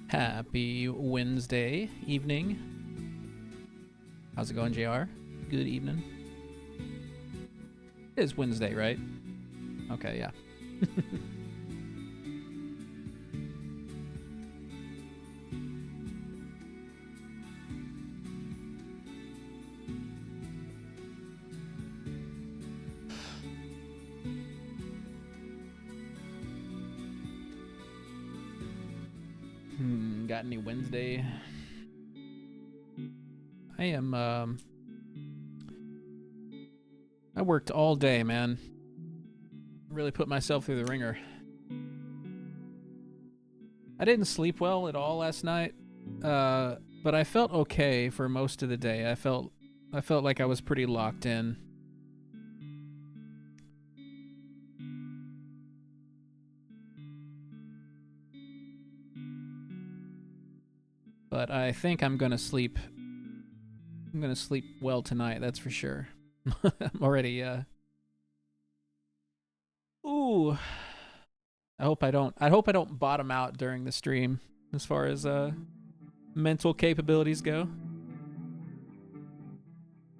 Happy Wednesday evening. How's it going, JR? Good evening. It is Wednesday, right? Okay, yeah. Got any Wednesday? I worked all day, man. Really put myself through the ringer. I didn't sleep well at all last night, but I felt okay for most of the day. I felt like I was pretty locked in. But I think I'm gonna sleep. I'm gonna sleep well tonight. That's for sure. I'm already. Ooh. I hope I don't bottom out during the stream as far as mental capabilities go.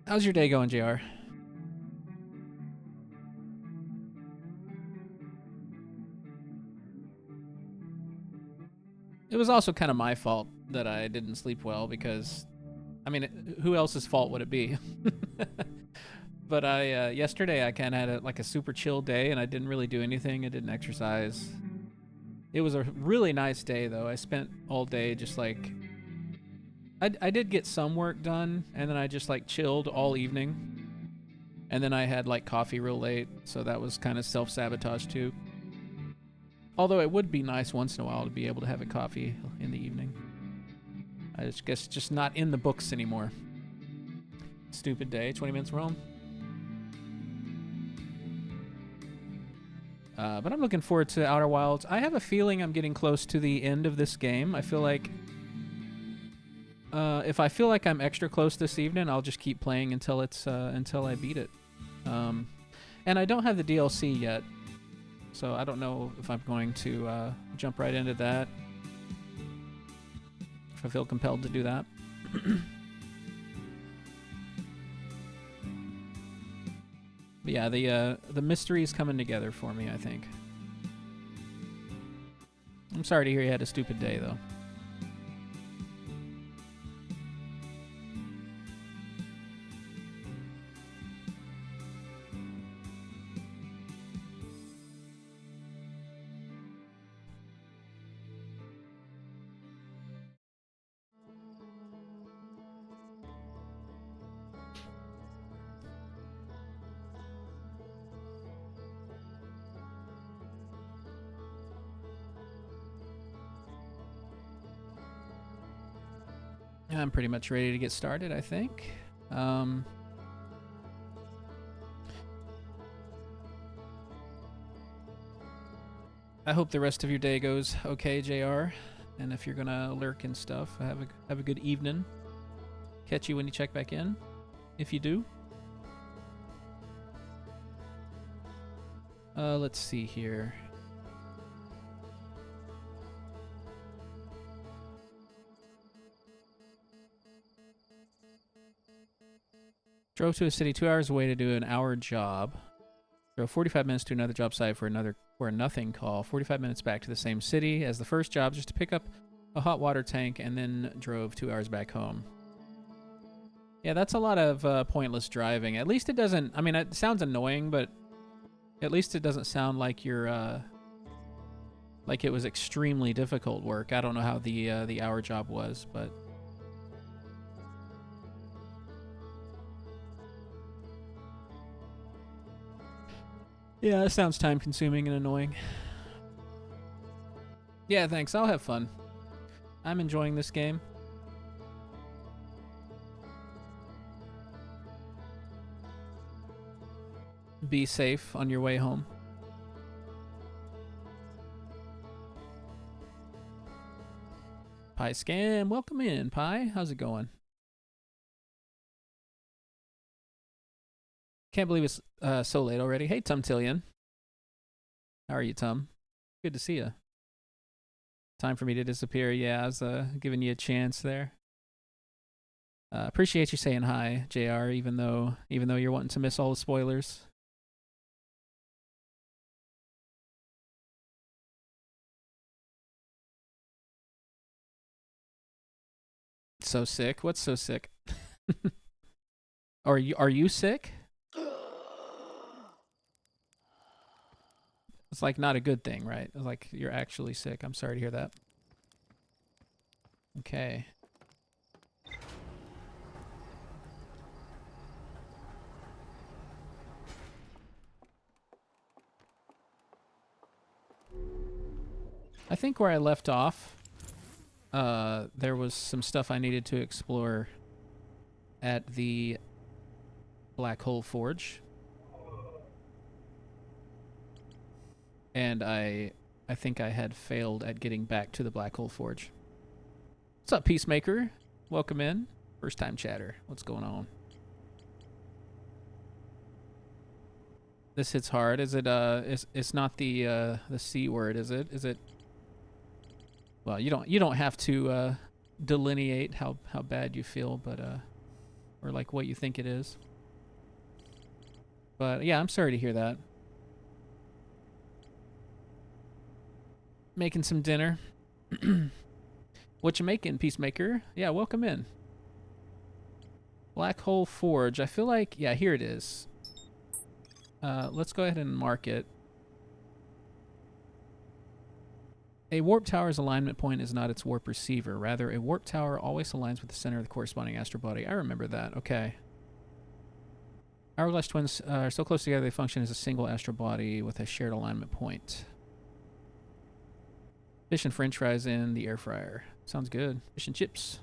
How's your day going, JR? It was also kind of my fault that I didn't sleep well because, I mean, who else's fault would it be? But yesterday I kind of had a super chill day and I didn't really do anything. I didn't exercise. It was a really nice day though. I spent all day just like I did get some work done and then I just like chilled all evening. And then I had like coffee real late, so that was kind of self-sabotage too. Although it would be nice once in a while to be able to have a coffee in the evening. I just guess just not in the books anymore. Stupid day. 20 minutes roam. But I'm looking forward to Outer Wilds. I have a feeling I'm getting close to the end of this game. I feel like if I feel like I'm extra close this evening, I'll just keep playing until I beat it. And I don't have the DLC yet, so I don't know if I'm going to jump right into that. If I feel compelled to do that. But yeah, the mystery is coming together for me, I think. I'm sorry to hear you had a stupid day, though. I'm pretty much ready to get started, I think. I hope the rest of your day goes okay, JR. And if you're gonna lurk and stuff, have a good evening. Catch you when you check back in, if you do. Let's see here. Drove to a city 2 hours away to do an hour job. Drove 45 minutes to another job site for a nothing call. 45 minutes back to the same city as the first job just to pick up a hot water tank, and then drove 2 hours back home. Yeah, that's a lot of pointless driving. At least it doesn't... I mean, it sounds annoying, but at least it doesn't sound like you're... like it was extremely difficult work. I don't know how the hour job was, but... Yeah, it sounds time-consuming and annoying. Yeah, thanks. I'll have fun. I'm enjoying this game. Be safe on your way home. Pie Scam, welcome in, Pie. How's it going? Can't believe it's so late already. Hey, Tumtillion. How are you, Tum? Good to see you. Time for me to disappear. Yeah, I was giving you a chance there. Appreciate you saying hi, JR, even though you're wanting to miss all the spoilers. So sick. What's so sick? Are you sick? It's like not a good thing, right? It's like you're actually sick. I'm sorry to hear that. Okay. I think where I left off, there was some stuff I needed to explore at the Black Hole Forge. And I think I had failed at getting back to the Black Hole Forge. What's up, Peacemaker? Welcome in. First time chatter. What's going on? This hits hard. Is it it's not the C word, is it? Is it? Well, you don't have to delineate how bad you feel, but or like what you think it is. But yeah, I'm sorry to hear that. Making some dinner. What you making, Peacemaker? Yeah, welcome in. Black Hole Forge. I feel like, yeah, here it is. Let's go ahead and mark it. A warp tower's alignment point is not its warp receiver. Rather, a warp tower always aligns with the center of the corresponding astral body. I remember that. Okay. Hourglass twins are so close together they function as a single astral body with a shared alignment point. Fish and french fries in the air fryer. Sounds good. Fish and chips.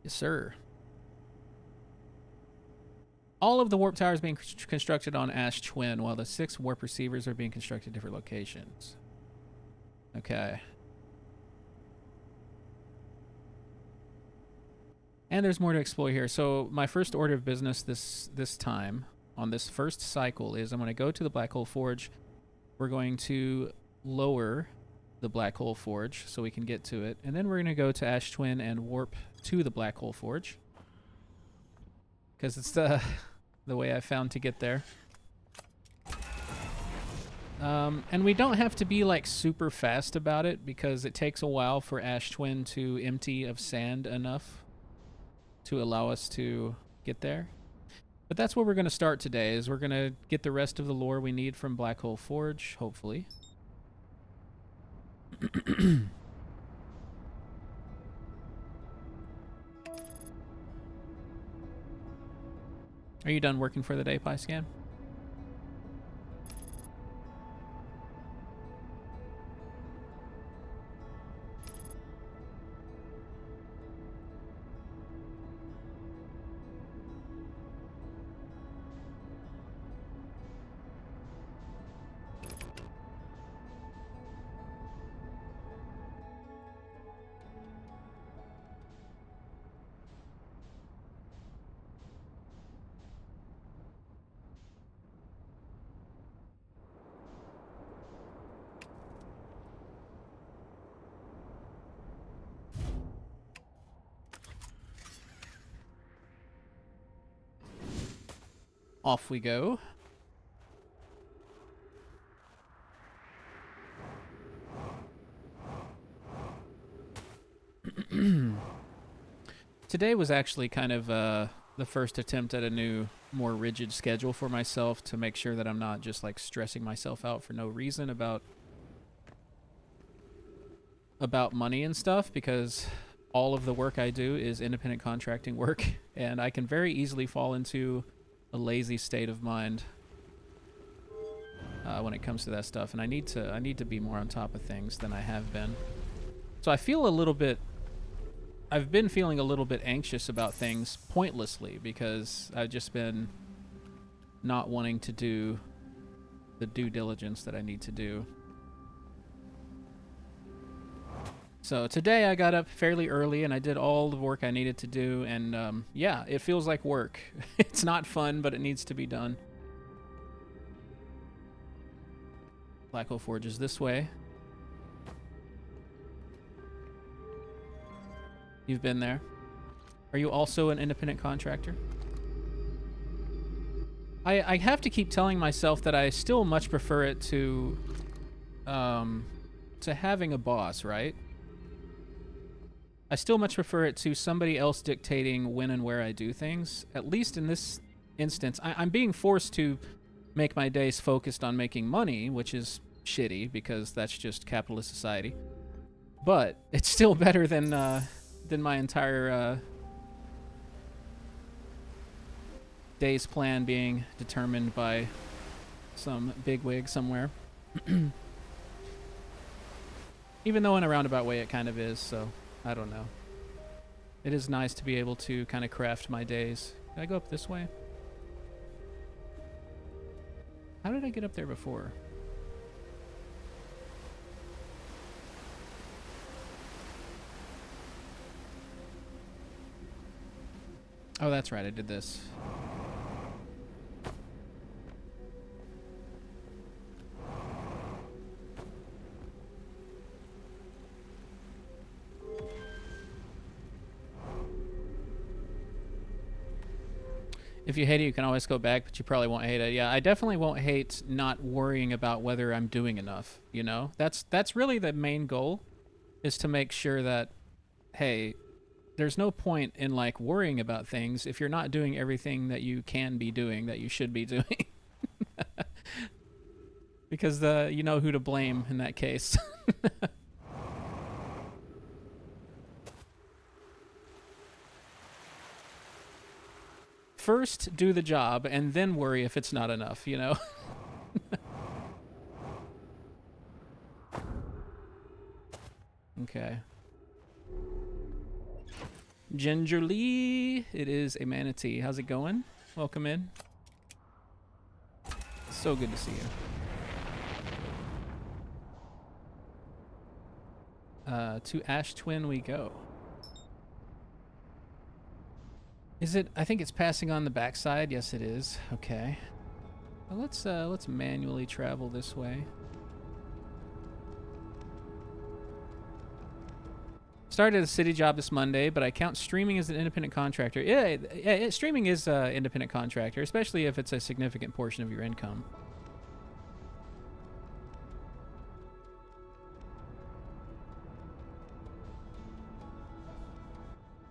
Yes, sir. All of the warp towers being constructed on Ash Twin, while the 6 warp receivers are being constructed at different locations. Okay. And there's more to explore here. So my first order of business this time on this first cycle is I'm going to go to the Black Hole Forge. We're going to lower the Black Hole Forge so we can get to it. And then we're going to go to Ash Twin and warp to the Black Hole Forge. Because it's the way I found to get there. And we don't have to be like super fast about it because it takes a while for Ash Twin to empty of sand enough to allow us to get there. But that's where we're going to start today, is we're going to get the rest of the lore we need from Black Hole Forge, hopefully. Are you done working for the day, PyScan? Off we go. Today was actually kind of the first attempt at a new, more rigid schedule for myself to make sure that I'm not just like stressing myself out for no reason about money and stuff, because all of the work I do is independent contracting work, and I can very easily fall into a lazy state of mind when it comes to that stuff, and I need to be more on top of things than I have been. So I feel a little bit. I've been feeling a little bit anxious about things pointlessly because I've just been not wanting to do the due diligence that I need to do. So today I got up fairly early and I did all the work I needed to do, and yeah, it feels like work. It's not fun, but it needs to be done. Black Hole Forge is this way. You've been there. Are you also an independent contractor? I have to keep telling myself that I still much prefer it to having a boss, right? I still much prefer it to somebody else dictating when and where I do things. At least in this instance, I'm being forced to make my days focused on making money, which is shitty because that's just capitalist society. But it's still better than my entire day's plan being determined by some bigwig somewhere. Even though in a roundabout way it kind of is, so I don't know. It is nice to be able to kind of craft my days. Can I go up this way? How did I get up there before? Oh, that's right, I did this. If you hate it, you can always go back, but you probably won't hate it. Yeah, I definitely won't hate not worrying about whether I'm doing enough, you know? That's really the main goal, is to make sure that, hey, there's no point in like worrying about things if you're not doing everything that you can be doing, that you should be doing. Because you know who to blame in that case. First, do the job, and then worry if it's not enough, you know? Okay. Gingerly, it is a manatee. How's it going? Welcome in. So good to see you. To Ash Twin we go. Is it? I think it's passing on the backside. Yes, it is. Okay. Well, let's manually travel this way. Started a city job this Monday, but I count streaming as an independent contractor. Yeah, streaming is independent contractor, especially if it's a significant portion of your income.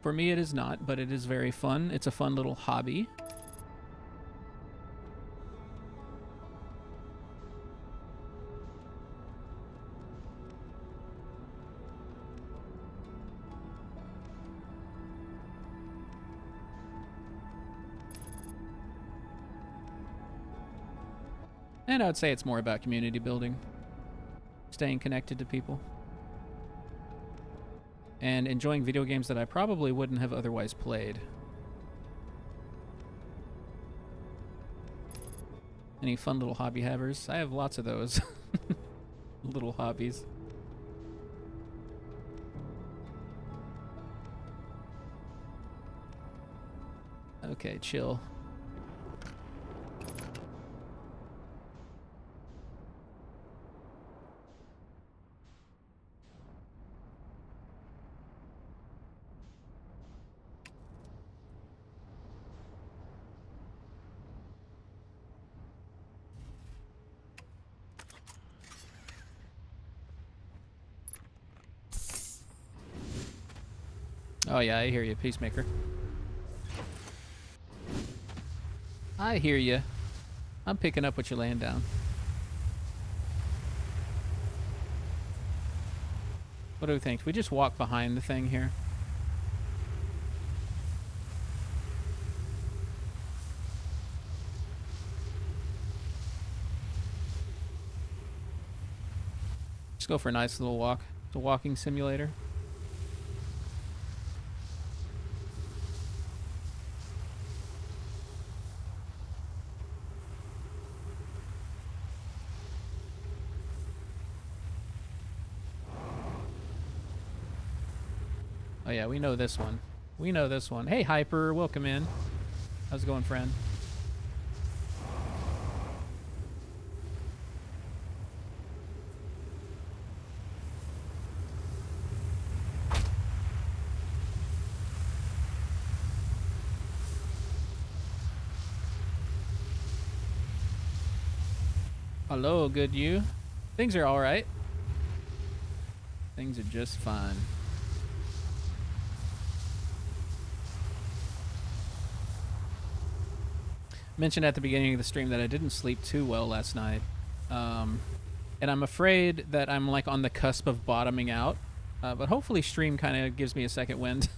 For me, it is not, but it is very fun. It's a fun little hobby. And I would say it's more about community building, staying connected to people, and enjoying video games that I probably wouldn't have otherwise played. Any fun little hobby havers? I have lots of those little hobbies. Okay, chill. Oh yeah, I hear you, Peacemaker. I hear you. I'm picking up what you're laying down. What do we think? We just walk behind the thing here. Just go for a nice little walk. It's a walking simulator. Oh yeah, we know this one. We know this one. Hey Hyper, welcome in. How's it going, friend? Hello, good you. Things are alright. Things are just fine. Mentioned at the beginning of the stream that I didn't sleep too well last night. And I'm afraid that I'm like on the cusp of bottoming out. But hopefully stream kind of gives me a second wind.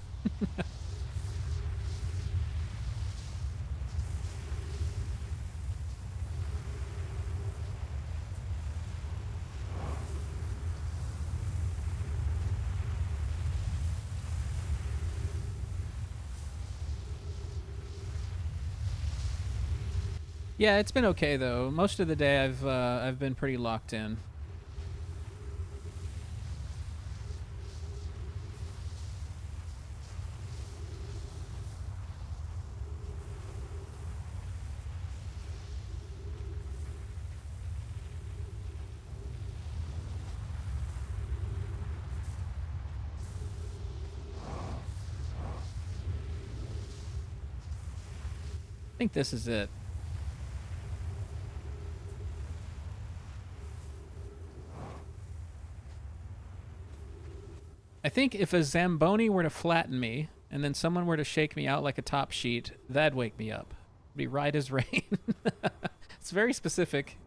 Yeah, it's been okay though. Most of the day I've been pretty locked in. I think this is it. I think if a Zamboni were to flatten me and then someone were to shake me out like a top sheet, that'd wake me up. It'd be right as rain. It's very specific.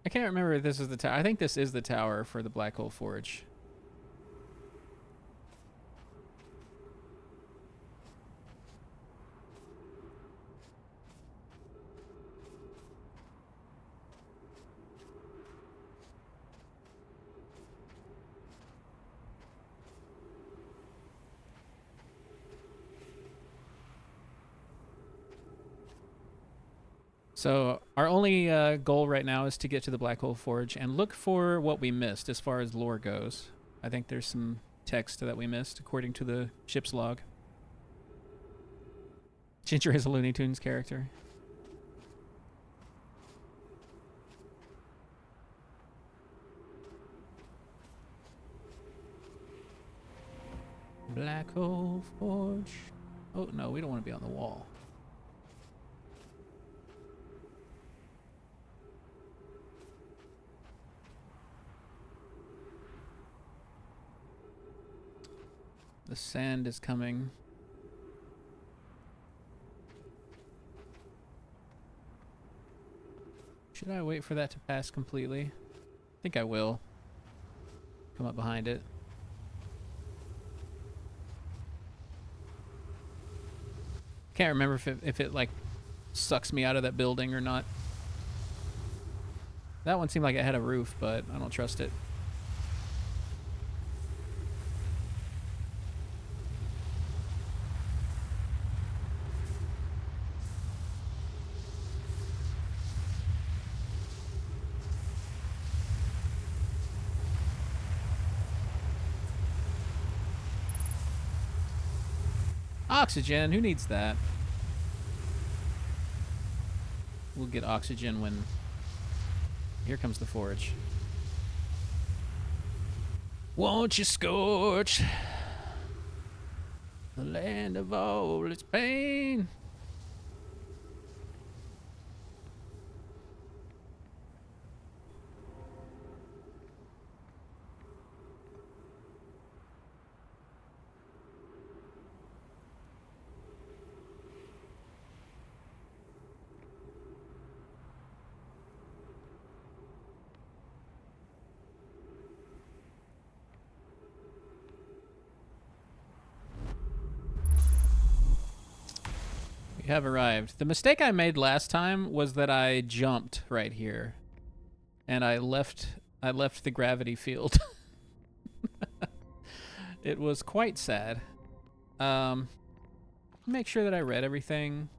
I can't remember if this is the tower. I think this is the tower for the Black Hole Forge. So our only goal right now is to get to the Black Hole Forge and look for what we missed as far as lore goes. I think there's some text that we missed according to the ship's log. Ginger is a Looney Tunes character. Black Hole Forge. Oh, no, we don't want to be on the wall. The sand is coming. Should I wait for that to pass completely? I think I will. Come up behind it. Can't remember if it like sucks me out of that building or not. That one seemed like it had a roof, but I don't trust it. Oxygen, who needs that? We'll get oxygen when... Here comes the forge. Won't you scorch the land of all its pain? Have arrived. The mistake I made last time was that I jumped right here and I left the gravity field. It was quite sad. Make sure that I read everything.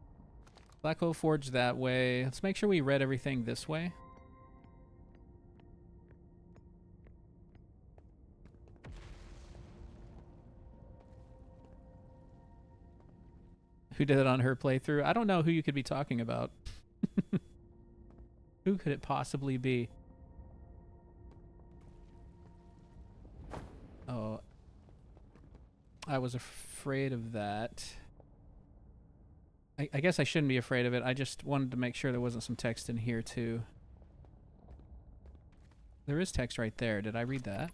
Black Hole Forge that way. Let's make sure we read everything this way. Who did it on her playthrough? I don't know who you could be talking about. Who could it possibly be? Oh, I was afraid of that. I guess I shouldn't be afraid of it. I just wanted to make sure there wasn't some text in here too. There is text right there. Did I read that?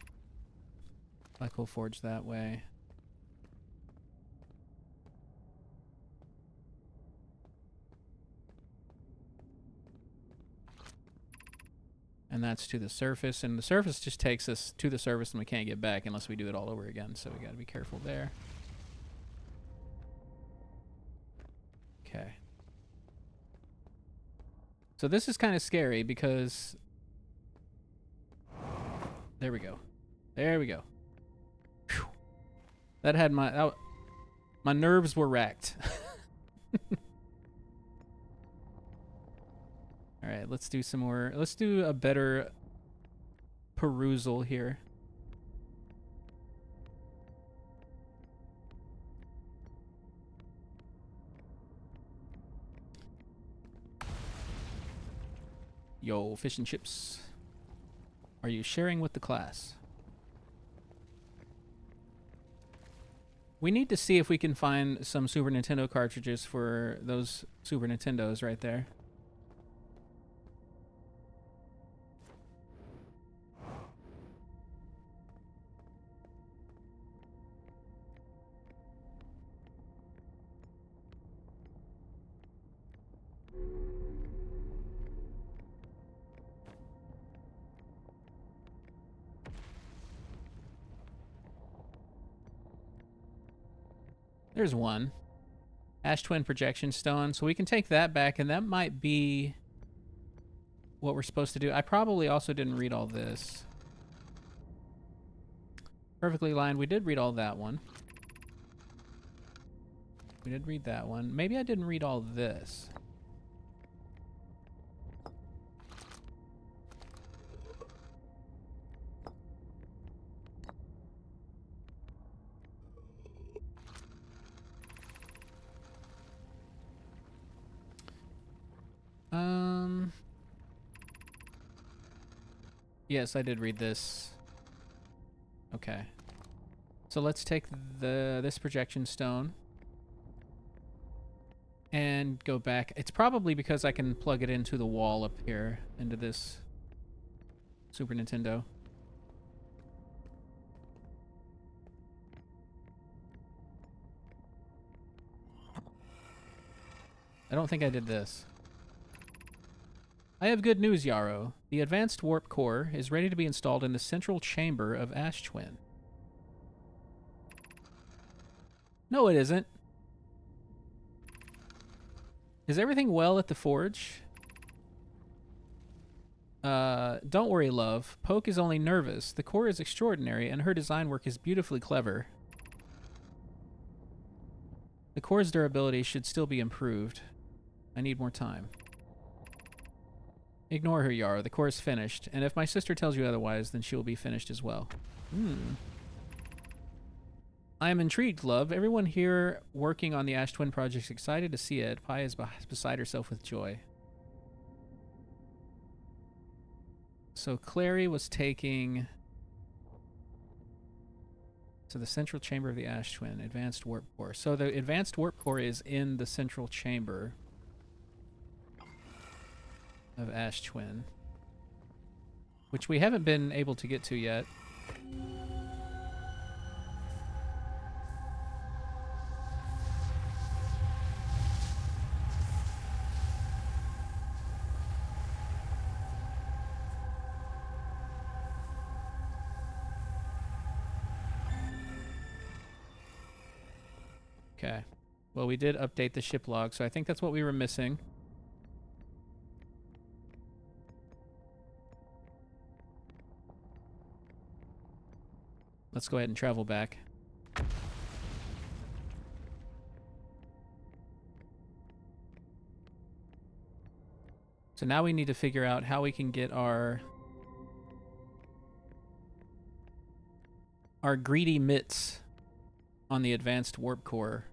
Black Hole Forge that way. And that's to the surface, and the surface just takes us to the surface and we can't get back unless we do it all over again, so we gotta be careful there. Okay. So this is kind of scary because... There we go. There we go. Whew. That had my nerves were racked. All right, let's do some more. Let's do a better perusal here. Yo, fish and chips. Are you sharing with the class? We need to see if we can find some Super Nintendo cartridges for those Super Nintendos right there. There's one. Ash Twin Projection Stone. So we can take that back, and that might be what we're supposed to do. I probably also didn't read all this. Perfectly Lined. We did read all that one. We did read that one. Maybe I didn't read all this. Yes, I did read this. Okay. So let's take this projection stone and go back. It's probably because I can plug it into the wall up here, into this Super Nintendo. I don't think I did this. I have good news, Yarrow. The advanced warp core is ready to be installed in the central chamber of Ash Twin. No, it isn't. Is everything well at the forge? Don't worry, love. Poke is only nervous. The core is extraordinary, and her design work is beautifully clever. The core's durability should still be improved. I need more time. Ignore her, Yara. The core is finished, and if my sister tells you otherwise, then she will be finished as well. I am intrigued, love. Everyone here working on the Ash Twin project is excited to see it. Pi is beside herself with joy. So Clary was taking... So the central chamber of the Ash Twin, advanced warp core. So the advanced warp core is in the central chamber of Ash Twin, which we haven't been able to get to yet. Okay. Well, we did update the ship log, so I think that's what we were missing. Let's go ahead and travel back. So now we need to figure out how we can get our greedy mitts on the advanced warp core,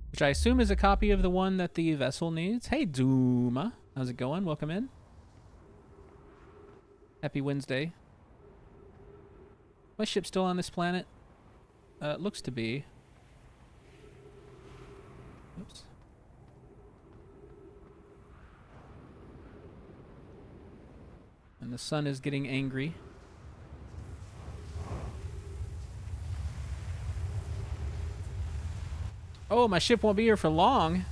which I assume is a copy of the one that the vessel needs. Hey, Dooma. How's it going? Welcome in. Happy Wednesday. My ship still on this planet? It looks to be. Oops. And the sun is getting angry. Oh, my ship won't be here for long.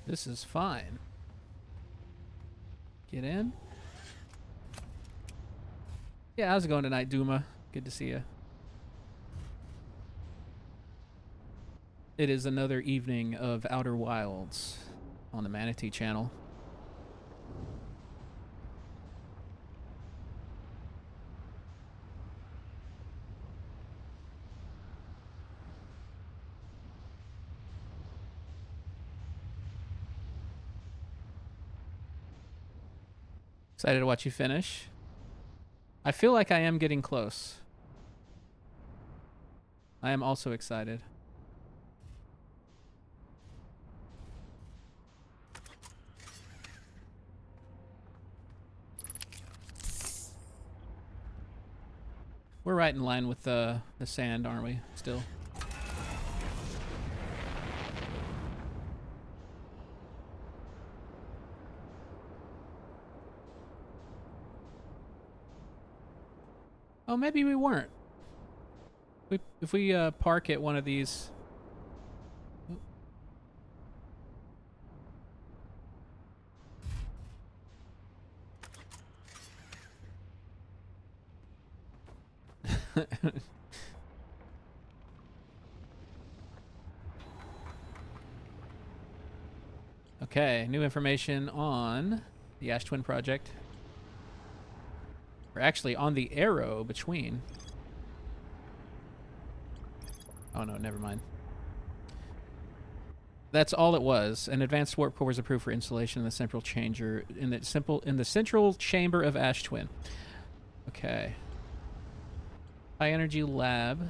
This is fine. Get in. Yeah, how's it going tonight, Dooma? Good to see you. It is another evening of Outer Wilds on the Manatee channel. Excited to watch you finish. I feel like I am getting close. I am also excited. We're right in line with the sand, aren't we? Still. Oh, maybe we weren't. If we park at one of these... Okay, new information on the Ash Twin project. We're actually on the arrow between. Oh no, never mind. That's all it was. An advanced warp core was approved for installation in the central chamber in the central chamber of Ash Twin. Okay. High energy lab.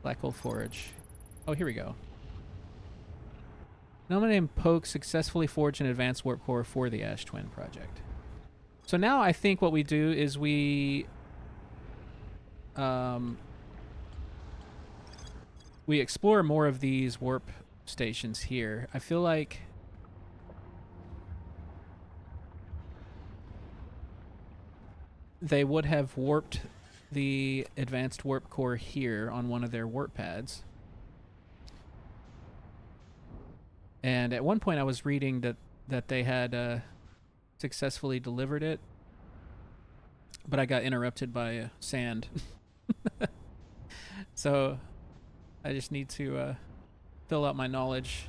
Black hole forge. Oh, here we go. No one named Poke successfully forged an advanced warp core for the Ash Twin project. So now I think what we do is we explore more of these warp stations here. I feel like they would have warped the advanced warp core here on one of their warp pads. And at one point I was reading that they had successfully delivered it, but I got interrupted by sand. So I just need to fill out my knowledge.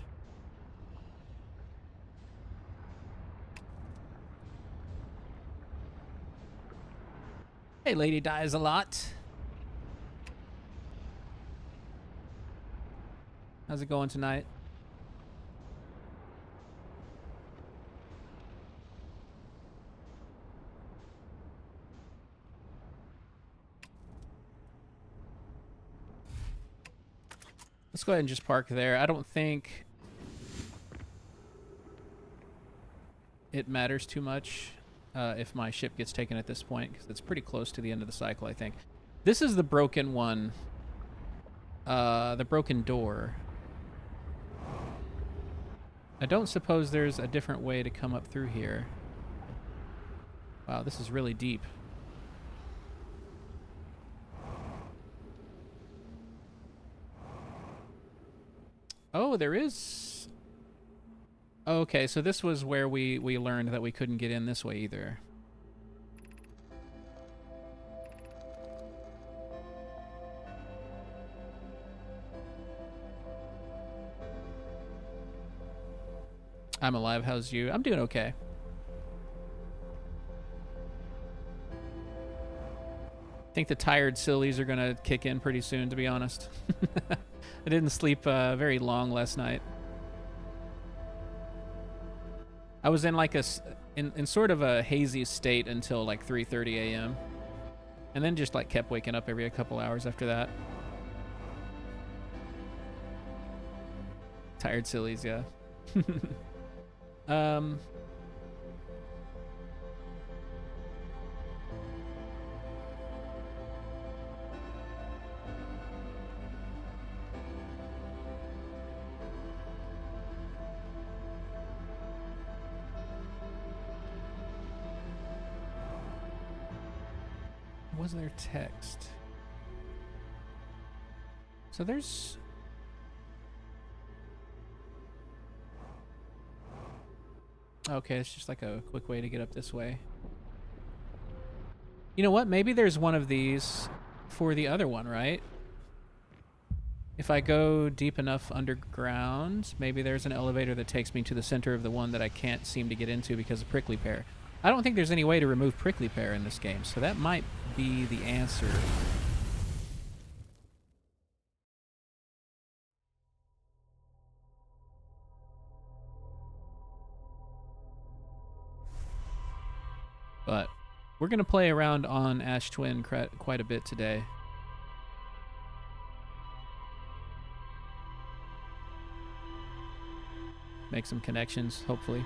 Hey, lady dies a lot. How's it going tonight? Let's go ahead and just park there. I don't think it matters too much if my ship gets taken at this point, because it's pretty close to the end of the cycle, I think. This is the broken one. The broken door. I don't suppose there's a different way to come up through here. Wow, this is really deep. Oh, there is... Okay, so this was where we learned that we couldn't get in this way either. I'm alive, how's you? I'm doing okay. I think the tired sillies are gonna kick in pretty soon, to be honest. I didn't sleep very long last night. I was in like in sort of a hazy state until like 3:30 a.m. and then just like kept waking up every couple hours after that. Tired sillies, yeah. Was there text? So there's... Okay, it's just like a quick way to get up this way. You know what? Maybe there's one of these for the other one, right? If I go deep enough underground, maybe there's an elevator that takes me to the center of the one that I can't seem to get into because of prickly pear. I don't think there's any way to remove prickly pear in this game, so that might be the answer. But we're going to play around on Ash Twin quite a bit today. Make some connections, hopefully.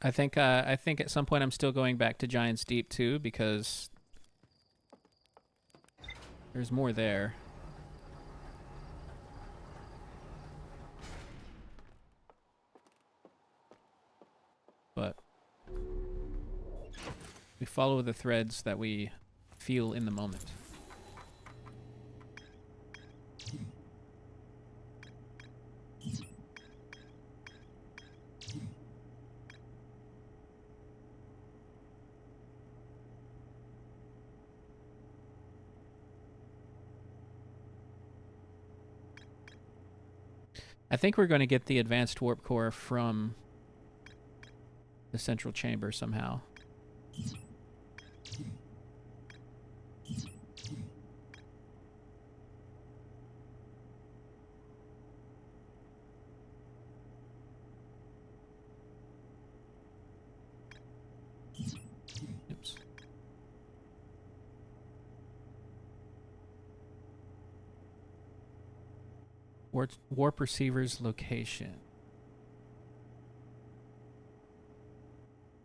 I think at some point I'm still going back to Giant's Deep too, because there's more there. But we follow the threads that we feel in the moment. I think we're going to get the advanced warp core from the central chamber somehow. Oops. Warp receiver's location.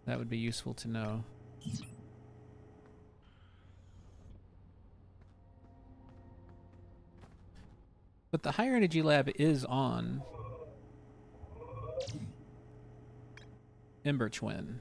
That would be useful to know. But the higher energy lab is on Ember Twin.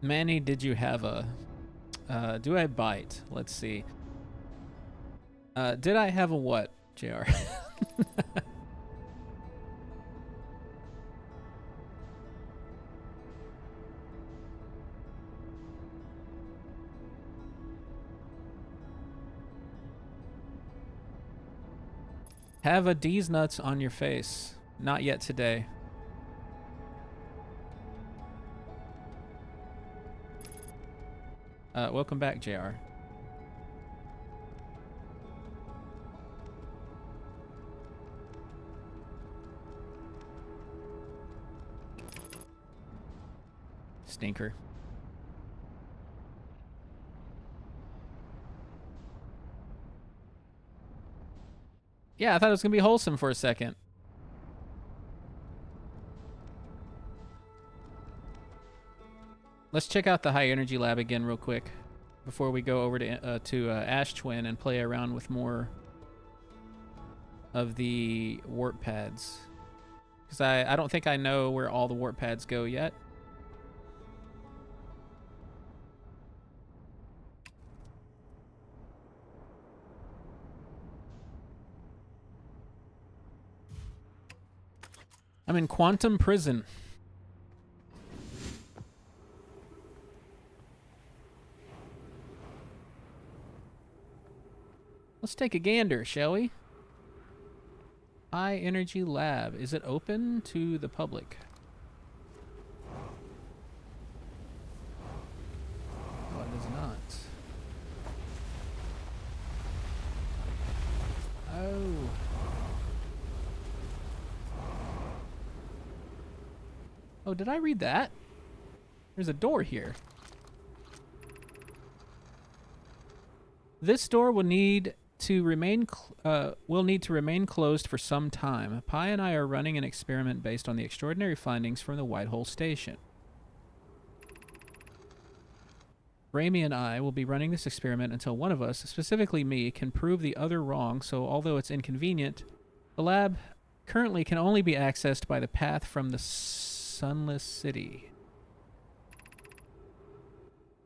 Manny, did you have a... do I bite? Let's see. Did I have a what, JR? Have a D's nuts on your face. Not yet today. Welcome back, JR. Stinker. Yeah, I thought it was going to be wholesome for a second. Let's check out the high energy lab again real quick before we go over to Ash Twin and play around with more of the warp pads. Because I don't think I know where all the warp pads go yet. I'm in Quantum Prison. Let's take a gander, shall we? High Energy Lab. Is it open to the public? Oh, it is not. Oh. Oh, did I read that? There's a door here. This door will need to remain closed for some time. Pi and I are running an experiment based on the extraordinary findings from the Whitehole Station. Raimi and I will be running this experiment until one of us, specifically me, can prove the other wrong, so although it's inconvenient, the lab currently can only be accessed by the path from the Sunless City.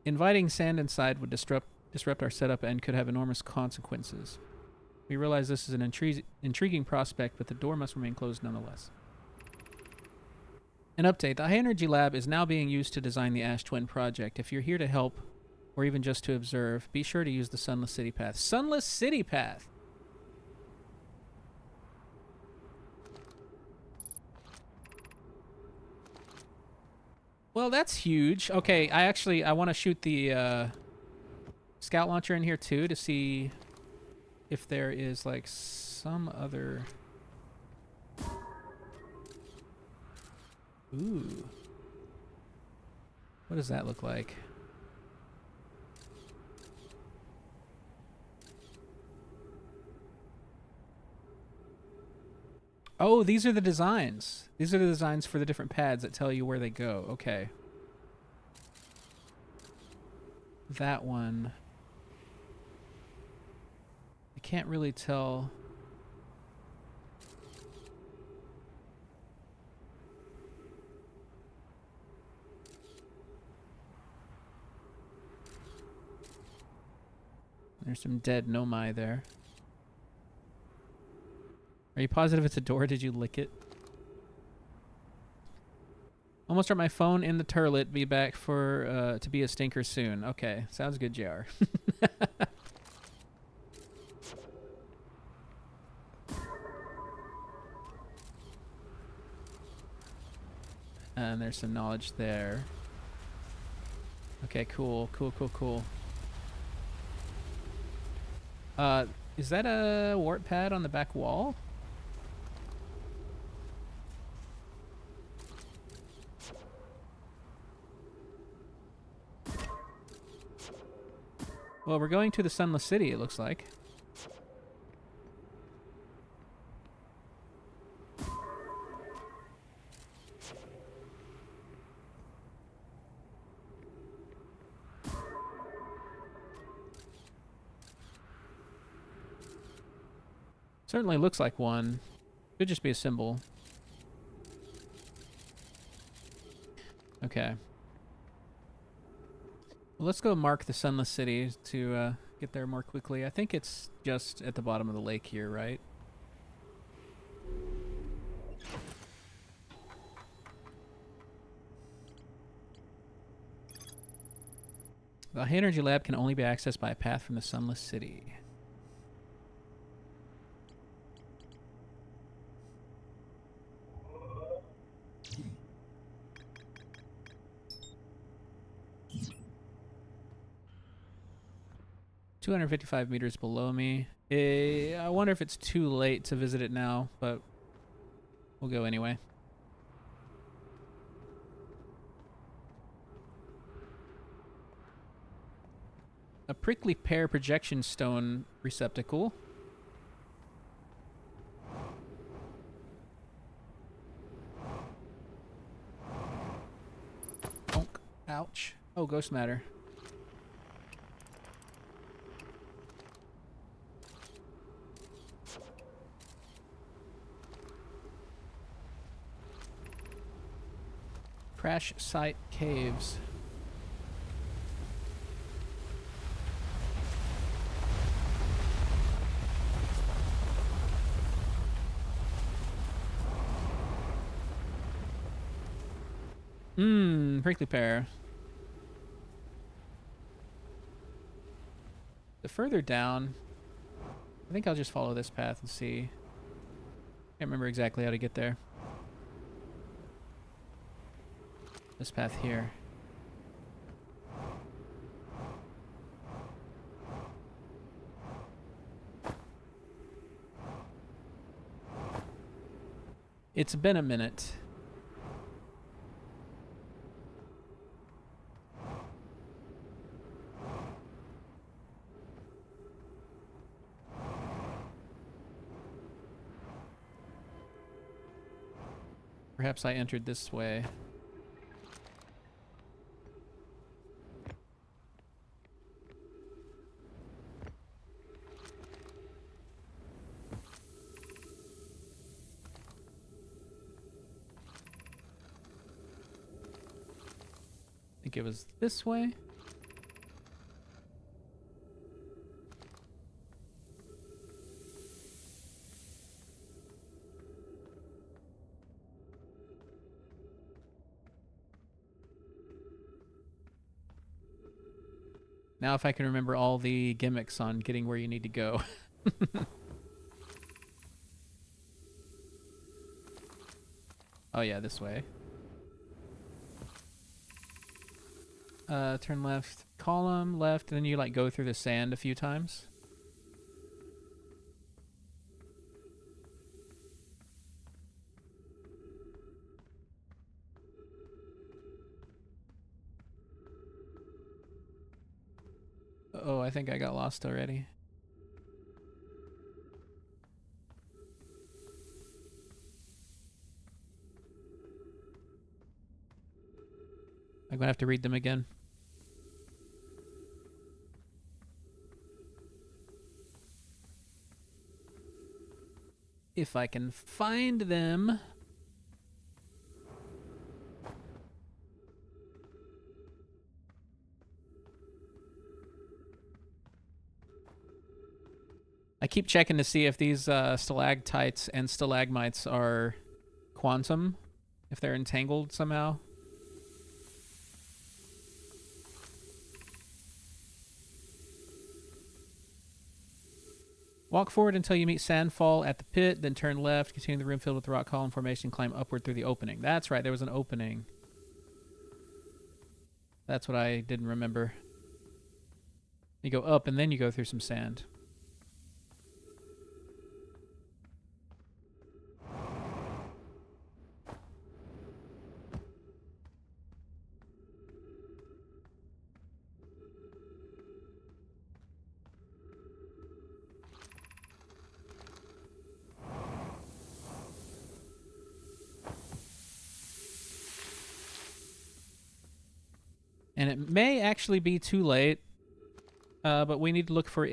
Inviting sand inside would disrupt our setup and could have enormous consequences. We realize this is an intriguing prospect, but the door must remain closed nonetheless. An update. The High Energy Lab is now being used to design the Ash Twin project. If you're here to help, or even just to observe, be sure to use the Sunless City path. Sunless City path! Well, that's huge. Okay, I want to shoot the scout launcher in here too to see if there is like some other... Ooh. What does that look like? Oh, these are the designs. These are the designs for the different pads that tell you where they go. Okay. that one. I can't really tell. There's some dead nomai there. Are you positive it's a door? Did you lick it? Almost dropped my phone in the turlet. Be back for to be a stinker soon. Okay, sounds good, JR. And there's some knowledge there. Okay, cool. Is that a warp pad on the back wall? Well, we're going to the Sunless City, it looks like. Certainly looks like one. Could just be a symbol. Okay. Well, let's go mark the Sunless City to get there more quickly. I think it's just at the bottom of the lake here, right? The High Energy Lab can only be accessed by a path from the Sunless City. $255 meters below me. I wonder if it's too late to visit it now, but we'll go anyway. A prickly pear projection stone receptacle. Bonk. Ouch. Oh, ghost matter. Crash site caves. Prickly pear. The further down, I think I'll just follow this path and see. Can't remember exactly how to get there. This path here. It's been a minute. Perhaps I entered this way. I think it was this way. Now if I can remember all the gimmicks on getting where you need to go. Oh yeah, this way. Turn left, column, left, and then you like go through the sand a few times. Oh, I think I got lost already. I'm gonna have to read them again. If I can find them. I keep checking to see if these stalactites and stalagmites are quantum, if they're entangled somehow. Walk forward until you meet Sandfall at the pit, then turn left, continue the room filled with rock column formation, climb upward through the opening. That's right, there was an opening. That's what I didn't remember. You go up and then you go through some sand. And it may actually be too late, but we need to look for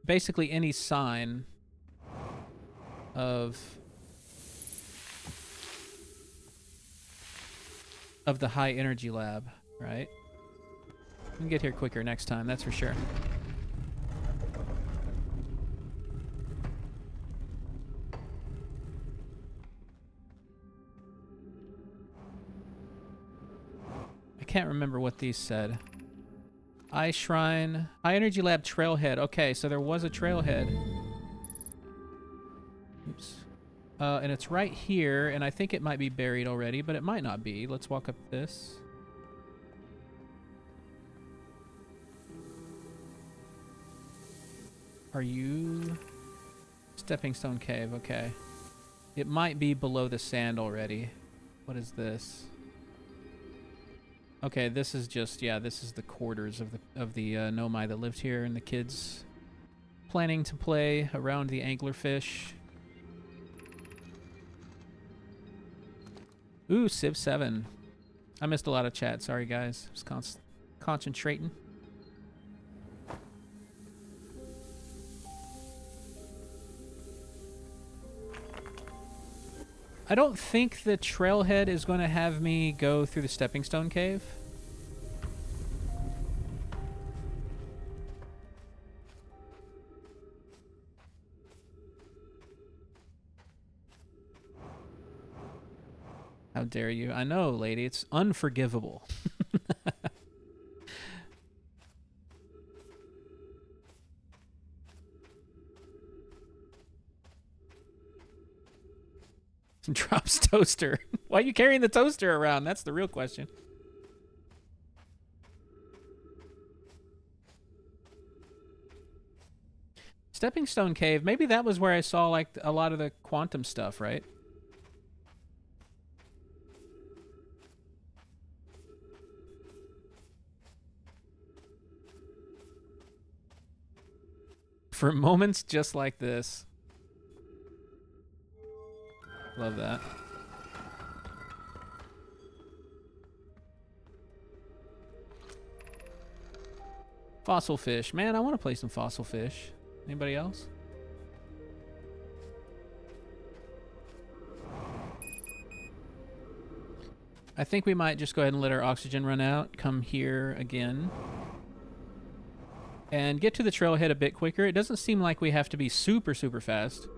basically any sign of the high energy lab, right? We can get here quicker next time, that's for sure. I can't remember what these said. Eye Shrine, High Energy Lab Trailhead. Okay, so there was a trailhead. Oops. And it's right here, and I think it might be buried already, but it might not be. Let's walk up this. Are you... Stepping Stone Cave, okay. It might be below the sand already. What is this? Okay, this is just, yeah, this is the quarters of the Nomai that lived here, and the kids planning to play around the anglerfish. Ooh, Civ 7. I missed a lot of chat. Sorry, guys. I was concentrating. I don't think the trailhead is going to have me go through the Stepping Stone Cave. How dare you? I know, lady. It's unforgivable. Drops toaster. Why are you carrying the toaster around? That's the real question. Stepping Stone Cave. Maybe that was where I saw like a lot of the quantum stuff, right? For moments just like this. Love that. Fossil fish. Man, I want to play some fossil fish. Anybody else? I think we might just go ahead and let our oxygen run out. Come here again. And get to the trailhead a bit quicker. It doesn't seem like we have to be super, super fast.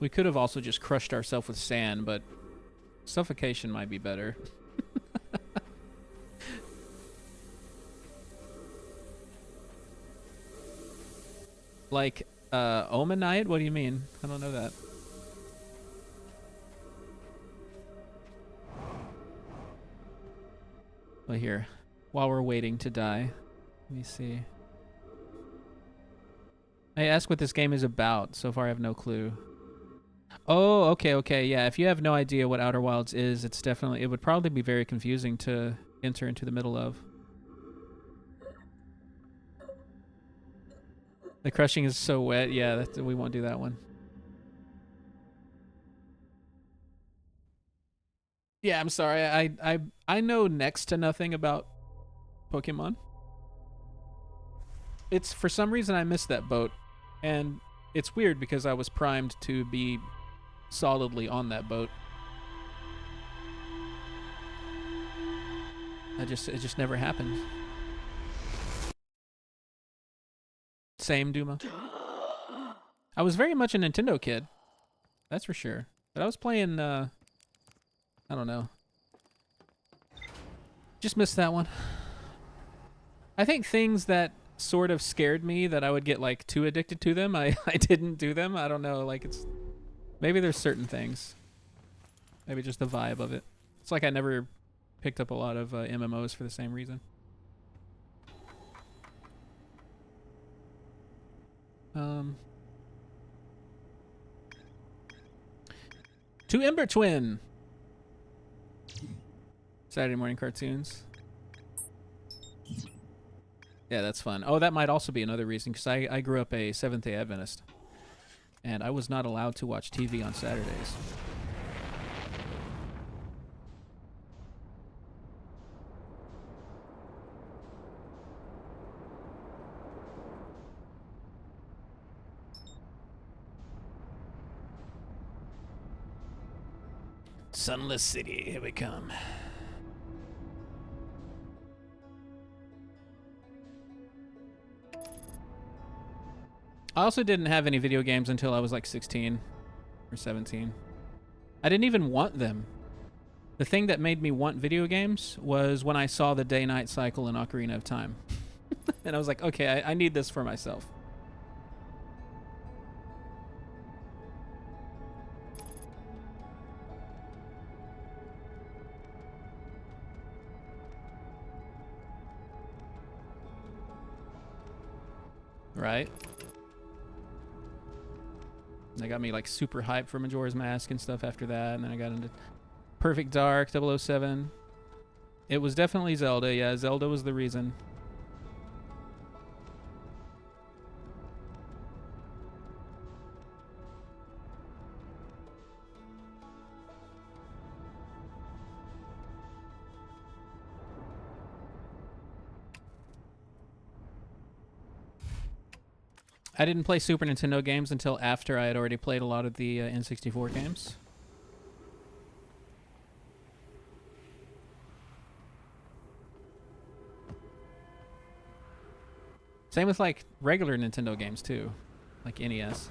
We could have also just crushed ourselves with sand, but suffocation might be better. Like, Omanite? What do you mean? I don't know that. Well, here, while we're waiting to die, let me see. I asked what this game is about. So far, I have no clue. Oh, okay. Yeah, if you have no idea what Outer Wilds is, it would probably be very confusing to enter into the middle of. The crushing is so wet. Yeah, we won't do that one. Yeah, I'm sorry. I know next to nothing about Pokemon. It's for some reason I missed that boat, and it's weird because I was primed to be solidly on that boat. It just never happened. Same Duma. I was very much a Nintendo kid, that's for sure. But I was playing, I don't know. Just missed that one. I think things that sort of scared me that I would get like too addicted to them, I didn't do them. I don't know, like it's maybe there's certain things. Maybe just the vibe of it. It's like I never picked up a lot of MMOs for the same reason. To Ember Twin. Saturday morning cartoons. Yeah, that's fun. Oh, that might also be another reason, because I grew up a Seventh-day Adventist, and I was not allowed to watch TV on Saturdays. Sunless City, here we come. I also didn't have any video games until I was like 16 or 17. I didn't even want them. The thing that made me want video games was when I saw the day-night cycle in Ocarina of Time. And I was like, okay, I need this for myself. Right? They got me like super hyped for Majora's Mask and stuff after that, and then I got into Perfect Dark, 007. It was definitely Zelda, yeah, Zelda was the reason. I didn't play Super Nintendo games until after I had already played a lot of the N64 games. Same with like regular Nintendo games too, like NES.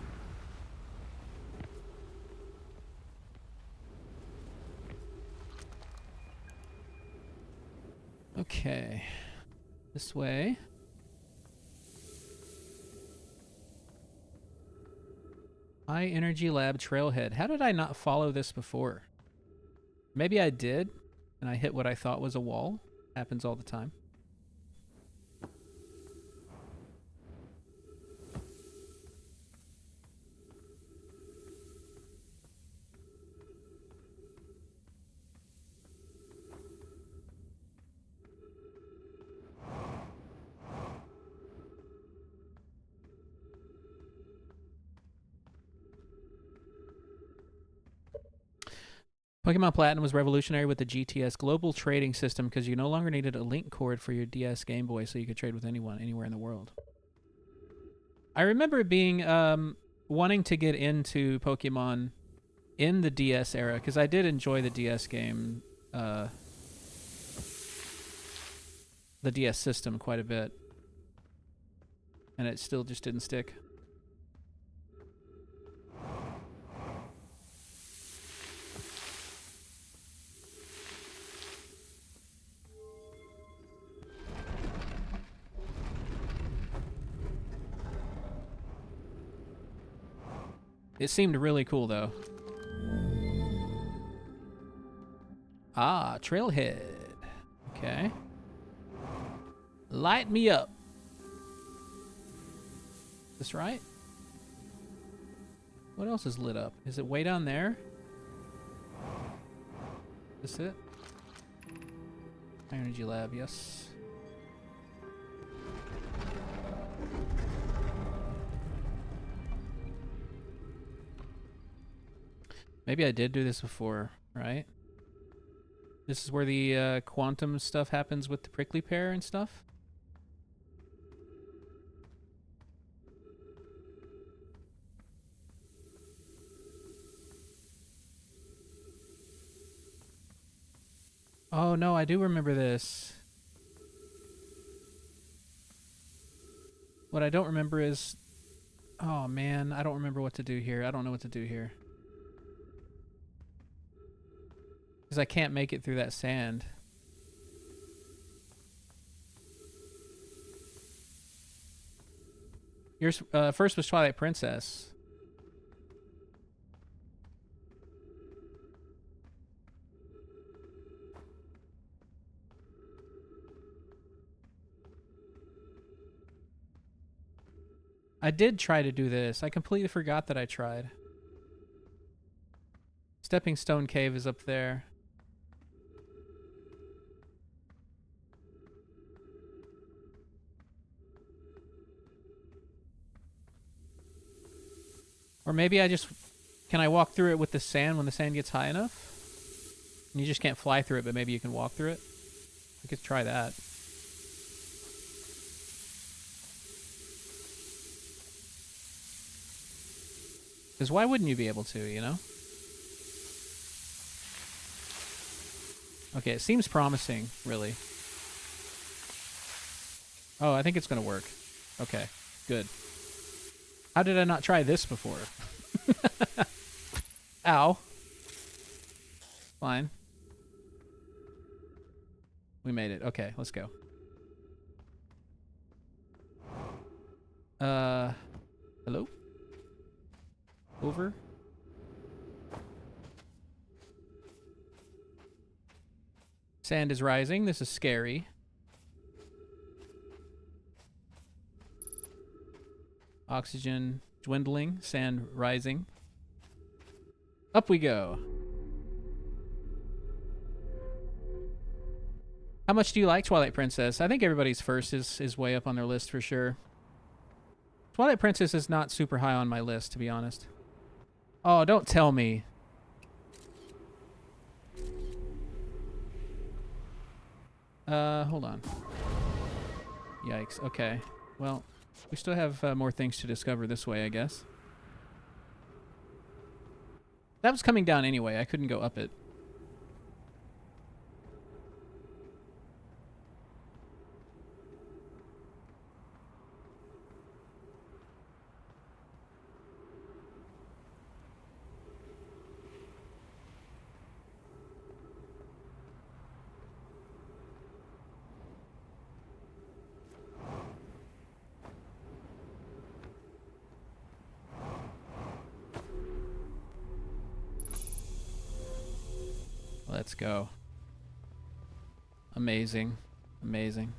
Okay, this way. High Energy Lab Trailhead. How did I not follow this before? Maybe I did, and I hit what I thought was a wall. Happens all the time. Pokemon Platinum was revolutionary with the GTS global trading system because you no longer needed a link cord for your DS Game Boy, so you could trade with anyone, anywhere in the world. I remember being wanting to get into Pokemon in the DS era because I did enjoy the DS game, the DS system quite a bit, and it still just didn't stick. It seemed really cool, though. Ah, Trailhead. Okay. Light me up. Is this right? What else is lit up? Is it way down there? Is this it? Energy Lab, yes. Maybe I did do this before, right? This is where the quantum stuff happens with the prickly pear and stuff. Oh no, I do remember this. What I don't remember is... Oh man, I don't remember what to do here. I don't know what to do here. Because I can't make it through that sand. Yours first was Twilight Princess. I did try to do this. I completely forgot that I tried. Stepping Stone Cave is up there. Or maybe I just... Can I walk through it with the sand when the sand gets high enough? And you just can't fly through it, but maybe you can walk through it? I could try that. Because why wouldn't you be able to, you know? Okay, it seems promising, really. Oh, I think it's going to work. Okay, good. How did I not try this before? Ow. Fine. We made it. Okay, let's go. Hello? Over? Sand is rising. This is scary. Oxygen dwindling. Sand rising. Up we go. How much do you like Twilight Princess? I think everybody's first is way up on their list for sure. Twilight Princess is not super high on my list, to be honest. Oh, don't tell me. Hold on. Yikes. Okay. Well, we still have more things to discover this way, I guess. That was coming down anyway. I couldn't go up it. Let's go. Amazing. Amazing.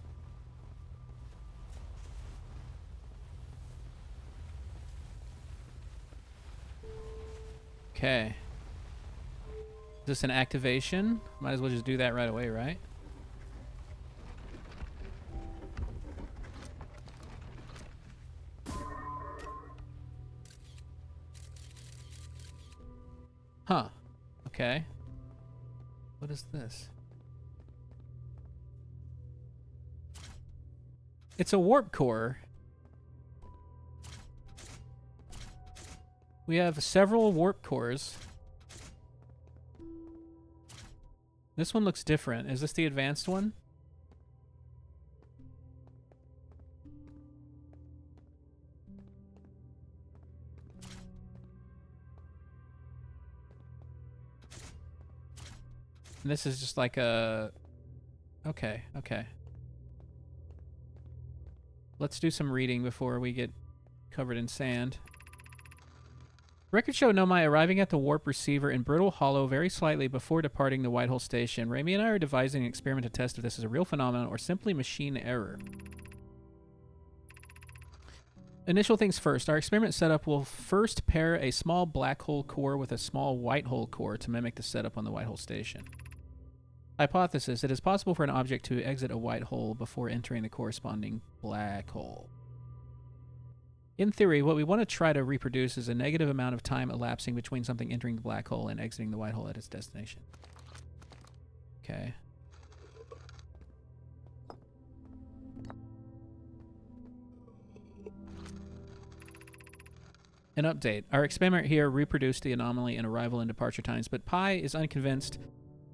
Okay. Is this an activation? Might as well just do that right away, right? Huh. Okay. What is this? It's a warp core. We have several warp cores. This one looks different. Is this the advanced one? And this is just like a... Okay, okay. Let's do some reading before we get covered in sand. Records show Nomai arriving at the warp receiver in Brittle Hollow very slightly before departing the Whitehole Station. Raimi and I are devising an experiment to test if this is a real phenomenon or simply machine error. Initial things first. Our experiment setup will first pair a small black hole core with a small white hole core to mimic the setup on the Whitehole Station. Hypothesis. It is possible for an object to exit a white hole before entering the corresponding black hole. In theory, what we want to try to reproduce is a negative amount of time elapsing between something entering the black hole and exiting the white hole at its destination. Okay. An update. Our experiment here reproduced the anomaly in arrival and departure times, but Pi is unconvinced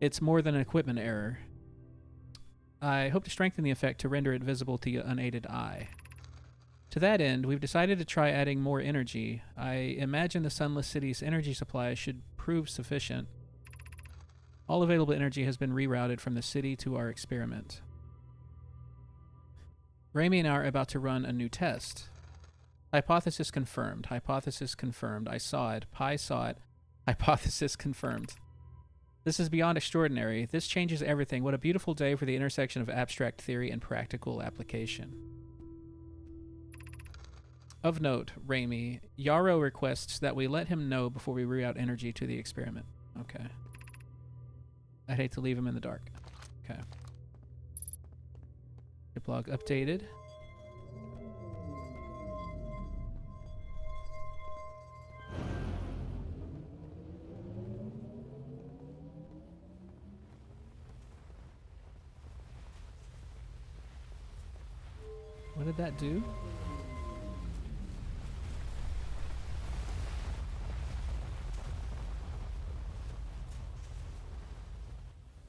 it's more than an equipment error. I hope to strengthen the effect to render it visible to the unaided eye. To that end, we've decided to try adding more energy. I imagine the Sunless City's energy supply should prove sufficient. All available energy has been rerouted from the city to our experiment. Raimi and I are about to run a new test. Hypothesis confirmed. Hypothesis confirmed. I saw it. Pi saw it. Hypothesis confirmed. This is beyond extraordinary. This changes everything. What a beautiful day for the intersection of abstract theory and practical application. Of note, Raimi, Yarrow requests that we let him know before we reroute energy to the experiment. Okay. I'd hate to leave him in the dark. Okay. Blog updated. What did that do?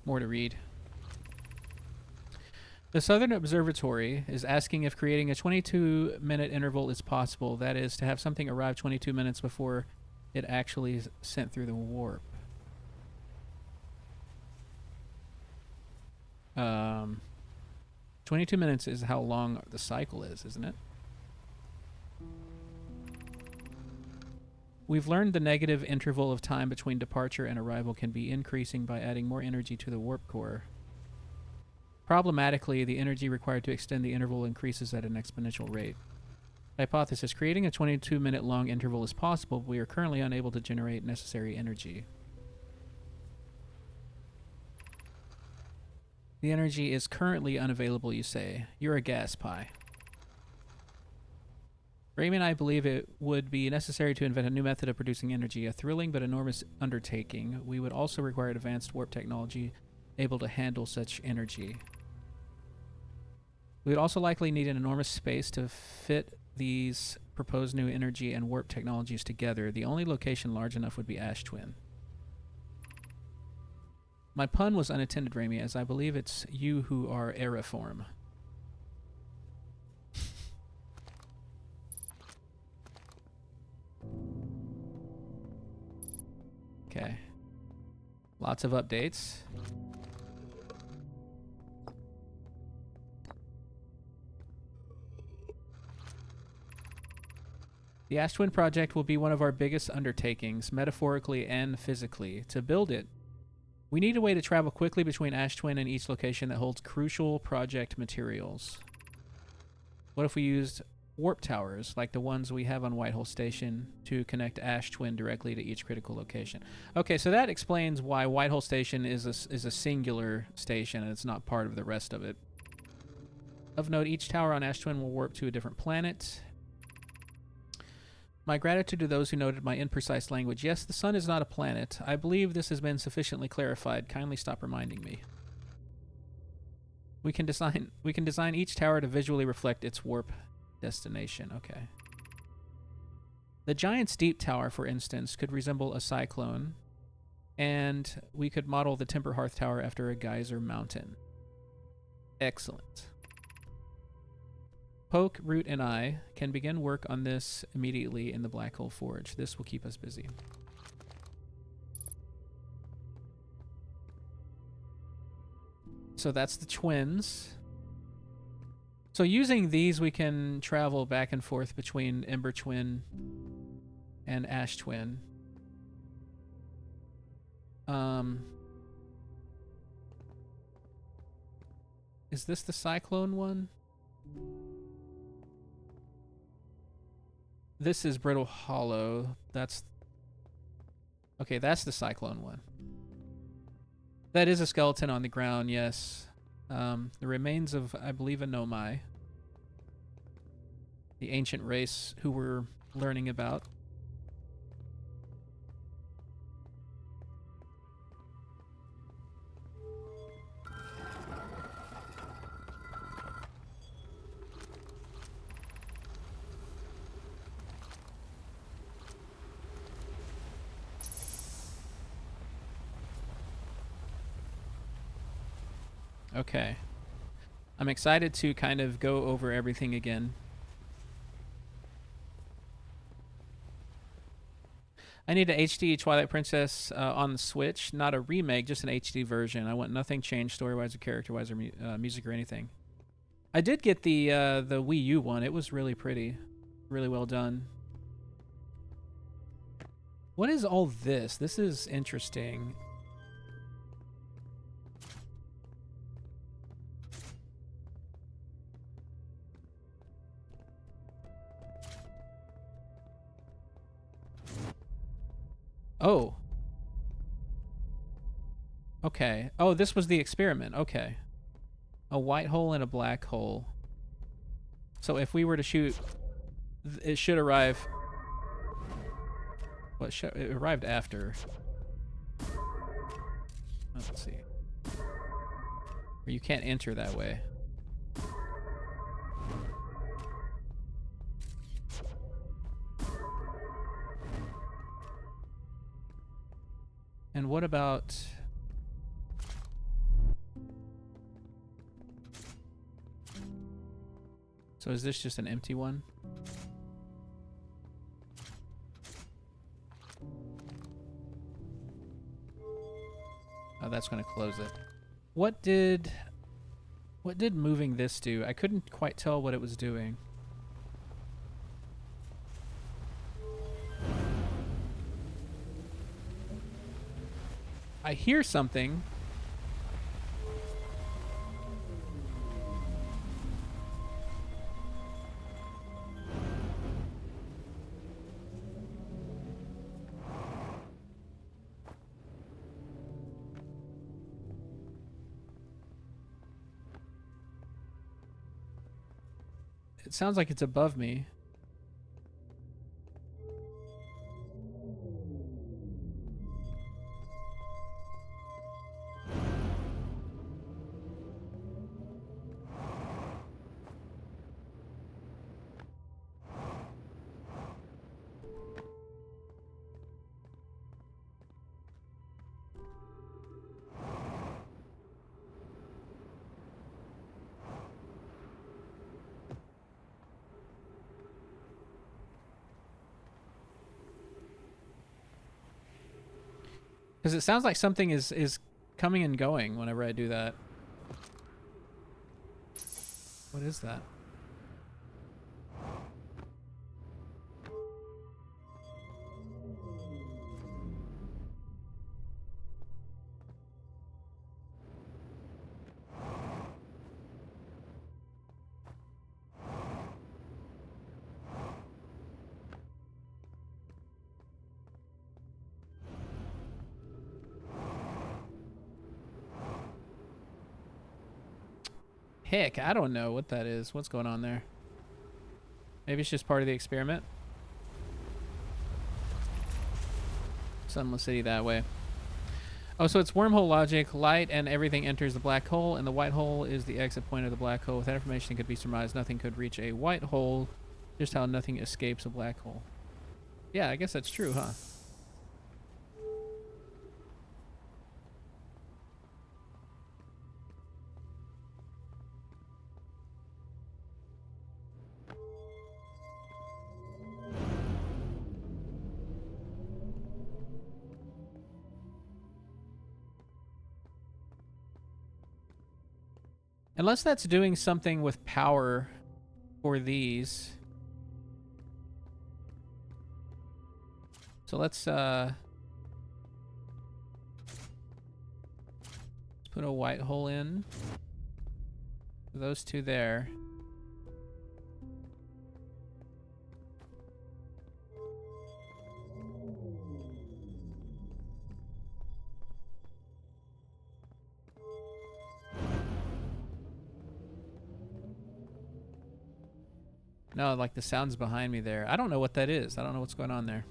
More to read. The Southern Observatory is asking if creating a 22-minute interval is possible. That is, to have something arrive 22 minutes before it actually is sent through the warp. 22 minutes is how long the cycle is, isn't it? We've learned the negative interval of time between departure and arrival can be increasing by adding more energy to the warp core. Problematically, the energy required to extend the interval increases at an exponential rate. Hypothesis: creating a 22-minute long interval is possible, but we are currently unable to generate necessary energy. The energy is currently unavailable, you say. You're a gas pie. Raimi and I believe it would be necessary to invent a new method of producing energy, a thrilling but enormous undertaking. We would also require advanced warp technology able to handle such energy. We would also likely need an enormous space to fit these proposed new energy and warp technologies together. The only location large enough would be Ash Twin. My pun was unattended, Raimi, as I believe it's you who are Aeriform. Okay. Lots of updates. The Ash Twin project will be one of our biggest undertakings, metaphorically and physically. To build it, we need a way to travel quickly between Ash Twin and each location that holds crucial project materials. What if we used warp towers, like the ones we have on Whitehole Station, to connect Ash Twin directly to each critical location? Okay, so that explains why Whitehole Station is a singular station and it's not part of the rest of it. Of note, each tower on Ash Twin will warp to a different planet. My gratitude to those who noted my imprecise language. Yes, the sun is not a planet. I believe this has been sufficiently clarified. Kindly stop reminding me. We can design each tower to visually reflect its warp destination. Okay. The Giant's Deep Tower, for instance, could resemble a cyclone, and we could model the Timber Hearth Tower after a geyser mountain. Excellent. Poke, Root, and I can begin work on this immediately in the Black Hole Forge. This will keep us busy. So that's the twins. So using these, we can travel back and forth between Ember Twin and Ash Twin. Is this the Cyclone one? This is Brittle Hollow. That's... Okay, that's the Cyclone one. That is a skeleton on the ground, yes. The remains of, I believe, a Nomai. The ancient race who we're learning about. Okay. I'm excited to kind of go over everything again. I need an HD Twilight Princess on the Switch, not a remake, just an HD version. I want nothing changed story-wise or character-wise or music or anything. I did get the Wii U one. It was really pretty, really well done. What is all this? This is interesting. Oh. Okay. Oh, this was the experiment. Okay. A white hole and a black hole. So if we were to shoot, it should arrive. What? It arrived after. Let's see. Or you can't enter that way. And what about... So is this just an empty one? Oh, that's going to close it. What did moving this do? I couldn't quite tell what it was doing. I hear something. It sounds like it's above me. Because it sounds like something is coming and going whenever I do that. What is that? Heck, I don't know what that is. What's going on there? Maybe it's just part of the experiment. Sunless City that way. Oh, so it's wormhole logic. Light and everything enters the black hole, and the white hole is the exit point of the black hole. With that information, it could be surmised nothing could reach a white hole, just how nothing escapes a black hole. Yeah, I guess that's true, huh? Unless that's doing something with power for these. So let's put a white hole in. Those two there. No, like the sound's behind me there. I don't know what that is. I don't know what's going on there.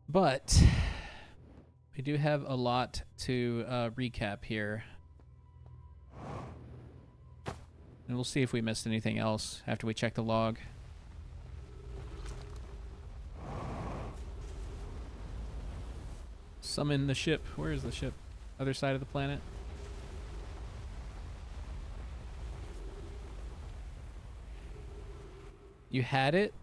But We do have a lot to recap here. And we'll see if we missed anything else after we check the log. Summon the ship. Where is the ship? Other side of the planet? You had it?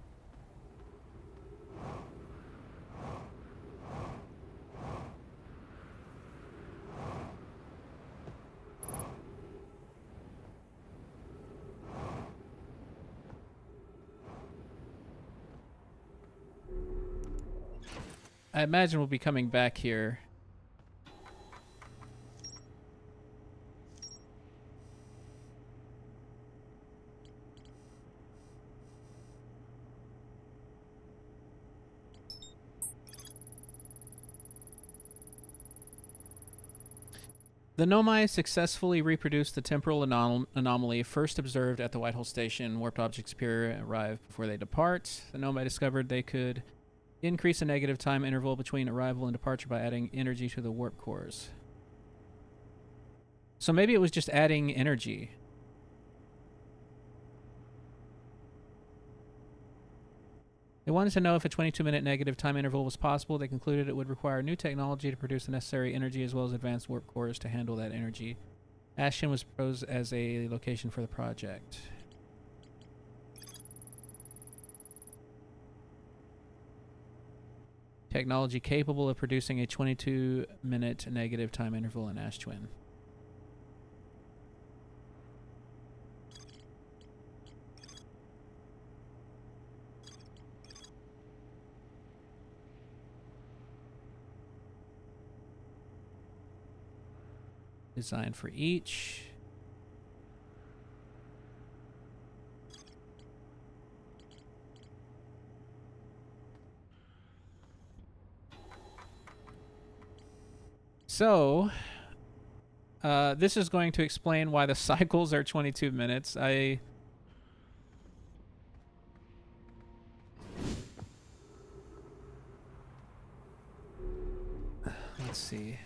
I imagine we'll be coming back here. The Nomai successfully reproduced the temporal anomaly first observed at the Whitehall Station. Warped objects appear and arrive before they depart. The Nomai discovered they could increase the negative time interval between arrival and departure by adding energy to the warp cores. So maybe it was just adding energy. They wanted to know if a 22-minute negative time interval was possible. They concluded it would require new technology to produce the necessary energy as well as advanced warp cores to handle that energy. Ashton was proposed as a location for the project. Technology capable of producing a 22-minute negative time interval in Ash Twin. Design for each. So, this is going to explain why the cycles are 22 minutes. Let's see.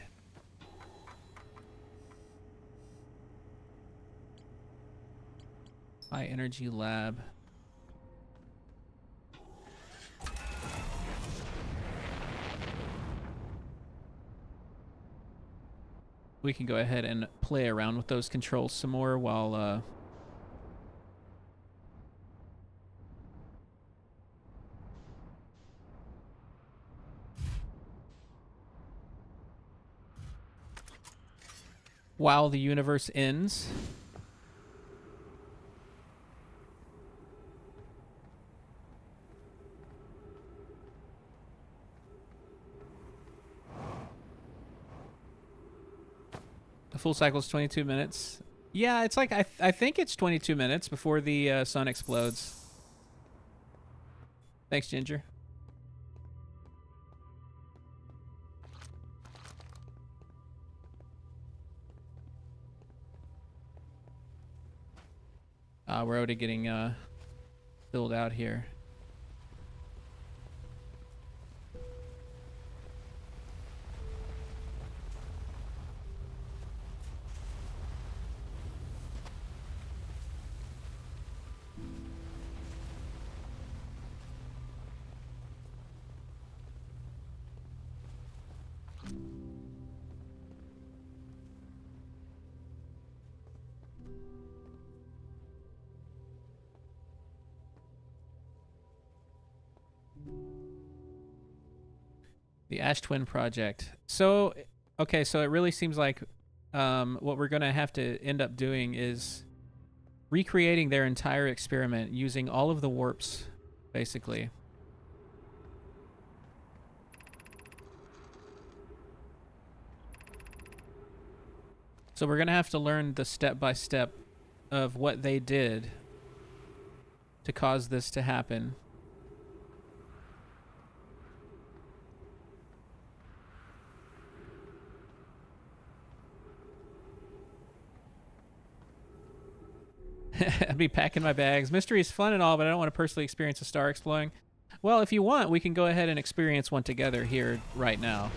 High energy lab. We can go ahead and play around with those controls some more while while the universe ends. The full cycle is 22 minutes. Yeah, it's like, I think it's 22 minutes before the sun explodes. Thanks, Ginger. We're already getting filled out here. The Ash Twin Project. So, okay, so it really seems like what we're going to have to end up doing is recreating their entire experiment using all of the warps, basically. So we're going to have to learn the step-by-step of what they did to cause this to happen. I'd be packing my bags. Mystery is fun and all, but I don't want to personally experience a star exploding. Well, if you want, we can go ahead and experience one together here right now.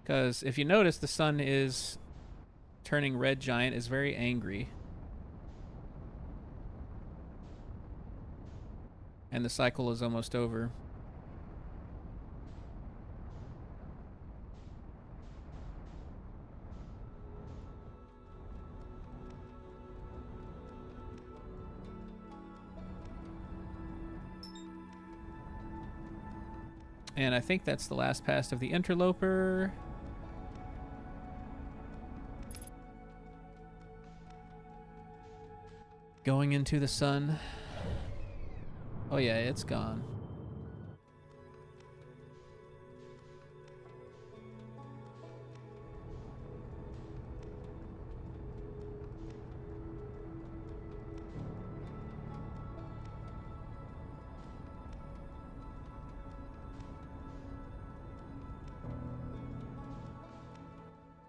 Because if you notice, the sun is turning red giant, is very angry. And the cycle is almost over. And I think that's the last pass of the interloper. Going into the sun. Oh yeah, it's gone.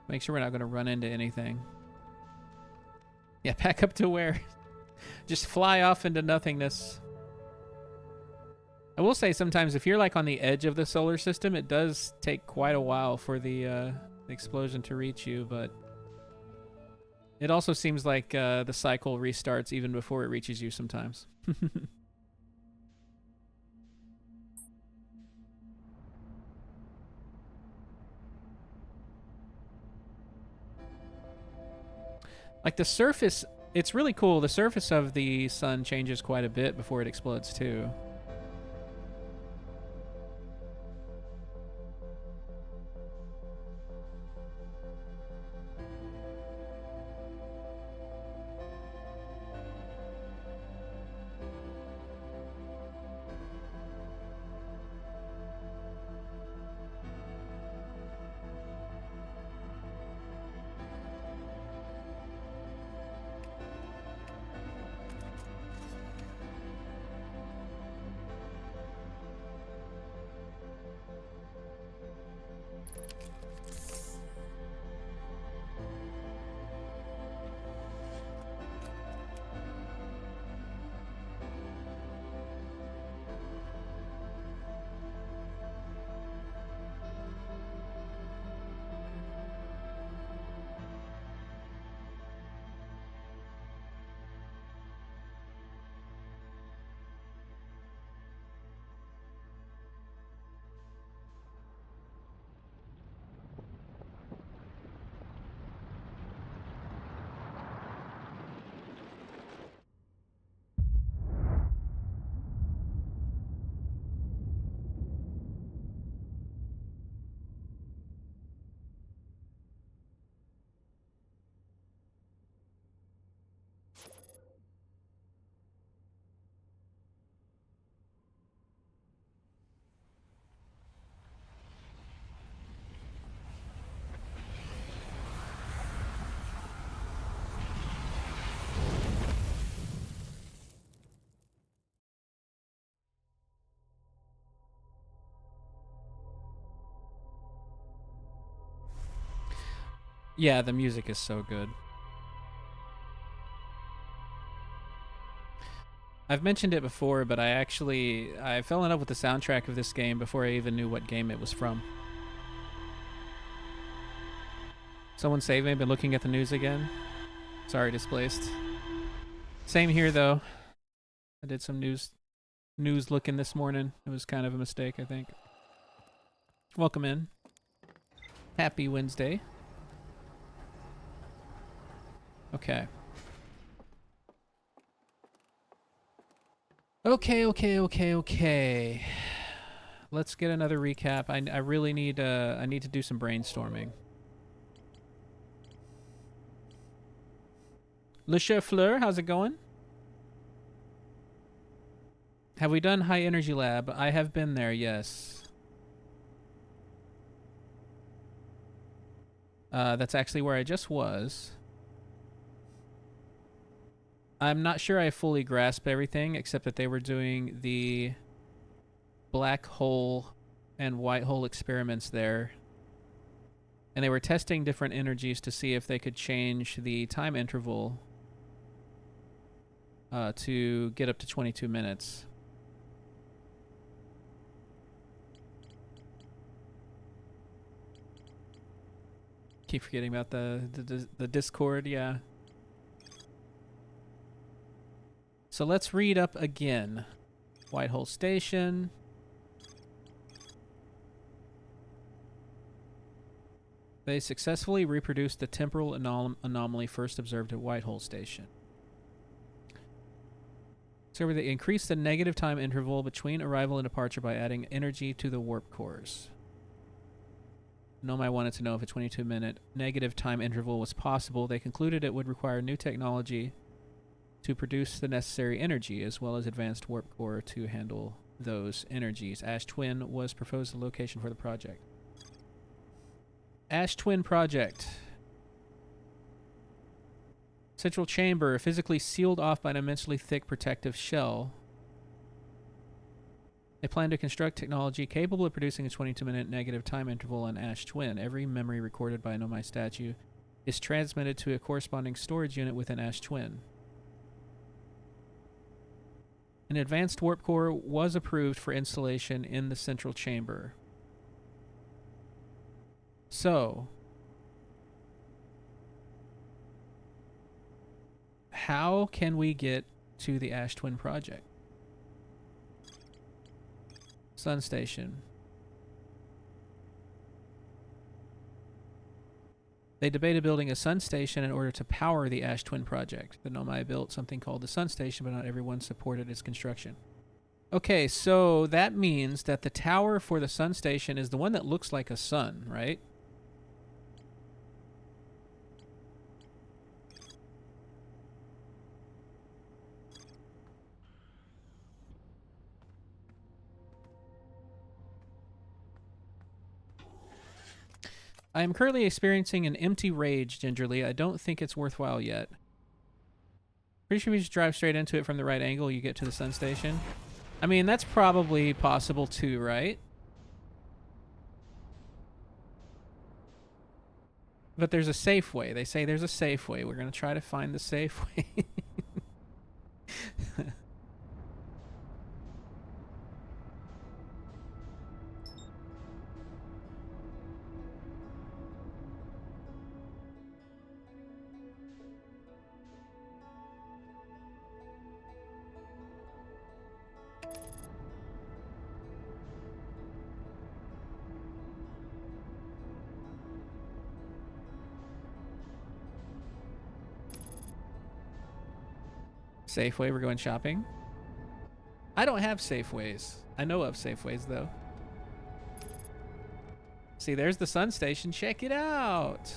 Make sure we're not going to run into anything. Yeah, back up to where? Just fly off into nothingness. I will say sometimes if you're like on the edge of the solar system, it does take quite a while for the explosion to reach you, but it also seems like the cycle restarts even before it reaches you sometimes. Like the surface, it's really cool. The surface of the sun changes quite a bit before it explodes too. Yeah, the music is so good. I've mentioned it before, but I fell in love with the soundtrack of this game before I even knew what game it was from. Someone save me. I've been looking at the news again. Sorry, displaced. Same here though. I did some news looking this morning. It was kind of a mistake, I think. Welcome in. Happy Wednesday. Okay. Okay. Let's get another recap. I really need I need to do some brainstorming. Le Chef Fleur, how's it going? Have we done High Energy Lab? I have been there, yes. That's actually where I just was. I'm not sure I fully grasp everything, except that they were doing the black hole and white hole experiments there. And they were testing different energies to see if they could change the time interval to get up to 22 minutes. Keep forgetting about the Discord, yeah. So let's read up again. Whitehole Station. They successfully reproduced the temporal anomaly first observed at Whitehole Station. So they increased the negative time interval between arrival and departure by adding energy to the warp cores. Nomai wanted to know if a 22-minute negative time interval was possible. They concluded it would require new technology to produce the necessary energy, as well as advanced warp core to handle those energies. Ash Twin was proposed the location for the project. Ash Twin Project. Central chamber, physically sealed off by an immensely thick protective shell. They plan to construct technology capable of producing a 22-minute negative time interval on Ash Twin. Every memory recorded by a Nomai statue is transmitted to a corresponding storage unit within Ash Twin. An advanced warp core was approved for installation in the central chamber. So, how can we get to the Ash Twin project? Sun Station. They debated building a sun station in order to power the Ash Twin project. The Nomai built something called the Sun Station, but not everyone supported its construction. Okay, so that means that the tower for the Sun Station is the one that looks like a sun, right? I am currently experiencing an empty rage, Gingerly. I don't think it's worthwhile yet. Pretty sure we just drive straight into it from the right angle, you get to the Sun Station. I mean, that's probably possible too, right? But there's a safe way. They say there's a safe way. We're going to try to find the safe way. Safeway, we're going shopping. I don't have Safeways. I know of Safeways, though. See, there's the Sun Station. Check it out.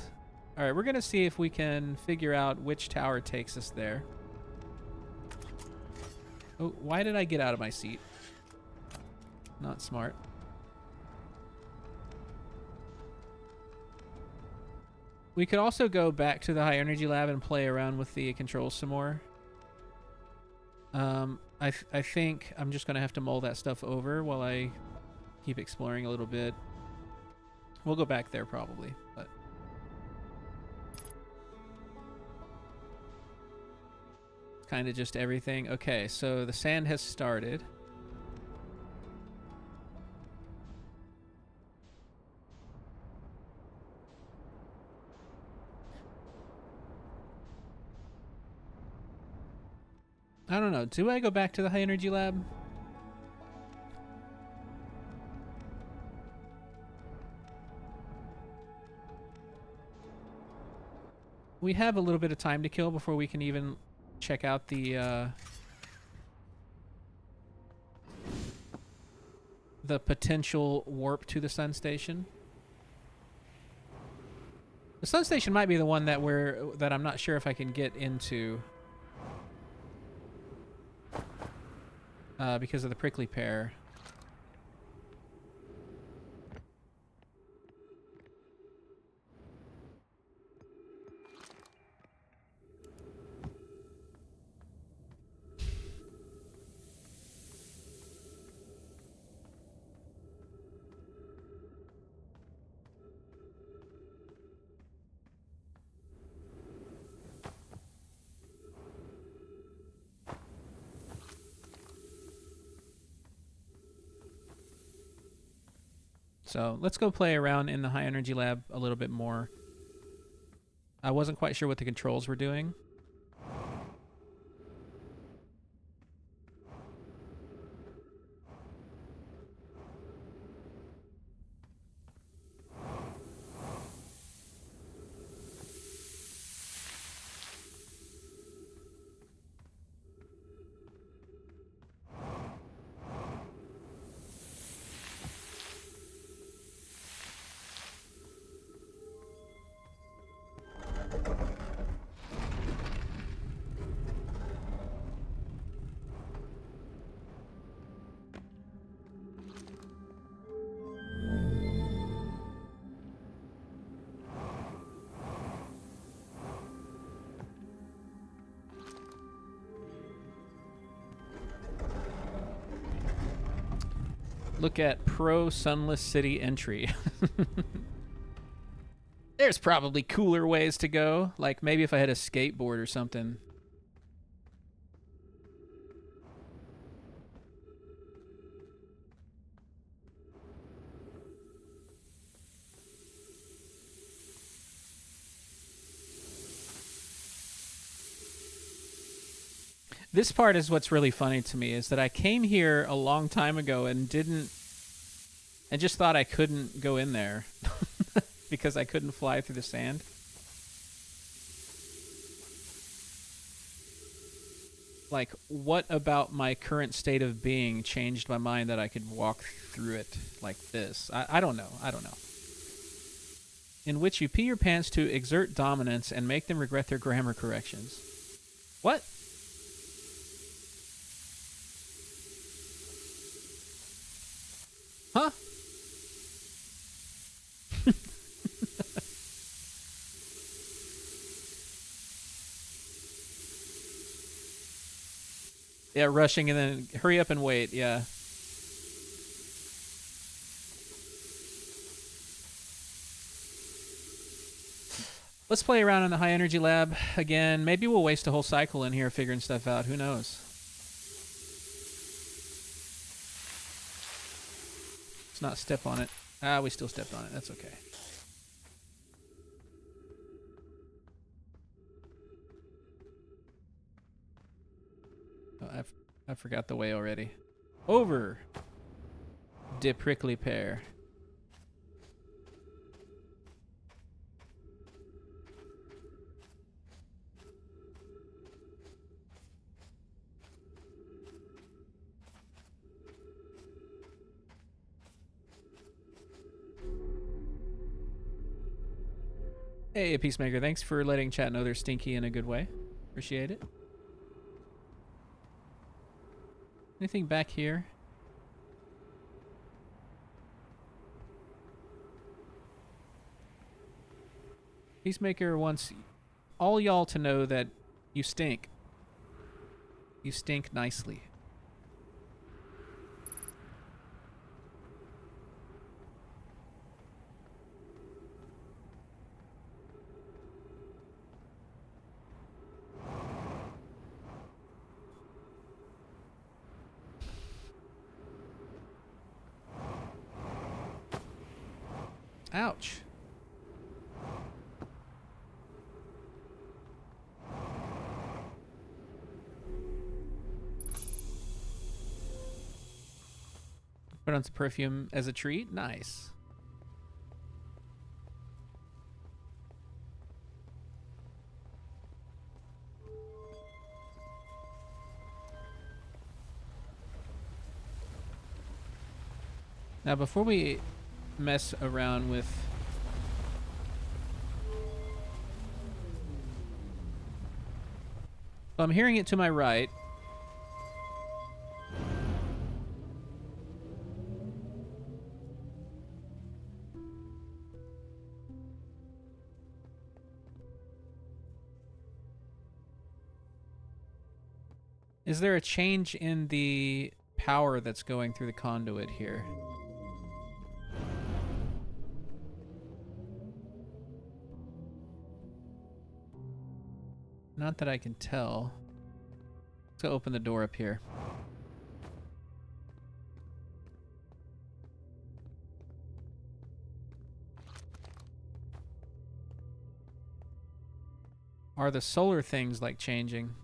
All right, we're going to see if we can figure out which tower takes us there. Oh, why did I get out of my seat? Not smart. We could also go back to the high energy lab and play around with the controls some more. I think I'm just going to have to mull that stuff over while I keep exploring a little bit. We'll go back there probably, but... kind of just everything. Okay, so the sand has started. I don't know. Do I go back to the high energy lab? We have a little bit of time to kill before we can even check out the potential warp to the Sun Station. The Sun Station might be the one that I'm not sure if I can get into. Because of the prickly pear. So let's go play around in the high energy lab a little bit more. I wasn't quite sure what the controls were doing. Look at Pro Sunless City entry. There's probably cooler ways to go. Like maybe if I had a skateboard or something. This part is what's really funny to me, is that I came here a long time ago and just thought I couldn't go in there because I couldn't fly through the sand. Like, what about my current state of being changed my mind that I could walk through it like this? I don't know. I don't know. In which you pee your pants to exert dominance and make them regret their grammar corrections. What? Huh? Yeah, rushing and then hurry up and wait, yeah. Let's play around in the high energy lab again. Maybe we'll waste a whole cycle in here figuring stuff out. Who knows? Let's not step on it. Ah, we still stepped on it. That's okay. Oh, I forgot the way already. Over. De prickly pear. Hey, Peacemaker, thanks for letting chat know they're stinky in a good way. Appreciate it. Anything back here? Peacemaker wants all y'all to know that you stink. You stink nicely. Ouch. Put on some perfume as a treat. Nice. Now, before we mess around with I'm hearing it to my right. Is there a change in the power that's going through the conduit here? Not that I can tell. Let's go open the door up here. Are the solar things like changing?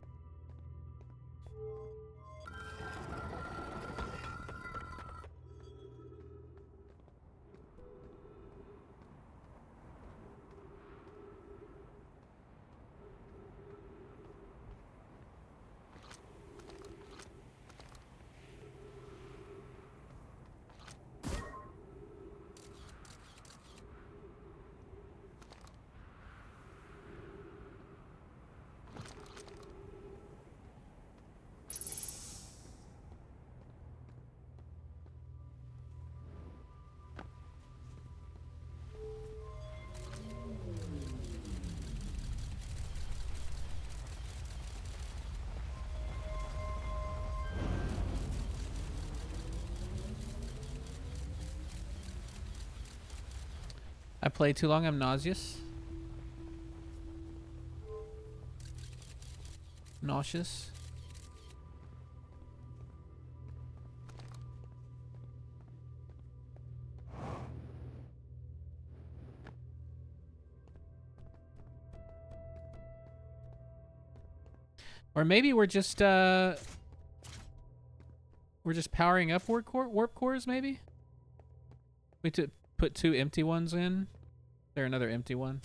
I play too long, I'm nauseous. Nauseous. Or maybe we're just powering up warp cores, maybe? We to put 2 empty ones in. There another empty one.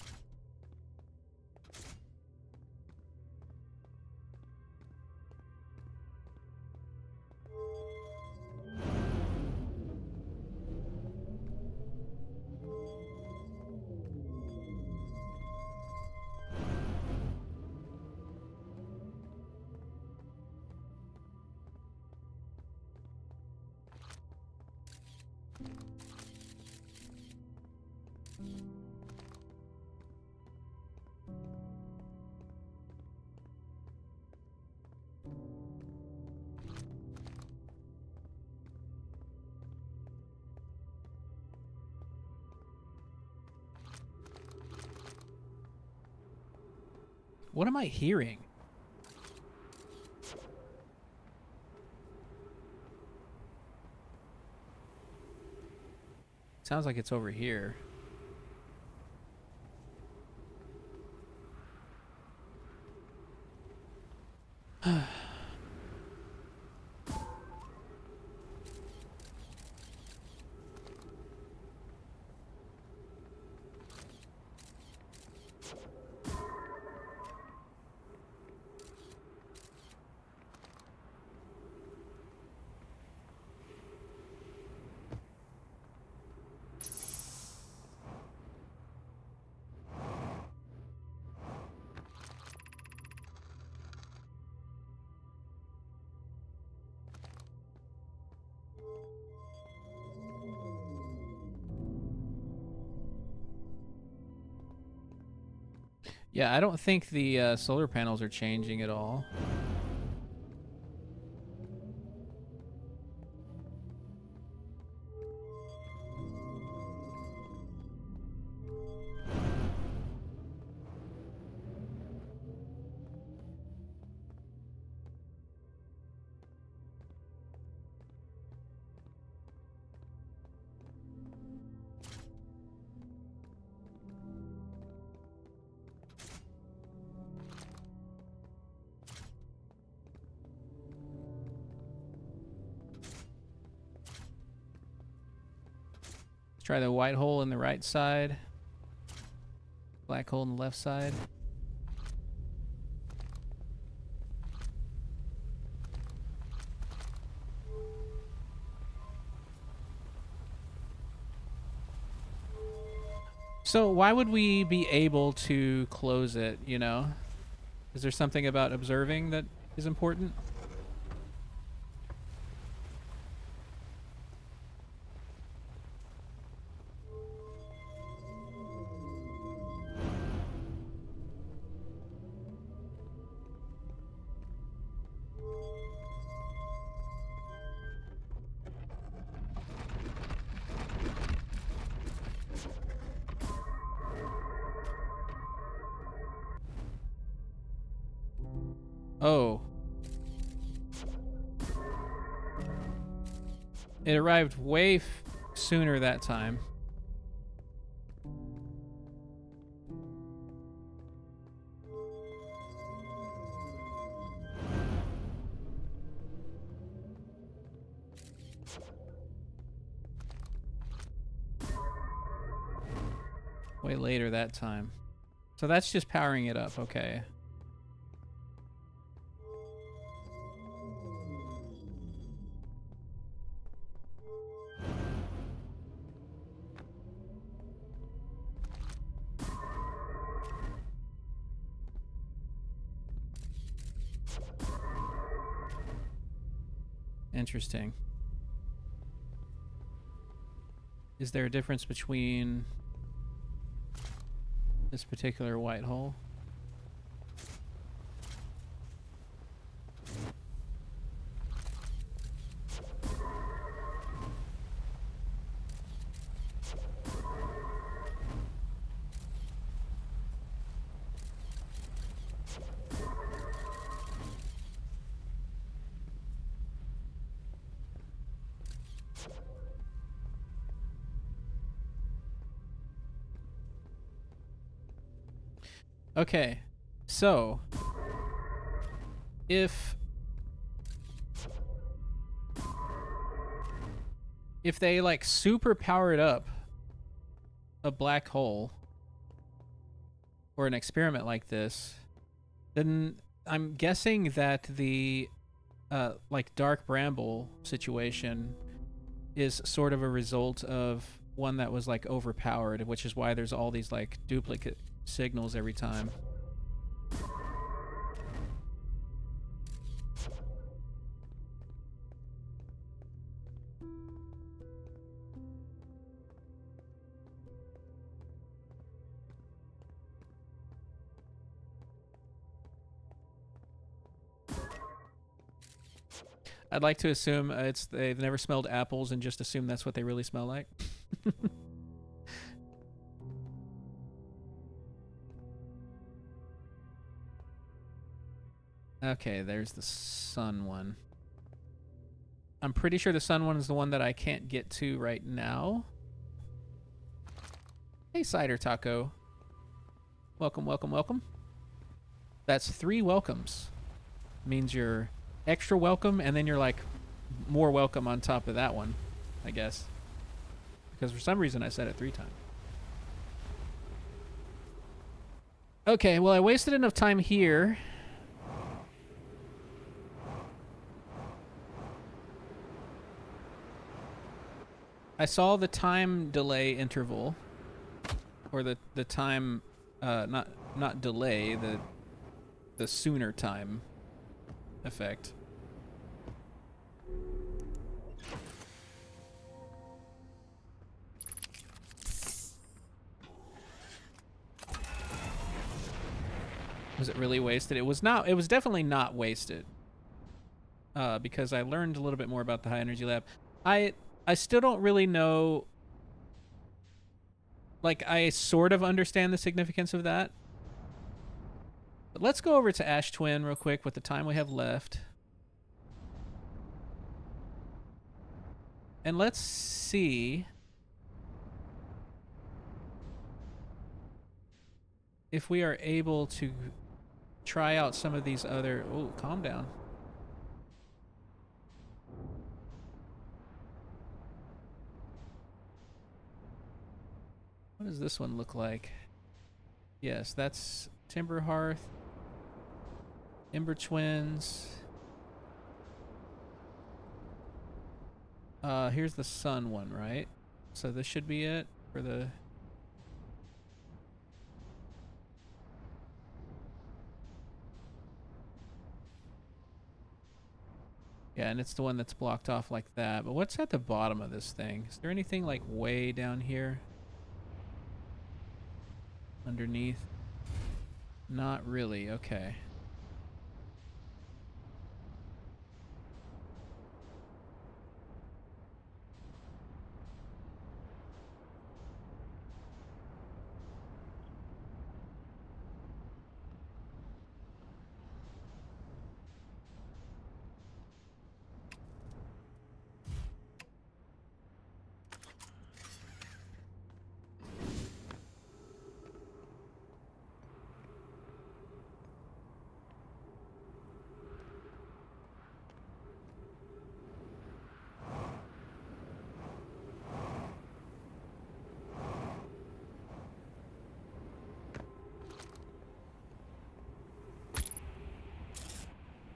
What am I hearing? Sounds like it's over here. Yeah, I don't think the solar panels are changing at all. Let's try the white hole in the right side. Black hole in the left side. So why would we be able to close it, you know? Is there something about observing that is important? Oh. It arrived way sooner that time. Way later that time. So that's just powering it up. Okay. Interesting. Is there a difference between this particular white hole? Okay, so if they like super powered up a black hole or an experiment like this, then I'm guessing that the like dark bramble situation is sort of a result of one that was like overpowered, which is why there's all these like duplicate signals every time. I'd like to assume they've never smelled apples and just assume that's what they really smell like. Okay, there's the sun one. I'm pretty sure the sun one is the one that I can't get to right now. Hey, Cider Taco. Welcome, welcome, welcome. That's 3 welcomes. Means you're extra welcome, and then you're like more welcome on top of that one, I guess. Because for some reason I said it 3 times. Okay, well I wasted enough time here. I saw the time delay interval, or the time, not delay, the sooner time effect. Was it really wasted? It was not. It was definitely not wasted. Because I learned a little bit more about the high energy lab. I still don't really know. Like, I sort of understand the significance of that. But let's go over to Ash Twin real quick with the time we have left. And let's see if we are able to try out some of these other... Oh, calm down. What does this one look like? Yes, that's Timber Hearth. Ember Twins. Here's the sun one, right? So this should be it for the... Yeah, and it's the one that's blocked off like that. But what's at the bottom of this thing? Is there anything like way down here? Underneath? Not really, okay.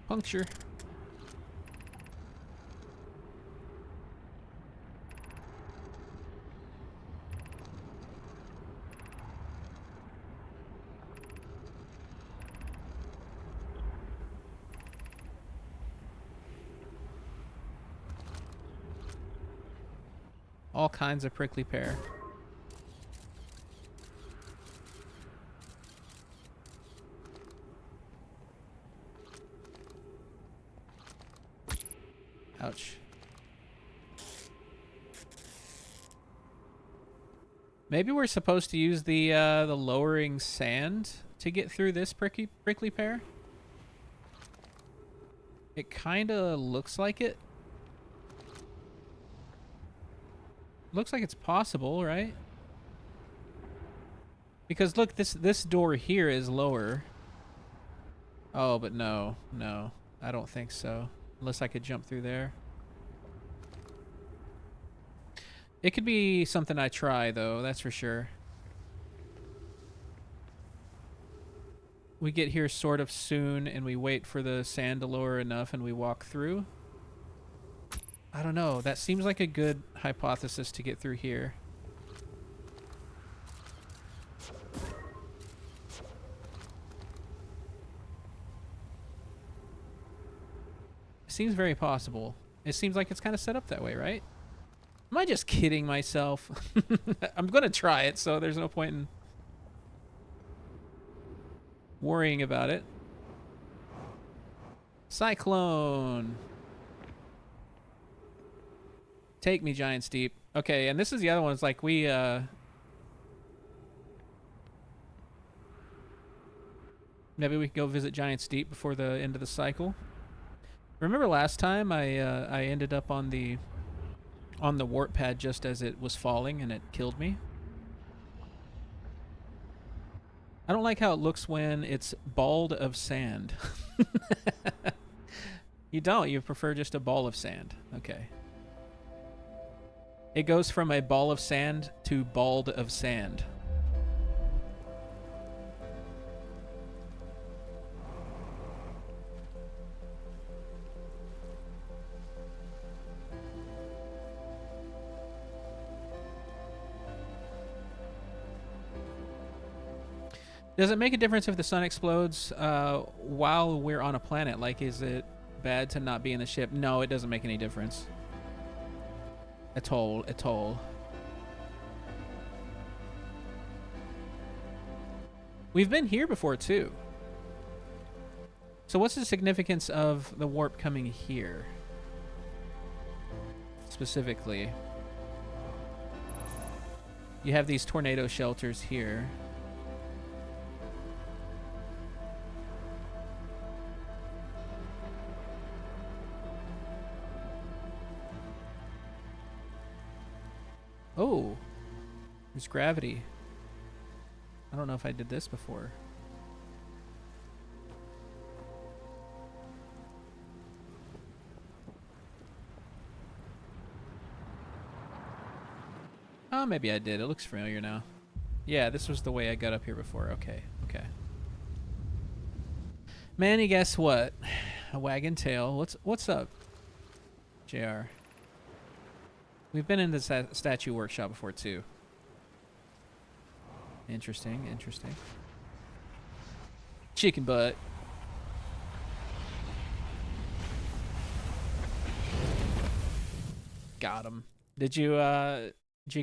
Puncture. All kinds of prickly pear. Ouch. Maybe we're supposed to use the lowering sand to get through this prickly pear. It kind of looks like it. Looks like it's possible, right? Because look, this door here is lower. Oh, but no, I don't think so. Unless I could jump through there. It could be something I try, though, that's for sure. We get here sort of soon, and we wait for the sand to lower enough, and we walk through. I don't know. That seems like a good hypothesis to get through here. It seems very possible. It seems like it's kind of set up that way, right? Am I just kidding myself? I'm going to try it, so there's no point in worrying about it. Cyclone. Take me, Giant Steep. Okay, and this is the other one. It's like we, maybe we can go visit Giant Steep before the end of the cycle. Remember last time I ended up on the warp pad just as it was falling and it killed me? I don't like how it looks when it's bald of sand. You don't. You prefer just a ball of sand. Okay. It goes from a ball of sand to bald of sand. Does it make a difference if the sun explodes while we're on a planet? Like, is it bad to not be in the ship? No, it doesn't make any difference. At all. We've been here before, too. So what's the significance of the warp coming here? Specifically. You have these tornado shelters here. Oh, there's gravity. I don't know if I did this before. Oh, maybe I did. It looks familiar now. Yeah, this was the way I got up here before. Okay. Manny, guess what? A wagon tail. What's up, JR? We've been in the statue workshop before, too. Interesting. Chicken butt. Got him. Did you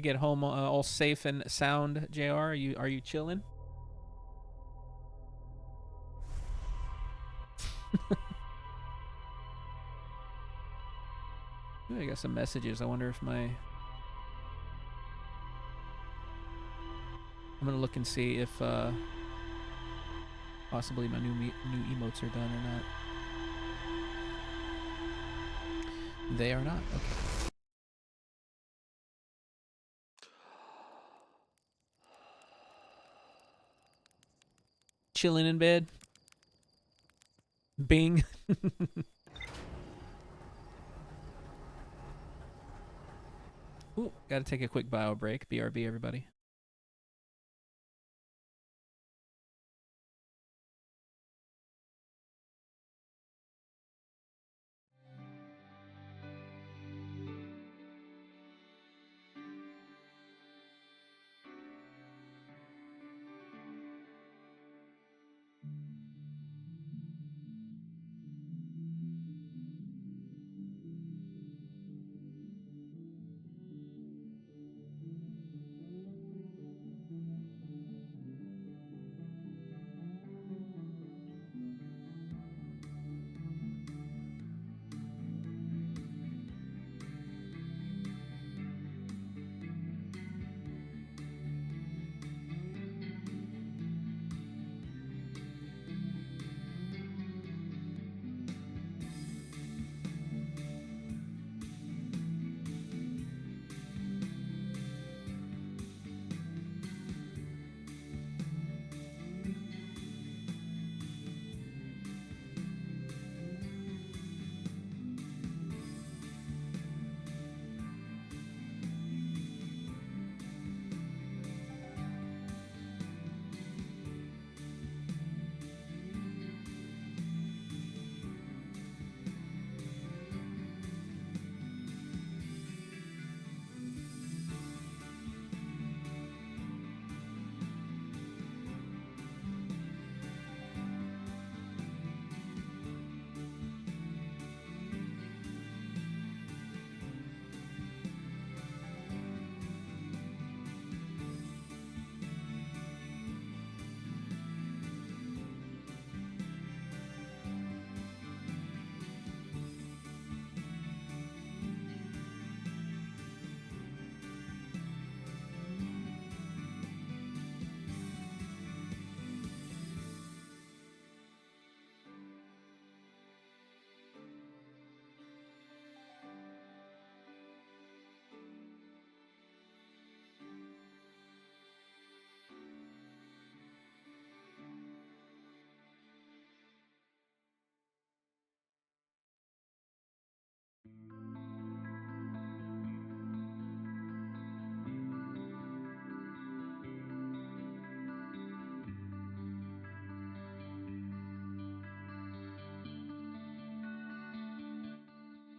get home all safe and sound, JR? Are you chilling? Ooh, I got some messages. I wonder if I'm gonna look and see if possibly my new emotes are done or not. They are not. Okay. Chilling in bed. Bing. Ooh, gotta take a quick bio break. BRB, everybody.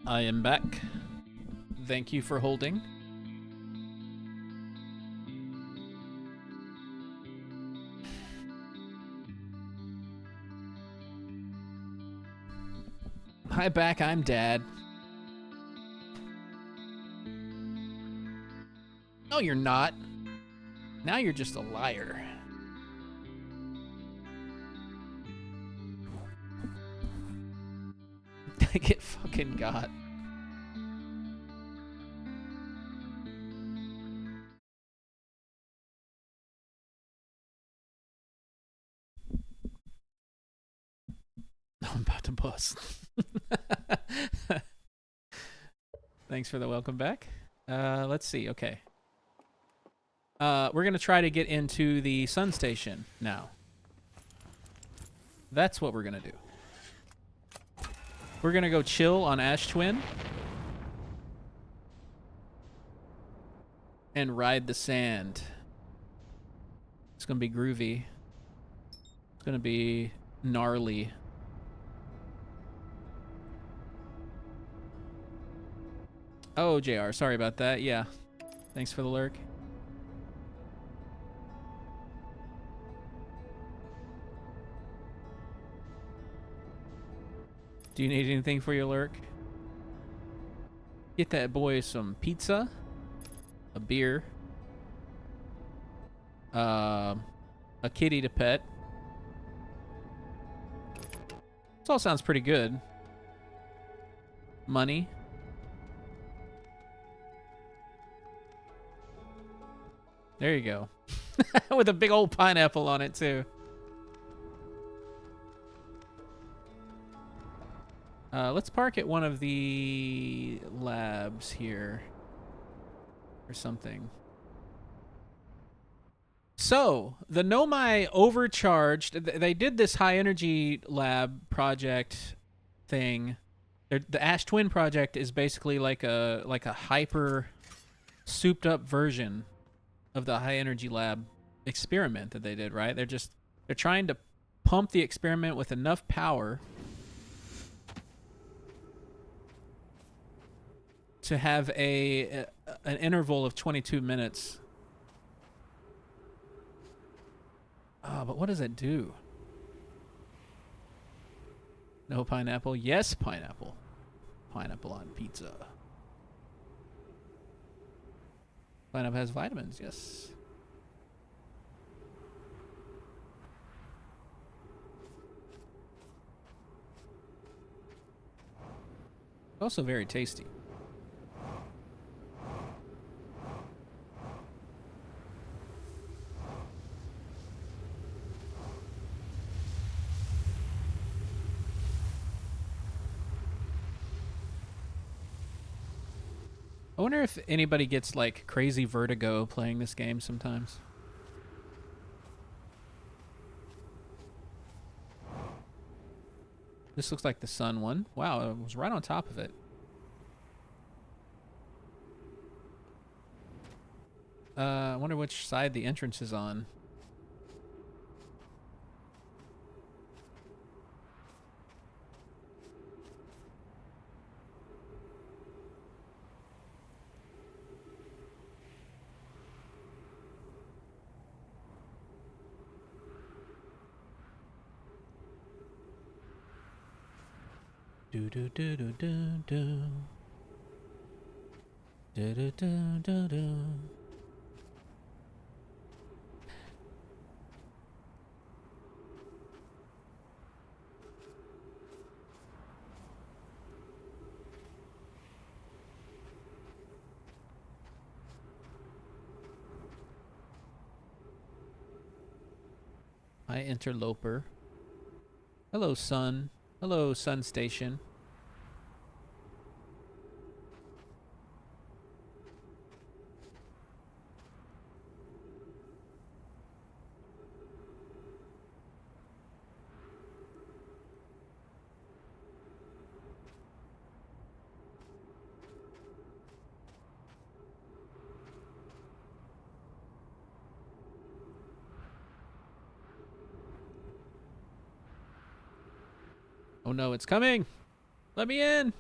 I am back. Thank you for holding. Hi, back. I'm Dad. No, you're not. Now you're just a liar. Get fucking got. I'm about to bust. Thanks for the welcome back. Let's see. Okay. We're going to try to get into the sun station now. That's what we're going to do. We're going to go chill on Ash Twin and ride the sand. It's going to be groovy. It's going to be gnarly. Oh, JR, sorry about that. Yeah. Thanks for the lurk. Do you need anything for your lurk? Get that boy some pizza, a beer, a kitty to pet. This all sounds pretty good. Money. There you go. With a big old pineapple on it, too. Let's park at one of the labs here. Or something. So, the Nomai overcharged. They did this high energy lab project thing. The Ash Twin project is basically like a hyper souped up version of the high energy lab experiment that they did, right? They're trying to pump the experiment with enough power to have an interval of 22 minutes. But what does it do? No pineapple? Yes, pineapple. Pineapple on pizza. Pineapple has vitamins, yes. Also very tasty. I wonder if anybody gets like crazy vertigo playing this game sometimes. This looks like the sun one. Wow, it was right on top of it. I wonder which side the entrance is on. Do do do do do do. Do do do do do. Hi, interloper. Hello, sun. Hello, sun station. Oh no, it's coming! Let me in!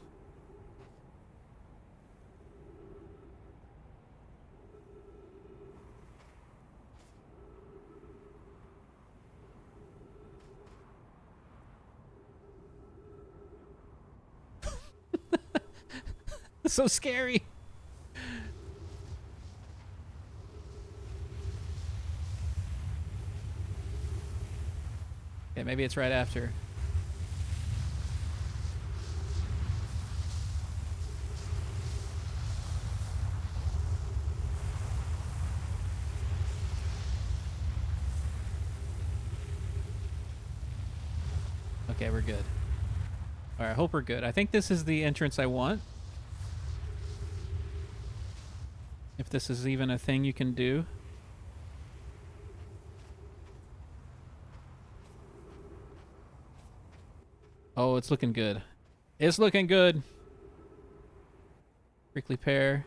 so scary. Okay, maybe it's right after. Okay, we're good. All right, I hope we're good. I think this is the entrance I want. If this is even a thing you can do. Oh, it's looking good. It's looking good. Prickly pear.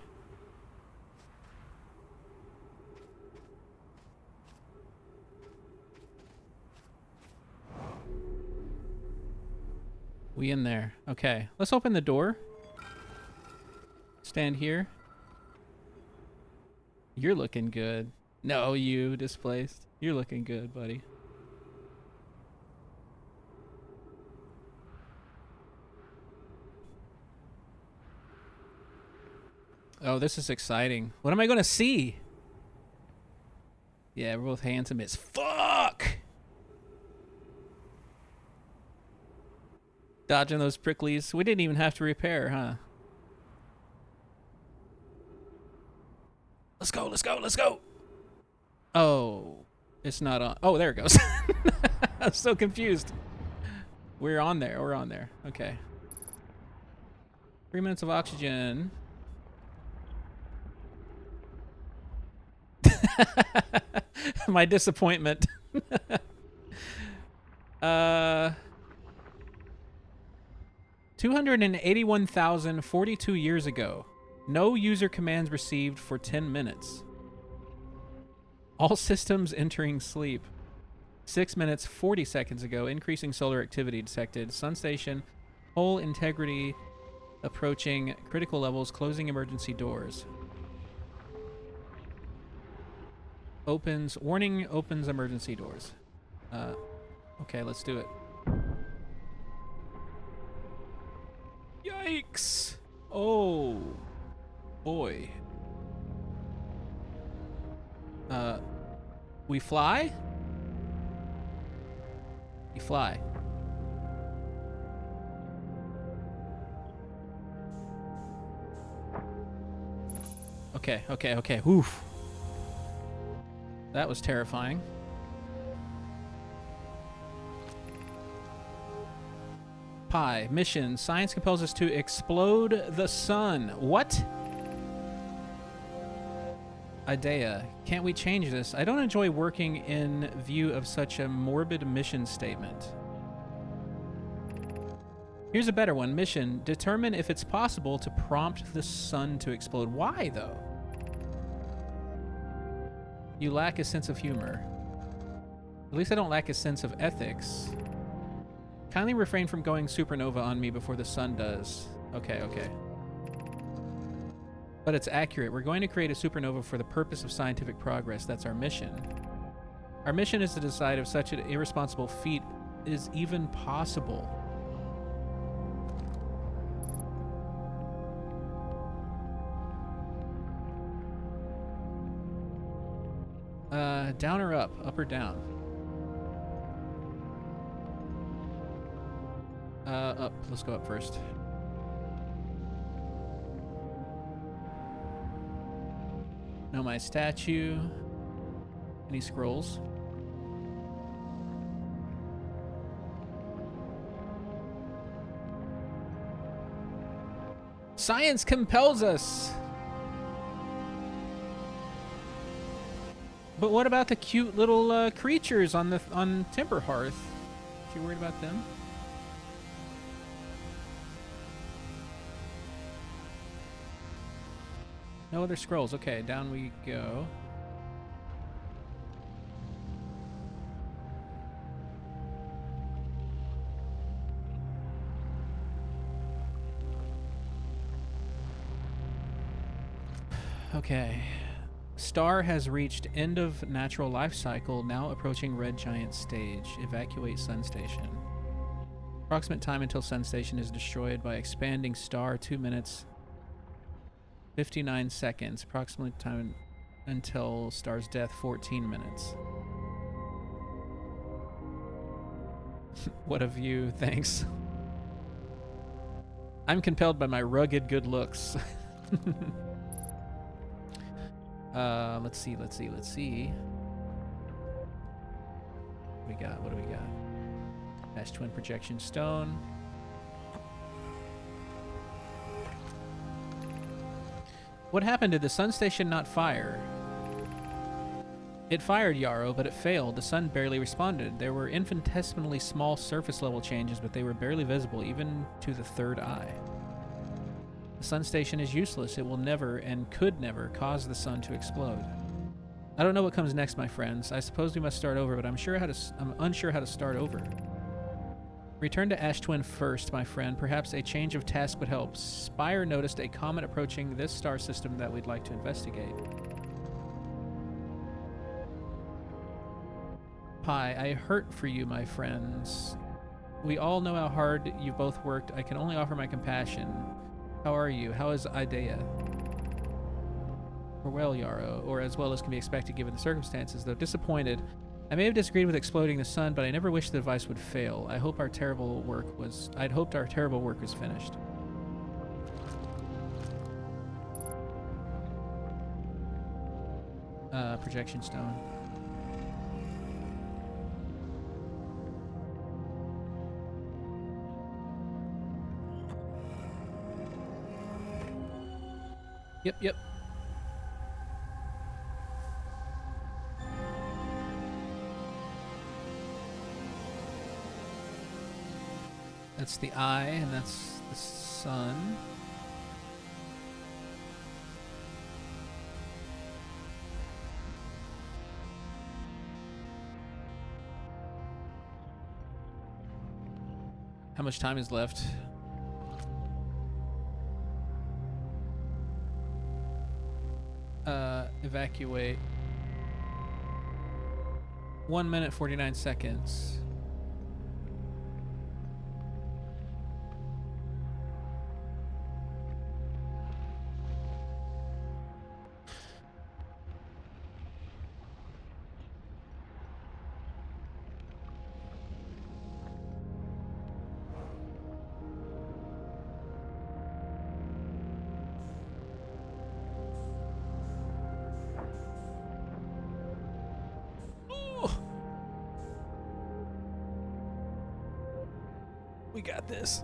We in there. Okay, let's open the door. Stand here. You're looking good. No, you displaced. You're looking good, buddy. Oh, this is exciting. What am I going to see? Yeah, we're both handsome as fuck. Dodging those pricklies. We didn't even have to repair, huh? Let's go, let's go, let's go. Oh, it's not on. Oh, there it goes. I'm so confused. We're on there. We're on there. Okay. 3 minutes of oxygen. My disappointment. 281,042 years ago. No user commands received for 10 minutes. All systems entering sleep. 6 minutes, 40 seconds ago. Increasing solar activity detected. Sun station. Hull integrity approaching critical levels. Closing emergency doors. Opens. Warning opens emergency doors. Okay, let's do it. Yikes! Oh, boy. We fly? We fly. Okay, okay, okay. Oof. That was terrifying. Pi. Mission. Science compels us to explode the sun. What? Idea. Can't we change this? I don't enjoy working in view of such a morbid mission statement. Here's a better one. Mission. Determine if it's possible to prompt the sun to explode. Why, though? You lack a sense of humor. At least I don't lack a sense of ethics. Kindly refrain from going supernova on me before the sun does. Okay, okay. But it's accurate. We're going to create a supernova for the purpose of scientific progress. That's our mission. Our mission is to decide if such an irresponsible feat is even possible. Down or up? Up or down? Up. Let's go up first. Know my statue. Any scrolls? Science compels us. But what about the cute little creatures on Timber Hearth? Are you worried about them? No other scrolls. Okay, down we go. Okay. Star has reached end of natural life cycle, now approaching red giant stage. Evacuate sun station. Approximate time until sun station is destroyed by expanding star, 2 minutes. 59 seconds. Approximately time until star's death, 14 minutes. What a view. Thanks. I'm compelled by my rugged good looks. Let's see. What do we got? Ash Twin Projection Stone. What happened? Did the sun station not fire? It fired, Yarrow, but it failed. The sun barely responded. There were infinitesimally small surface level changes, but they were barely visible, even to the third eye. The sun station is useless. It will never, and could never, cause the sun to explode. I don't know what comes next, my friends. I suppose we must start over, but I'm unsure how to start over. Return to Ash Twin first, my friend. Perhaps a change of task would help. Spire noticed a comet approaching this star system that we'd like to investigate. Pi, I hurt for you, my friends. We all know how hard you both worked. I can only offer my compassion. How are you? How is Idea? We're well, Yarrow, or as well as can be expected given the circumstances, though disappointed. I may have disagreed with exploding the sun, but I never wished the device would fail. I'd hoped our terrible work was finished. Projection stone. Yep. That's the eye, and that's the sun. How much time is left? Evacuate. 1 minute, 49 seconds. We got this.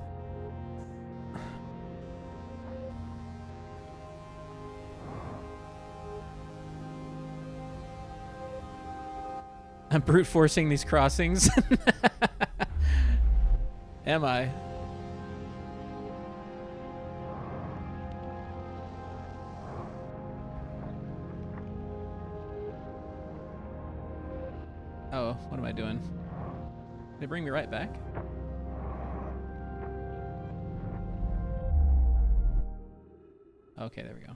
I'm brute forcing these crossings. Am I? Oh, what am I doing? They bring me right back? Okay, there we go.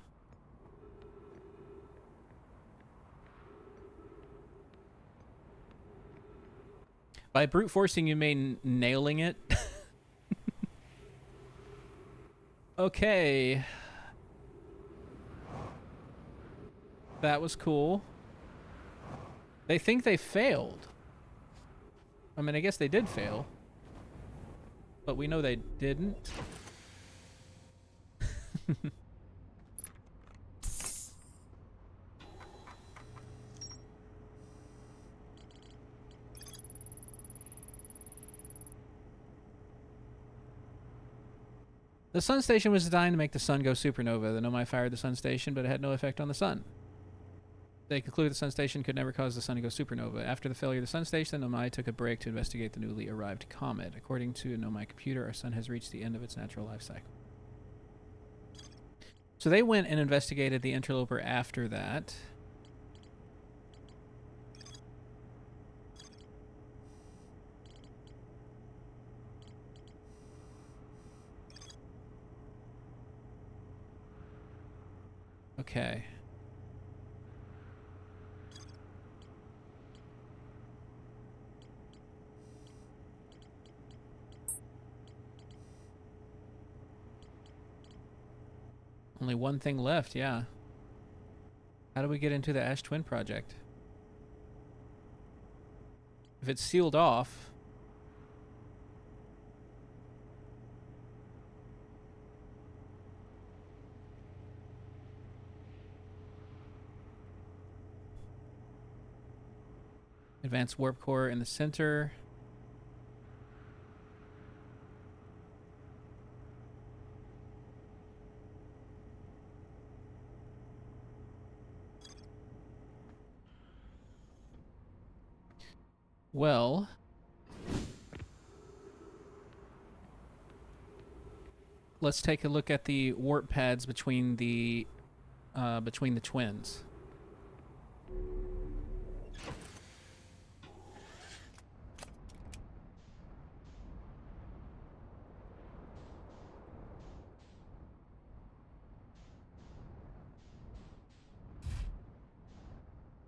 By brute forcing, you mean nailing it? Okay. That was cool. They think they failed. I mean, I guess they did fail. But we know they didn't. The sun station was designed to make the sun go supernova. The Nomai fired the sun station, but it had no effect on the sun. They concluded the sun station could never cause the sun to go supernova. After the failure of the sun station, the Nomai took a break to investigate the newly arrived comet. According to a Nomai computer, our sun has reached the end of its natural life cycle. So they went and investigated the interloper after that. Okay. Only one thing left, yeah. How do we get into the Ash Twin project? If it's sealed off... Advanced warp core in the center. Well, let's take a look at the warp pads between the twins.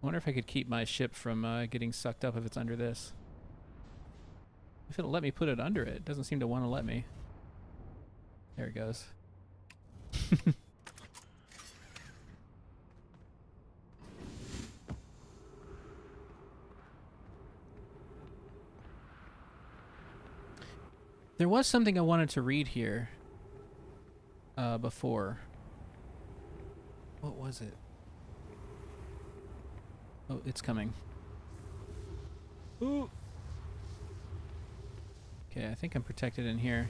I wonder if I could keep my ship from getting sucked up if it's under this. If it'll let me put it under it. It doesn't seem to want to let me. There it goes. There was something I wanted to read here before. What was it? Oh, it's coming. Ooh. Okay, I think I'm protected in here.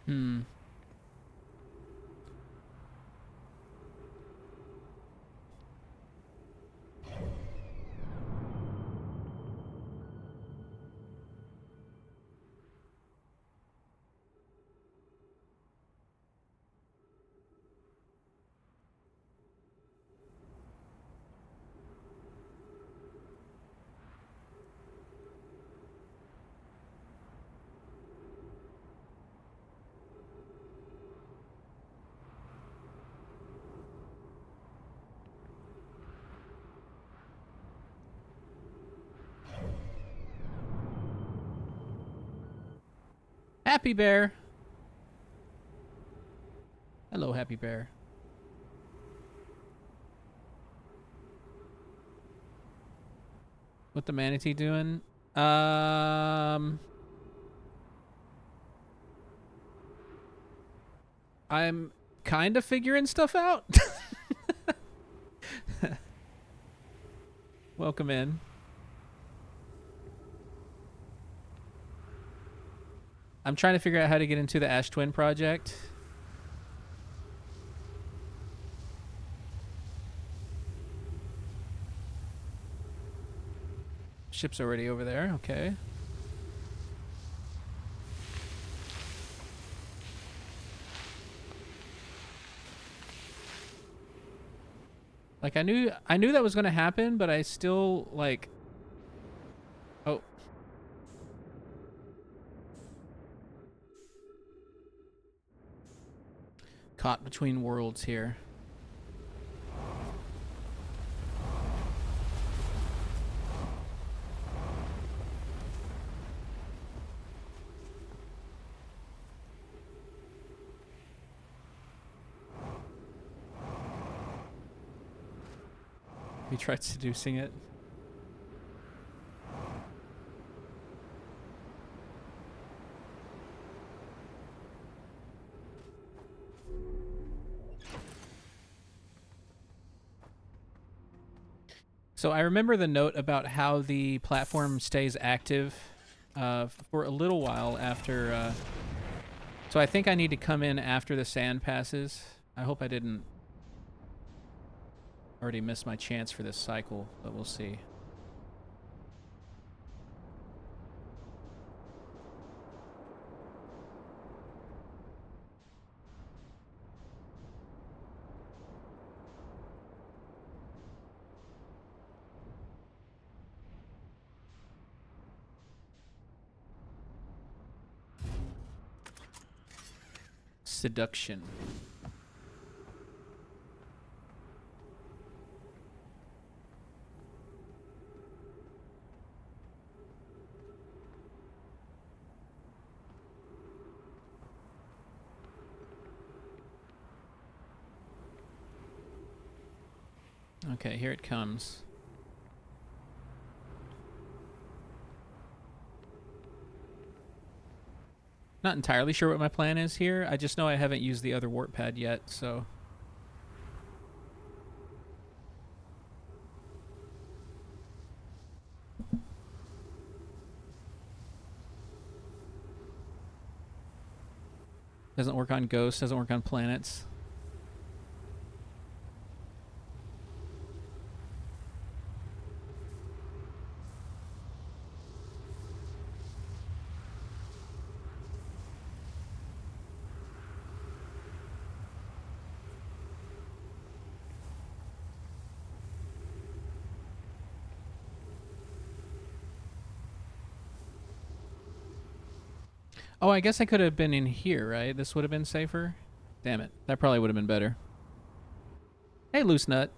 Hmm. Happy Bear. Hello, Happy Bear. What the manatee doing? I'm kind of figuring stuff out. Welcome in. I'm trying to figure out how to get into the Ash Twin project. Ship's already over there. Okay. Like I knew that was going to happen, but I still like oh. Caught between worlds here. We tried seducing it. So I remember the note about how the platform stays active for a little while after. So I think I need to come in after the sand passes. I hope I didn't already miss my chance for this cycle, but we'll see. Seduction. Okay, here it comes. Not entirely sure what my plan is here. I just know I haven't used the other warp pad yet, so... Doesn't work on ghosts, doesn't work on planets. Oh, I guess I could have been in here, right? This would have been safer. Damn it. That probably would have been better. Hey, loose nut.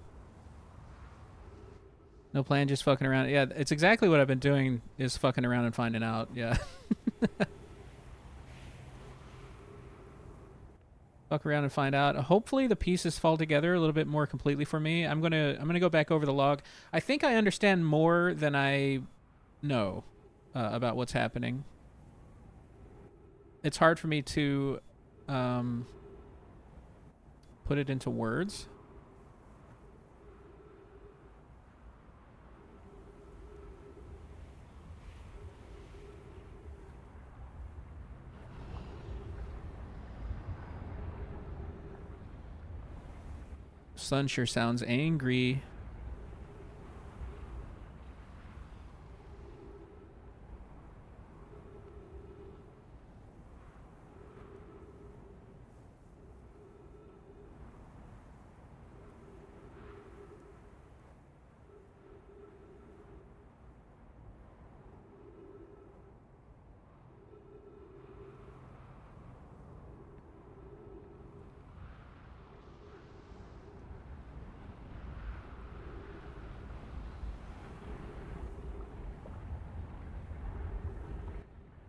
No plan, just fucking around. Yeah, it's exactly what I've been doing, is fucking around and finding out. Yeah. Fuck around and find out. Hopefully the pieces fall together a little bit more completely for me. I'm gonna go back over the log. I think I understand more than I know about what's happening. It's hard for me to put it into words. Sun sure sounds angry.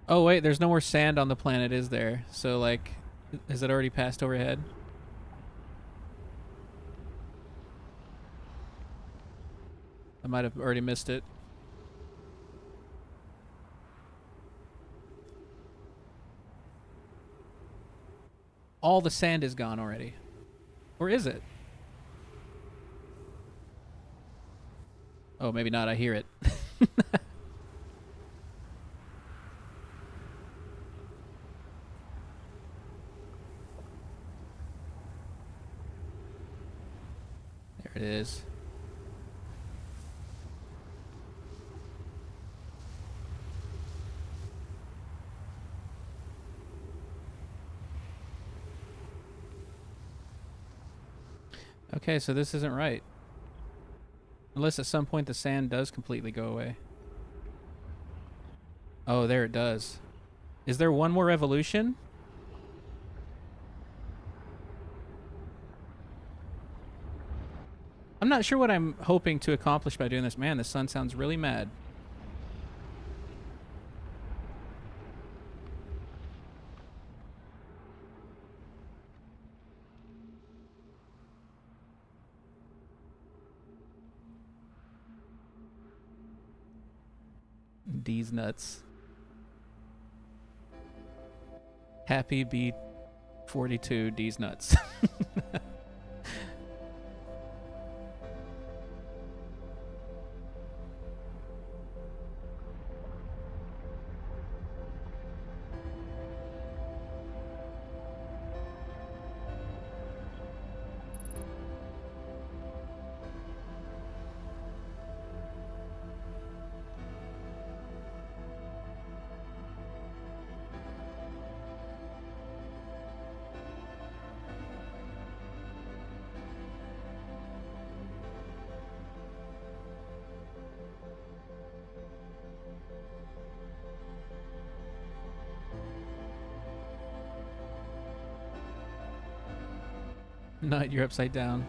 Oh wait, there's no more sand on the planet, is there? So like, has it already passed overhead? I might have already missed it. All the sand is gone already. Or is it? Oh, maybe not. I hear it. There it is. Okay, so this isn't right. Unless at some point the sand does completely go away. Oh, there it does. Is there one more evolution? I'm not sure what I'm hoping to accomplish by doing this. Man, the sun sounds really mad. D's nuts. Happy B42 D's nuts. Nut, you're upside down.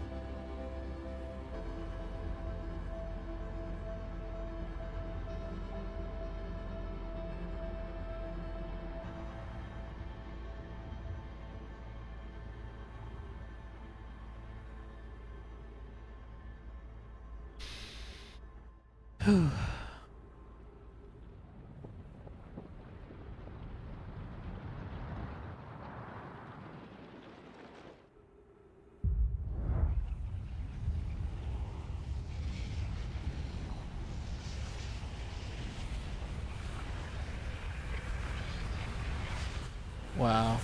Wow.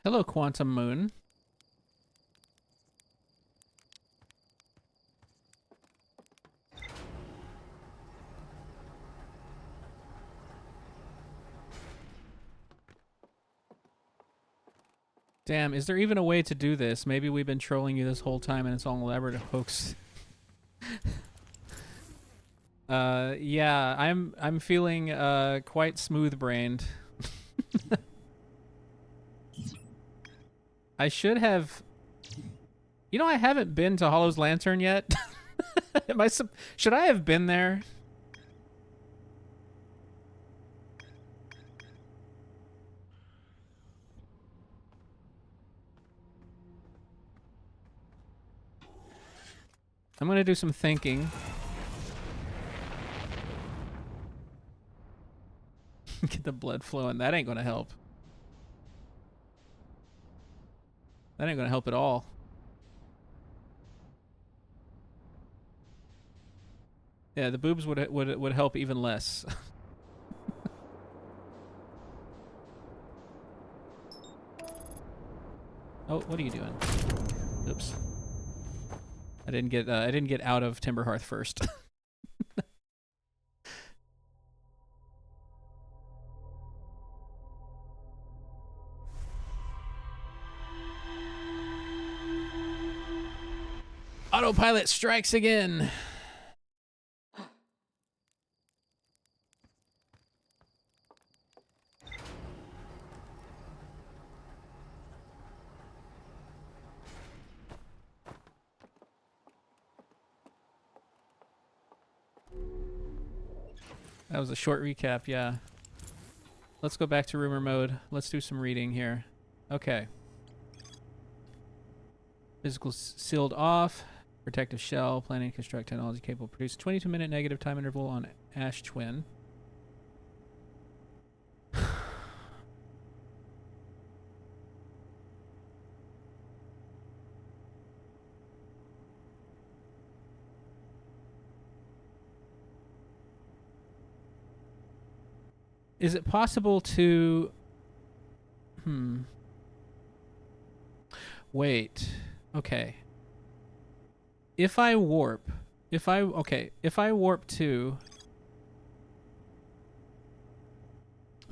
Hello, Quantum Moon. Damn, is there even a way to do this? Maybe we've been trolling you this whole time and it's all an elaborate hoax. Yeah, I'm feeling quite smooth-brained. I should have. You know, I haven't been to Hollow's Lantern yet. Should I have been there? I'm gonna do some thinking. Get the blood flowing. That ain't gonna help. That ain't gonna help at all. Yeah, the boobs would help even less. Oh, what are you doing? Oops. I didn't get out of Timberhearth first. Autopilot strikes again. That was a short recap, yeah. Let's go back to rumor mode. Let's do some reading here. Okay. Physical sealed off. Protective shell. Planning to construct technology capable of producing 22-minute negative time interval on Ash Twin. Is it possible to... Wait. Okay. If I warp... If I warp to...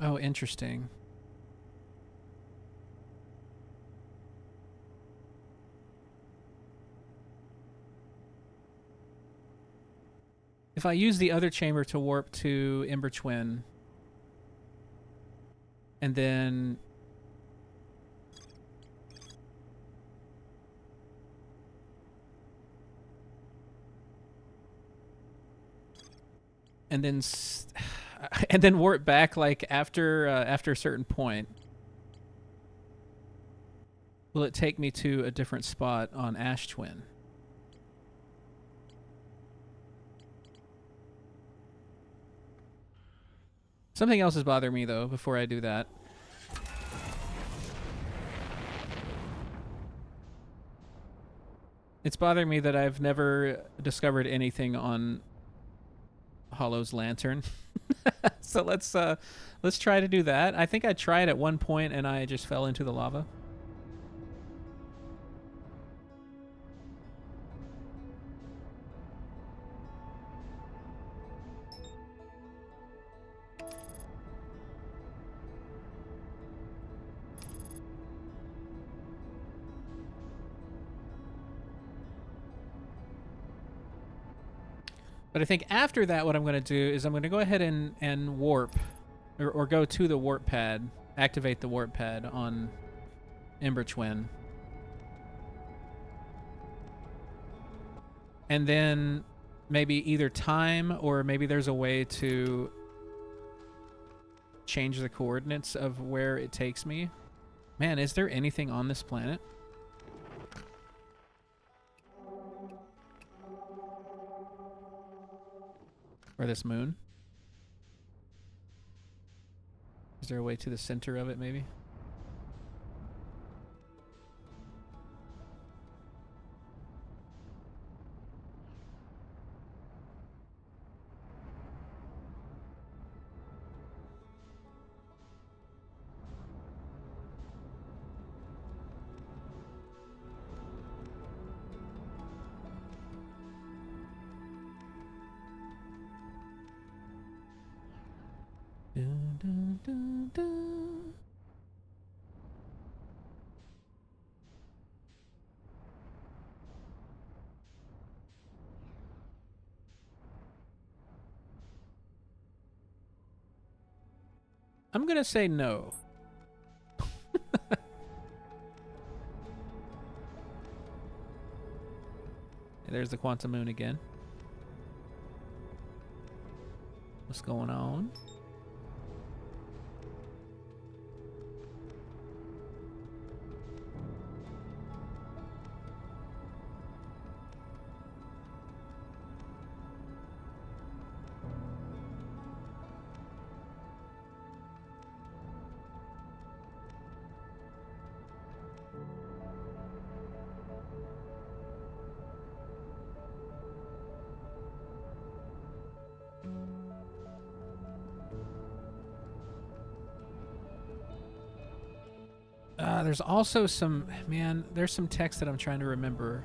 Oh, interesting. If I use the other chamber to warp to Ember Twin... And then... And then... and then warp back, like, after a certain point. Will it take me to a different spot on Ash Twin? Something else is bothering me, though, before I do that. It's bothering me that I've never discovered anything on Hollow's lantern. So let's try to do that. I think I tried at one point and I just fell into the lava. But I think after that, what I'm going to do is I'm going to go ahead and warp, or go to the warp pad, activate the warp pad on Ember Twin. And then maybe either time or maybe there's a way to change the coordinates of where it takes me. Man, is there anything on this planet? Or this moon? Is there a way to the center of it, maybe? Dun, dun, dun, dun. I'm gonna say no. There's the quantum moon again. What's going on? There's also some, man, there's some text that I'm trying to remember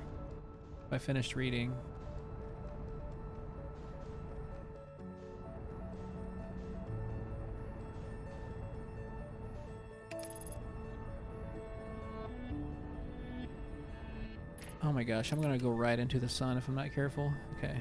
if I finished reading. Oh my gosh, I'm gonna go right into the sun if I'm not careful. Okay.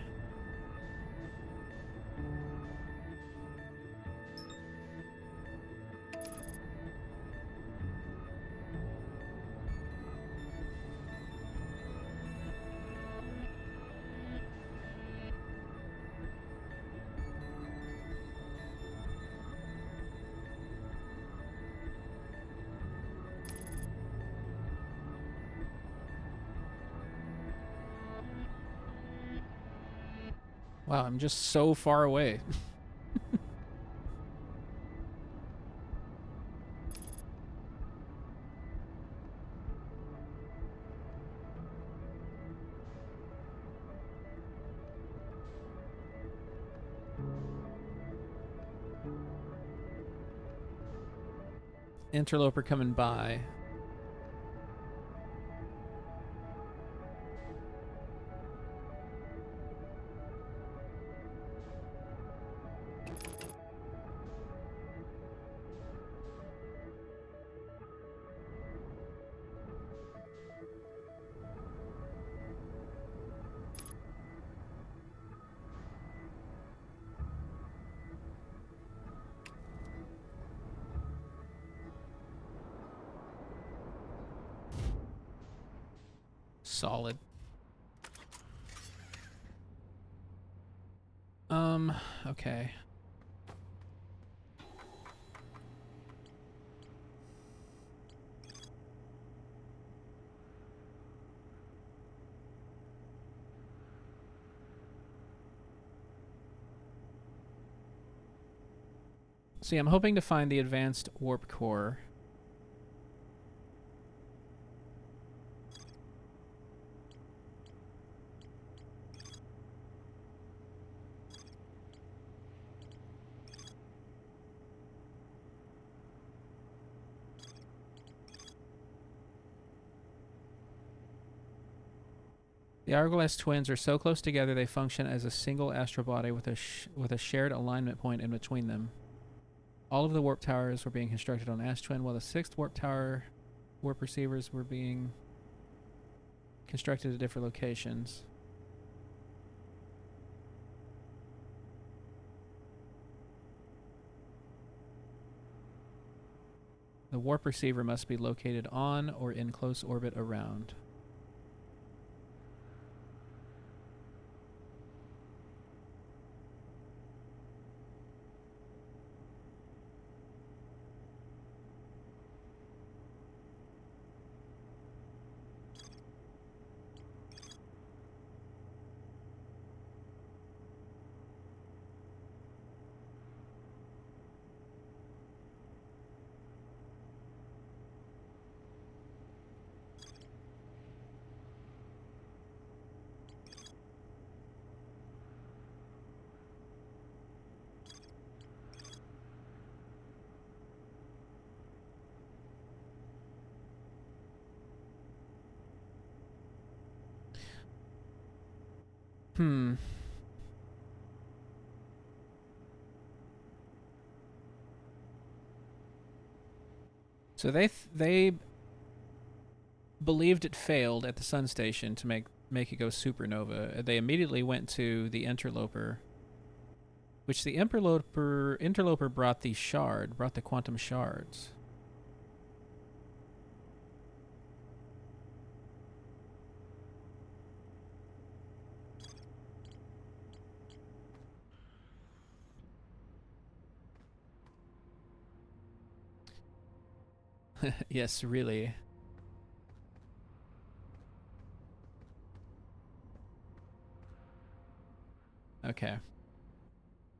Wow, I'm just so far away. Interloper coming by. Solid. Okay. See, I'm hoping to find the advanced warp core. The hourglass twins are so close together they function as a single astral body with a shared alignment point in between them. All of the warp towers were being constructed on Ash Twin, while the sixth warp tower warp receivers were being constructed at different locations. The warp receiver must be located on or in close orbit around. So they believed it failed at the sun station to make it go supernova. They immediately went to the interloper, which the interloper brought the quantum shards. Yes, really. Okay.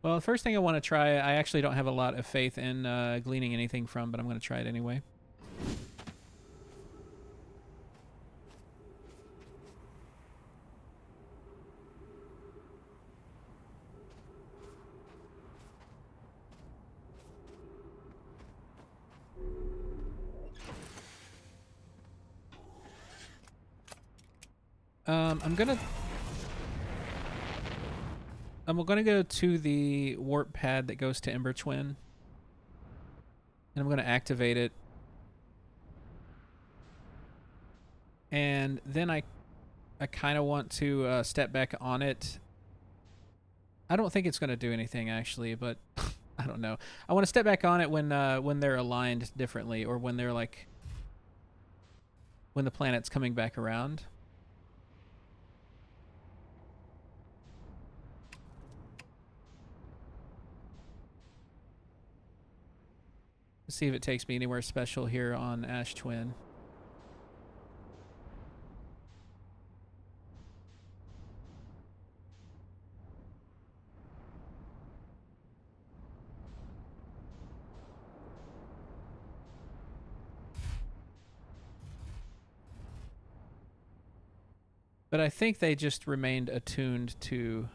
Well, the first thing I want to try, I actually don't have a lot of faith in gleaning anything from, but I'm going to try it anyway. I'm gonna go to the warp pad that goes to Ember Twin, and I'm gonna activate it, and then I kind of want to step back on it. I don't think it's gonna do anything actually, but I don't know. I want to step back on it when they're aligned differently, or when they're like when the planet's coming back around. See if it takes me anywhere special here on Ash Twin. But I think they just remained attuned to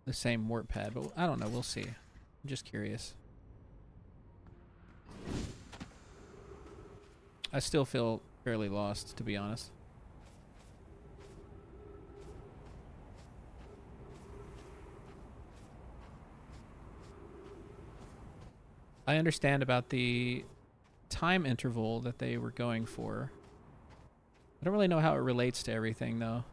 the same warp pad. But I don't know. We'll see. I'm just curious. I still feel fairly lost, to be honest. I understand about the time interval that they were going for. I don't really know how it relates to everything, though.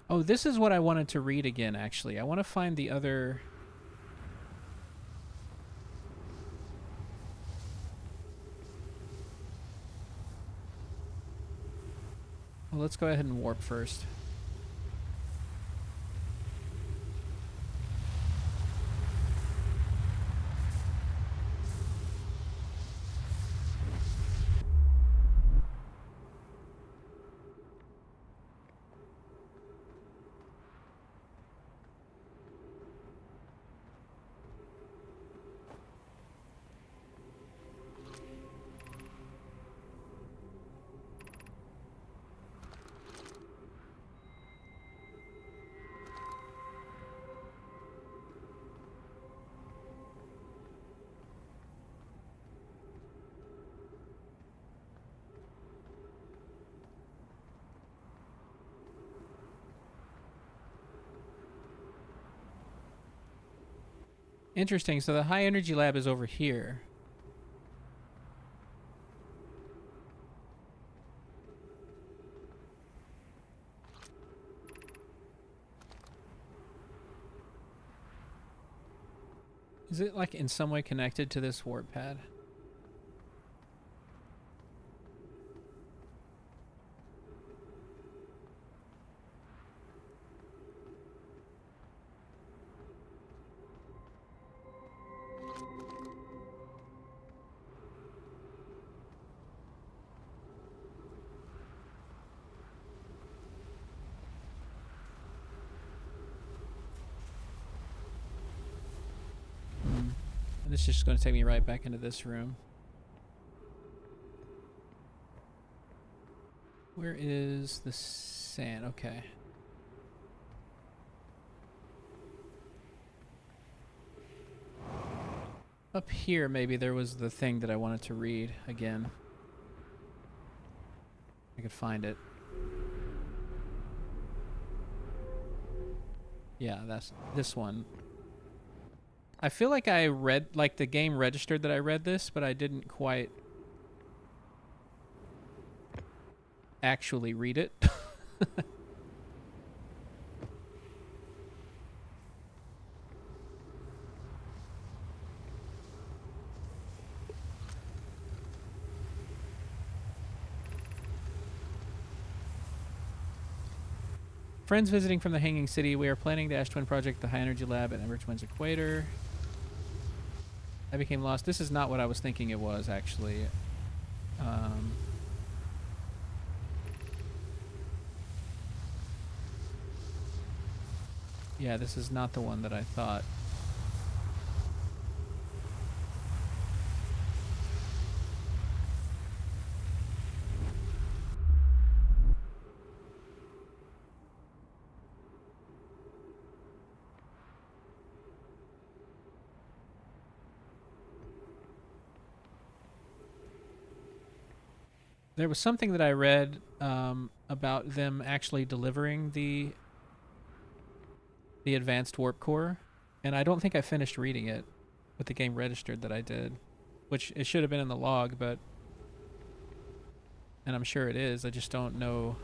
Oh, this is what I wanted to read again, actually. I want to find the other... Well, let's go ahead and warp first. Interesting. So the high energy lab is over here. Is it like in some way connected to this warp pad? And this is just going to take me right back into this room. Where is the sand? Okay. Up here, maybe there was the thing that I wanted to read again. I could find it. Yeah, that's this one. I feel like I read, like the game registered that I read this, but I didn't quite actually read it. Friends visiting from the Hanging City. We are planning the Ash Twin Project, the High Energy Lab at Ember Twins Equator. I became lost. This is not what I was thinking it was, actually. Yeah, this is not the one that I thought. There was something that I read about them actually delivering the advanced warp core, and I don't think I finished reading it with the game registered that I did, which it should have been in the log, but and I'm sure it is. I just don't know.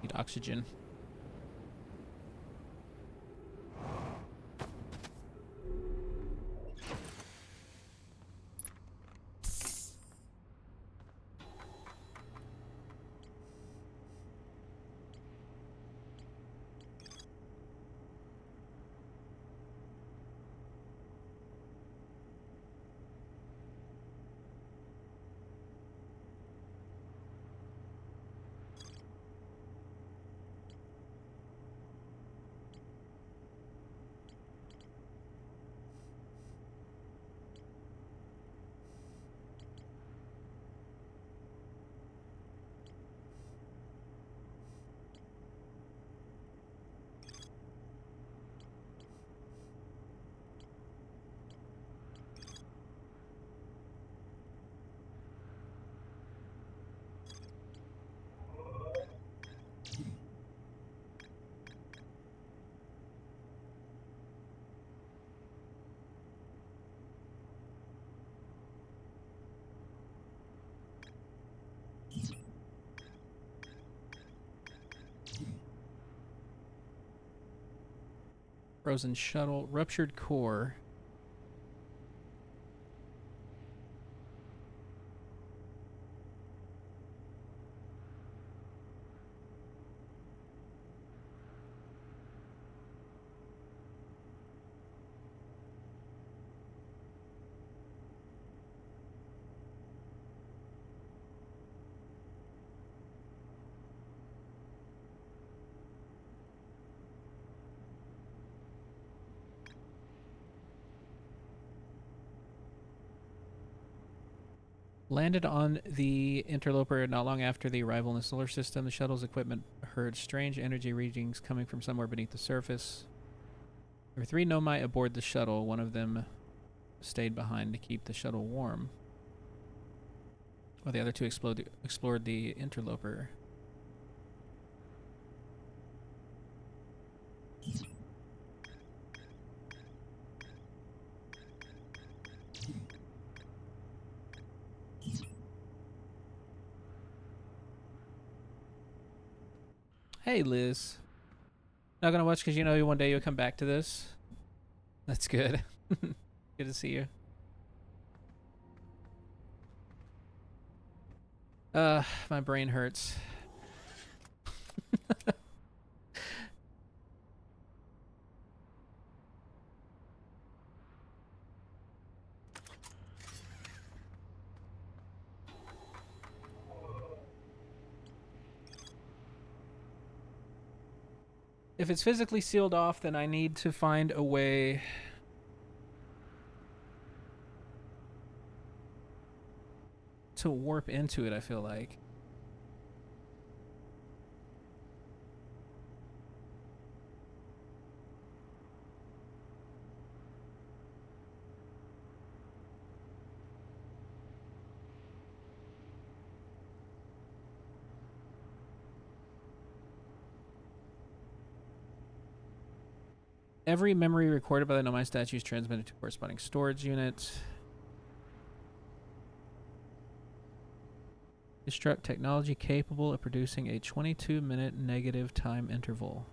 Need oxygen. Frozen shuttle, ruptured core. Landed on the interloper not long after the arrival in the solar system. The shuttle's equipment heard strange energy readings coming from somewhere beneath the surface. There were 3 Nomai aboard the shuttle. One of them stayed behind to keep the shuttle warm, while the other 2 explored the interloper. Hey, Liz. Not gonna watch because you know one day you'll come back to this. That's good. Good to see you. My brain hurts. If it's physically sealed off, then I need to find a way to warp into it, I feel like. Every memory recorded by the Nomai statue is transmitted to corresponding storage unit. Construct technology capable of producing a 22-minute negative time interval.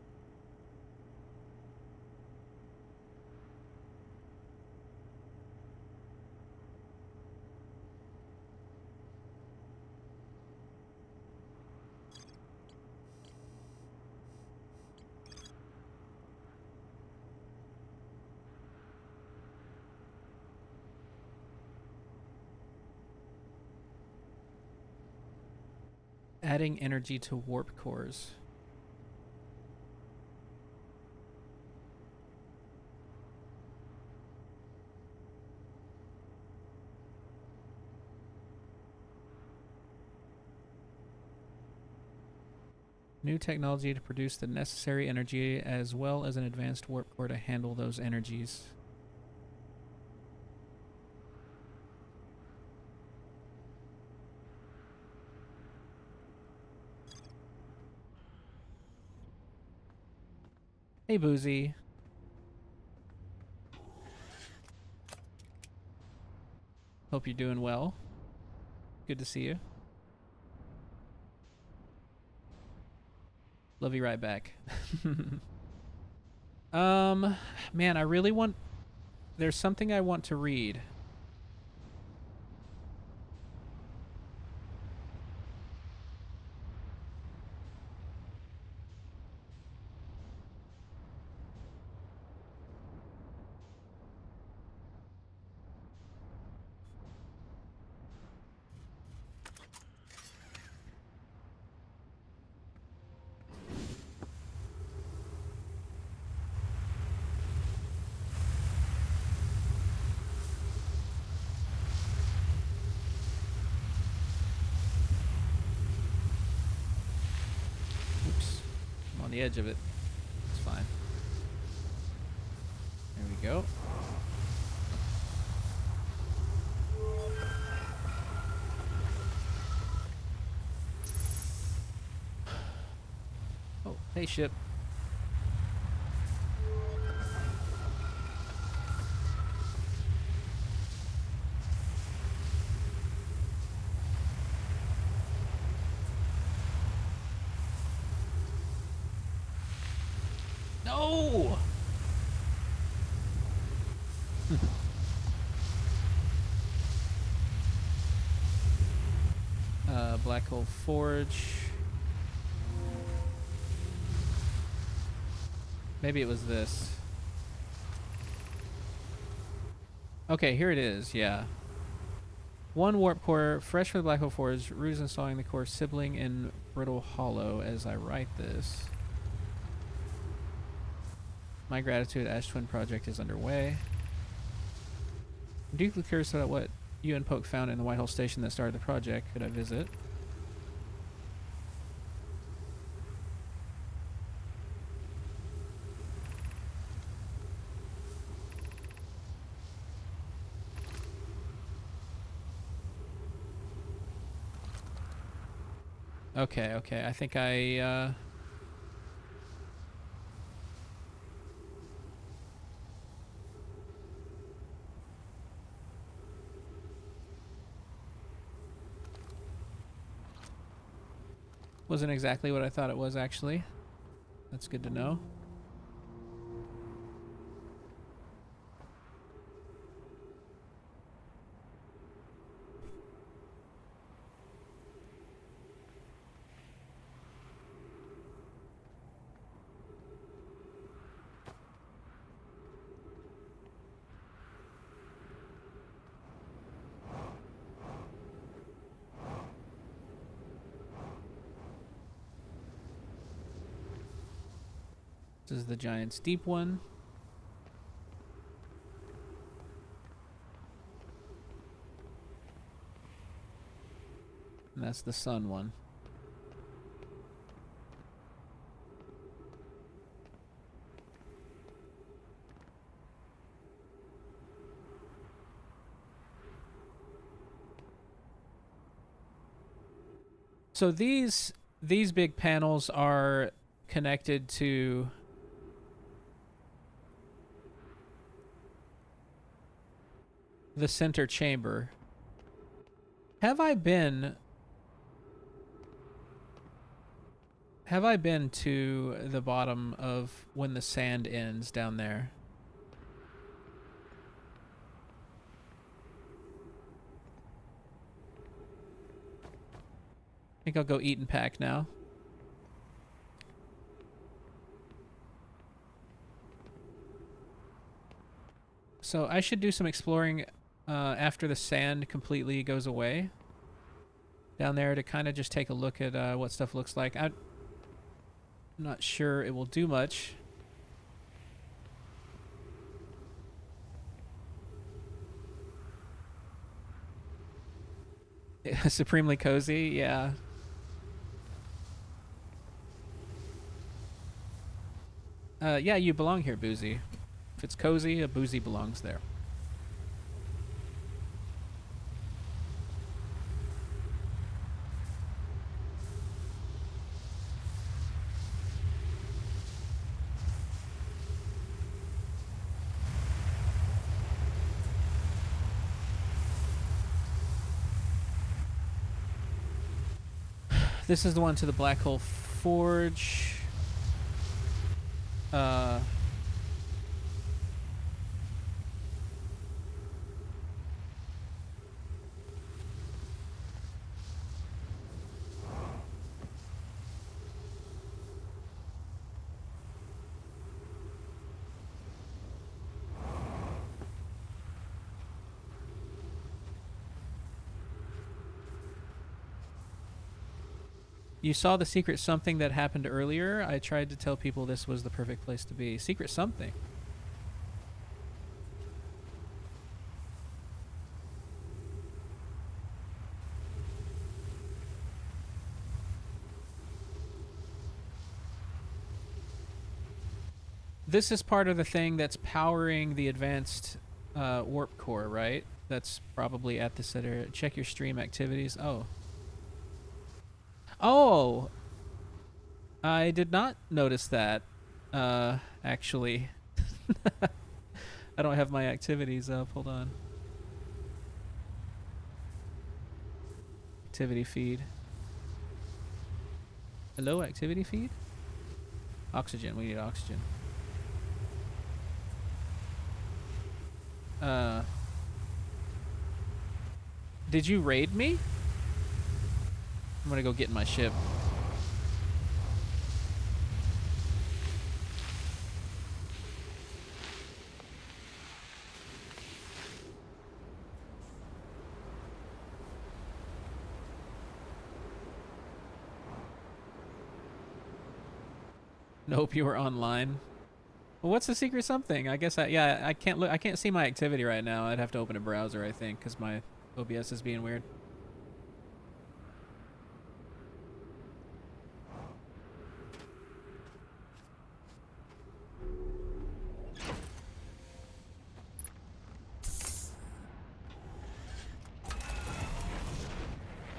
Adding energy to warp cores. New technology to produce the necessary energy as well as an advanced warp core to handle those energies. Hey, Boozy. Hope you're doing well. Good to see you. Love you right back. Man, I really want... There's something I want to read. The edge of it. It's fine. There we go. Oh, hey ship. No! Black hole forge. Maybe it was this. Okay, here it is, yeah. 1 warp core, fresh from the black hole forge. Rue's installing the core sibling in Brittle Hollow as I write this. My gratitude Ash Twin project is underway. I'm deeply curious about what you and Poke found in the Whitehall station that started the project. Could I visit? Okay, okay. I think I wasn't exactly what I thought it was, actually. That's good to know. This is the Giant's Deep one. And that's the Sun one. So these big panels are connected to the center chamber. Have I been to the bottom of when the sand ends down there? I think I'll go eat and pack now. So I should do some exploring after the sand completely goes away down there to kind of just take a look at what stuff looks like. I'm not sure it will do much. Supremely cozy, yeah. Yeah, you belong here, Boozy. If it's cozy, a Boozy belongs there. This is the one to the Black Hole Forge. You saw the secret something that happened earlier. I tried to tell people this was the perfect place to be. Secret something. This is part of the thing that's powering the advanced warp core, right? That's probably at the center. Check your stream activities. Oh. Oh! I did not notice that, actually. I don't have my activities up. Hold on. Activity feed. Hello, activity feed? Oxygen. We need oxygen. Did you raid me? I'm gonna go get in my ship. Nope, you were online. Well, what's the secret something? I guess I can't look. I can't see my activity right now. I'd have to open a browser, I think, because my OBS is being weird.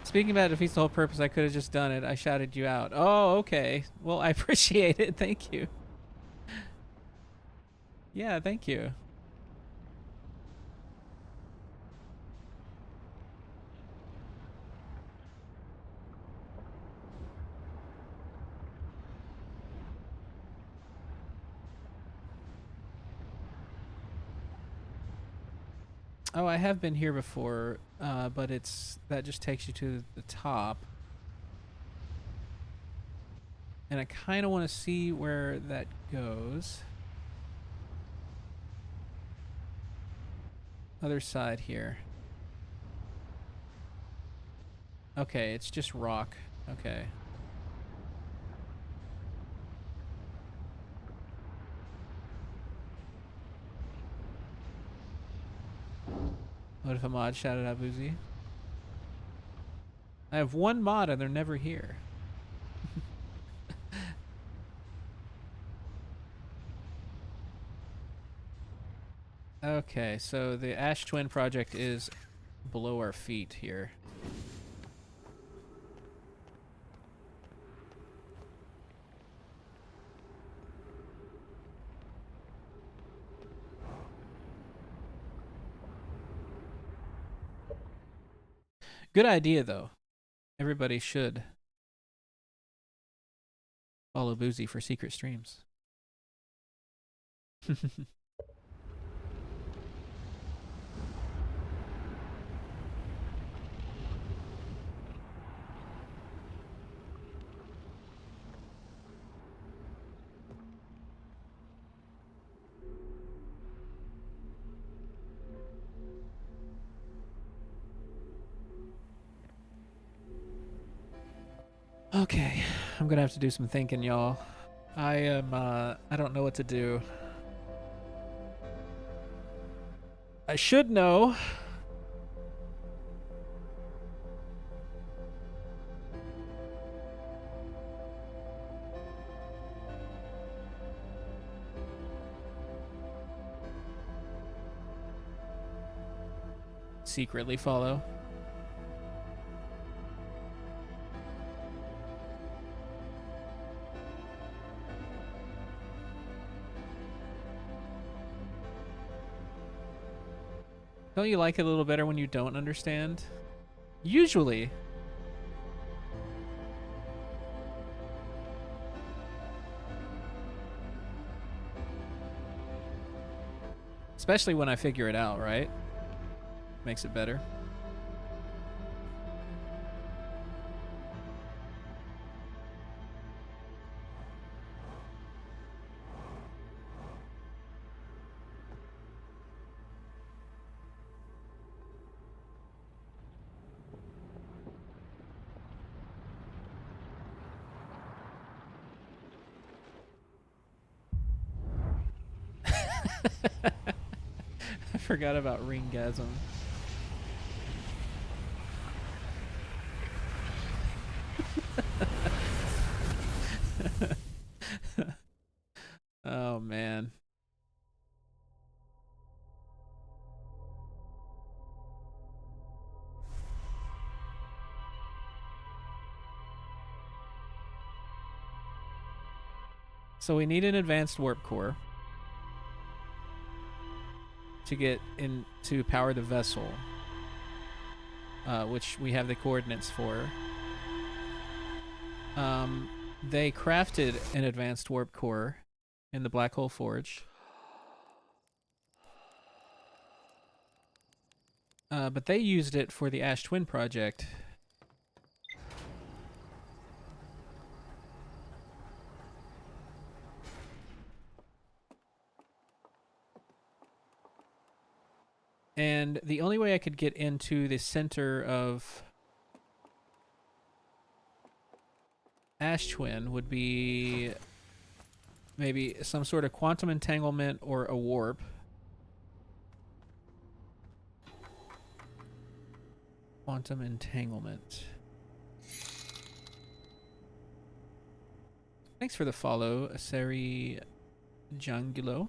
Speaking about it defeats the whole purpose, I could have just done it. I shouted you out. Oh, okay. Well, I appreciate it. Thank you. Yeah, thank you. Oh, I have been here before, but that just takes you to the top. And I kind of want to see where that goes. Other side here. Okay, it's just rock. Okay. What if a mod shouted out Boozy? I have one mod and they're never here. Okay, so the Ash Twin project is below our feet here. Good idea, though. Everybody should follow Boozy for secret streams. Okay, I'm gonna have to do some thinking, y'all. I don't know what to do. I should know. Secretly follow. Don't you like it a little better when you don't understand? Usually. Especially when I figure it out, right? Makes it better. I forgot about ringgasm. Oh, man. So we need an advanced warp core to get in to power the vessel, which we have the coordinates for. They crafted an advanced warp core in the Black Hole Forge. But they used it for the Ash Twin project. And the only way I could get into the center of Ash Twin would be maybe some sort of quantum entanglement or a warp. Quantum entanglement. Thanks for the follow, Seri Jangulo.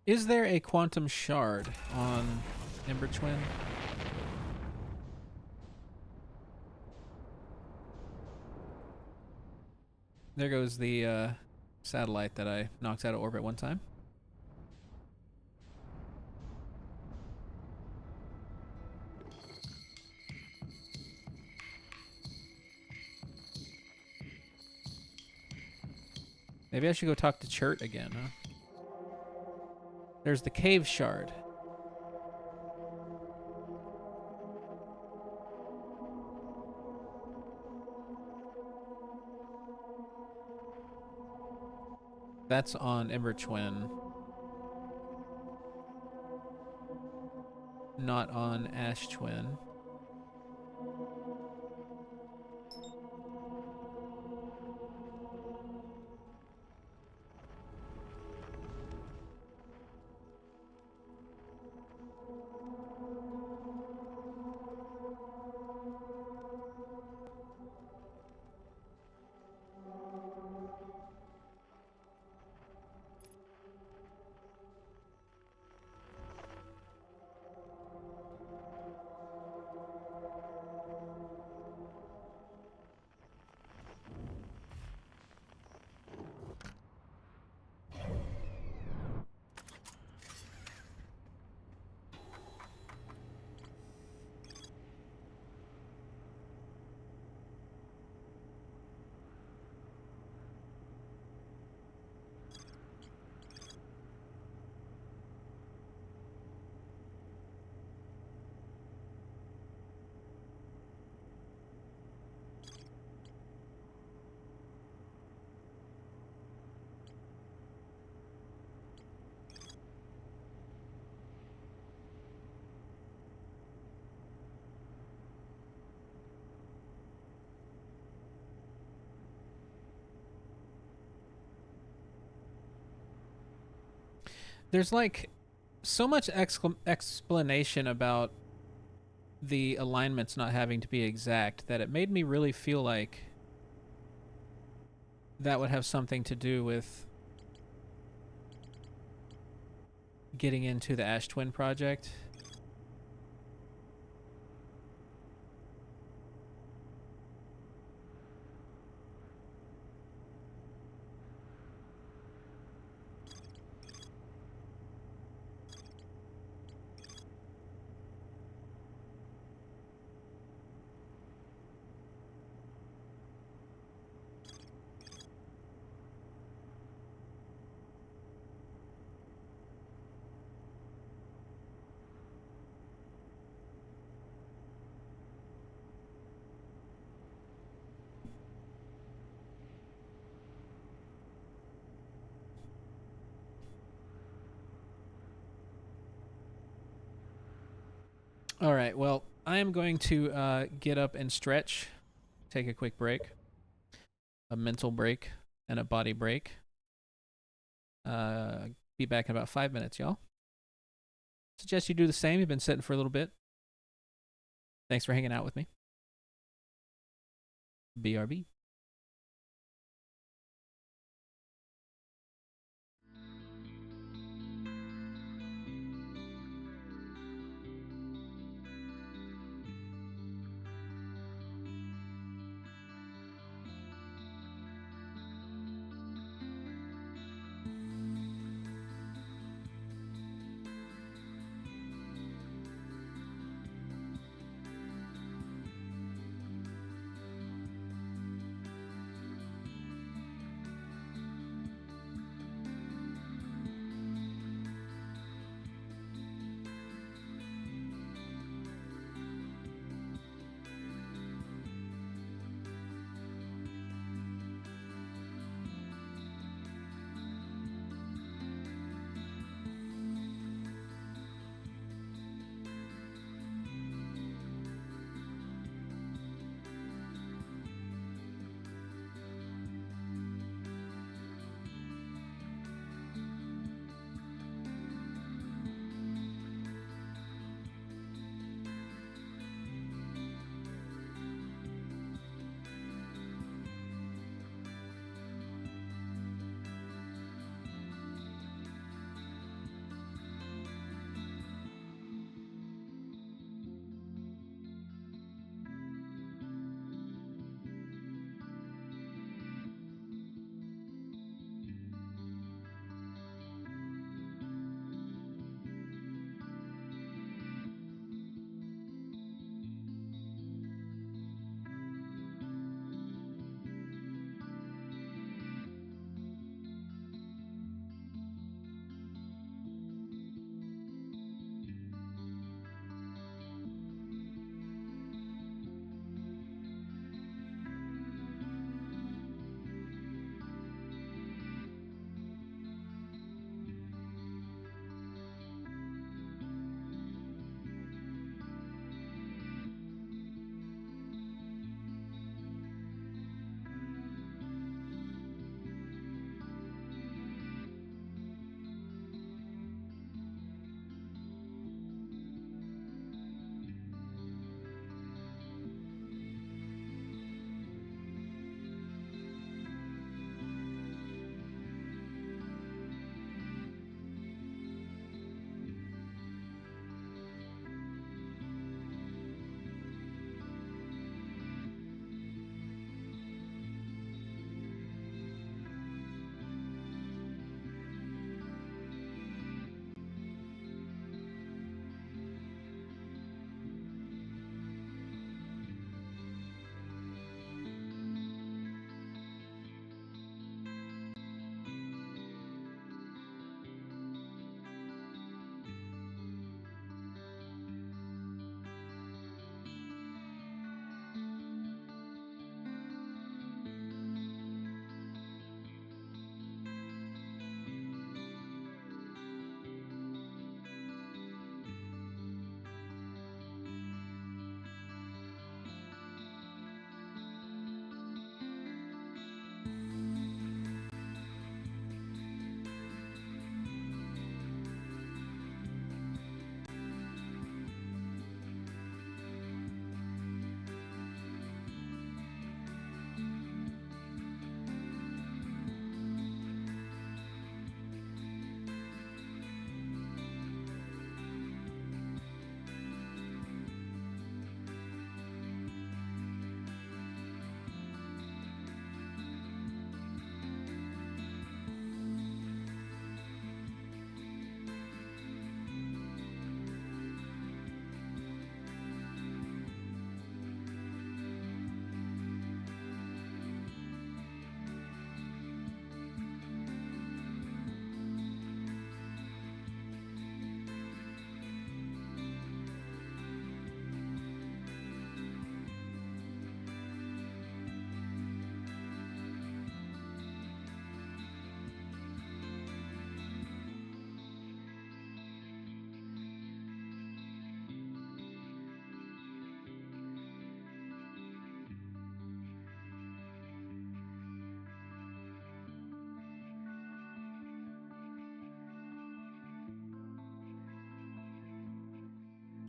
Is there a quantum shard on Ember Twin? There goes the satellite that I knocked out of orbit one time. Maybe I should go talk to Chert again, huh? There's the cave shard. That's on Ember Twin. Not on Ash Twin. There's like so much explanation about the alignments not having to be exact that it made me really feel like that would have something to do with getting into the Ash Twin project. All right, well, I am going to get up and stretch, take a quick break, a mental break, and a body break. Be back in about 5 minutes, y'all. Suggest you do the same. You've been sitting for a little bit. Thanks for hanging out with me. BRB.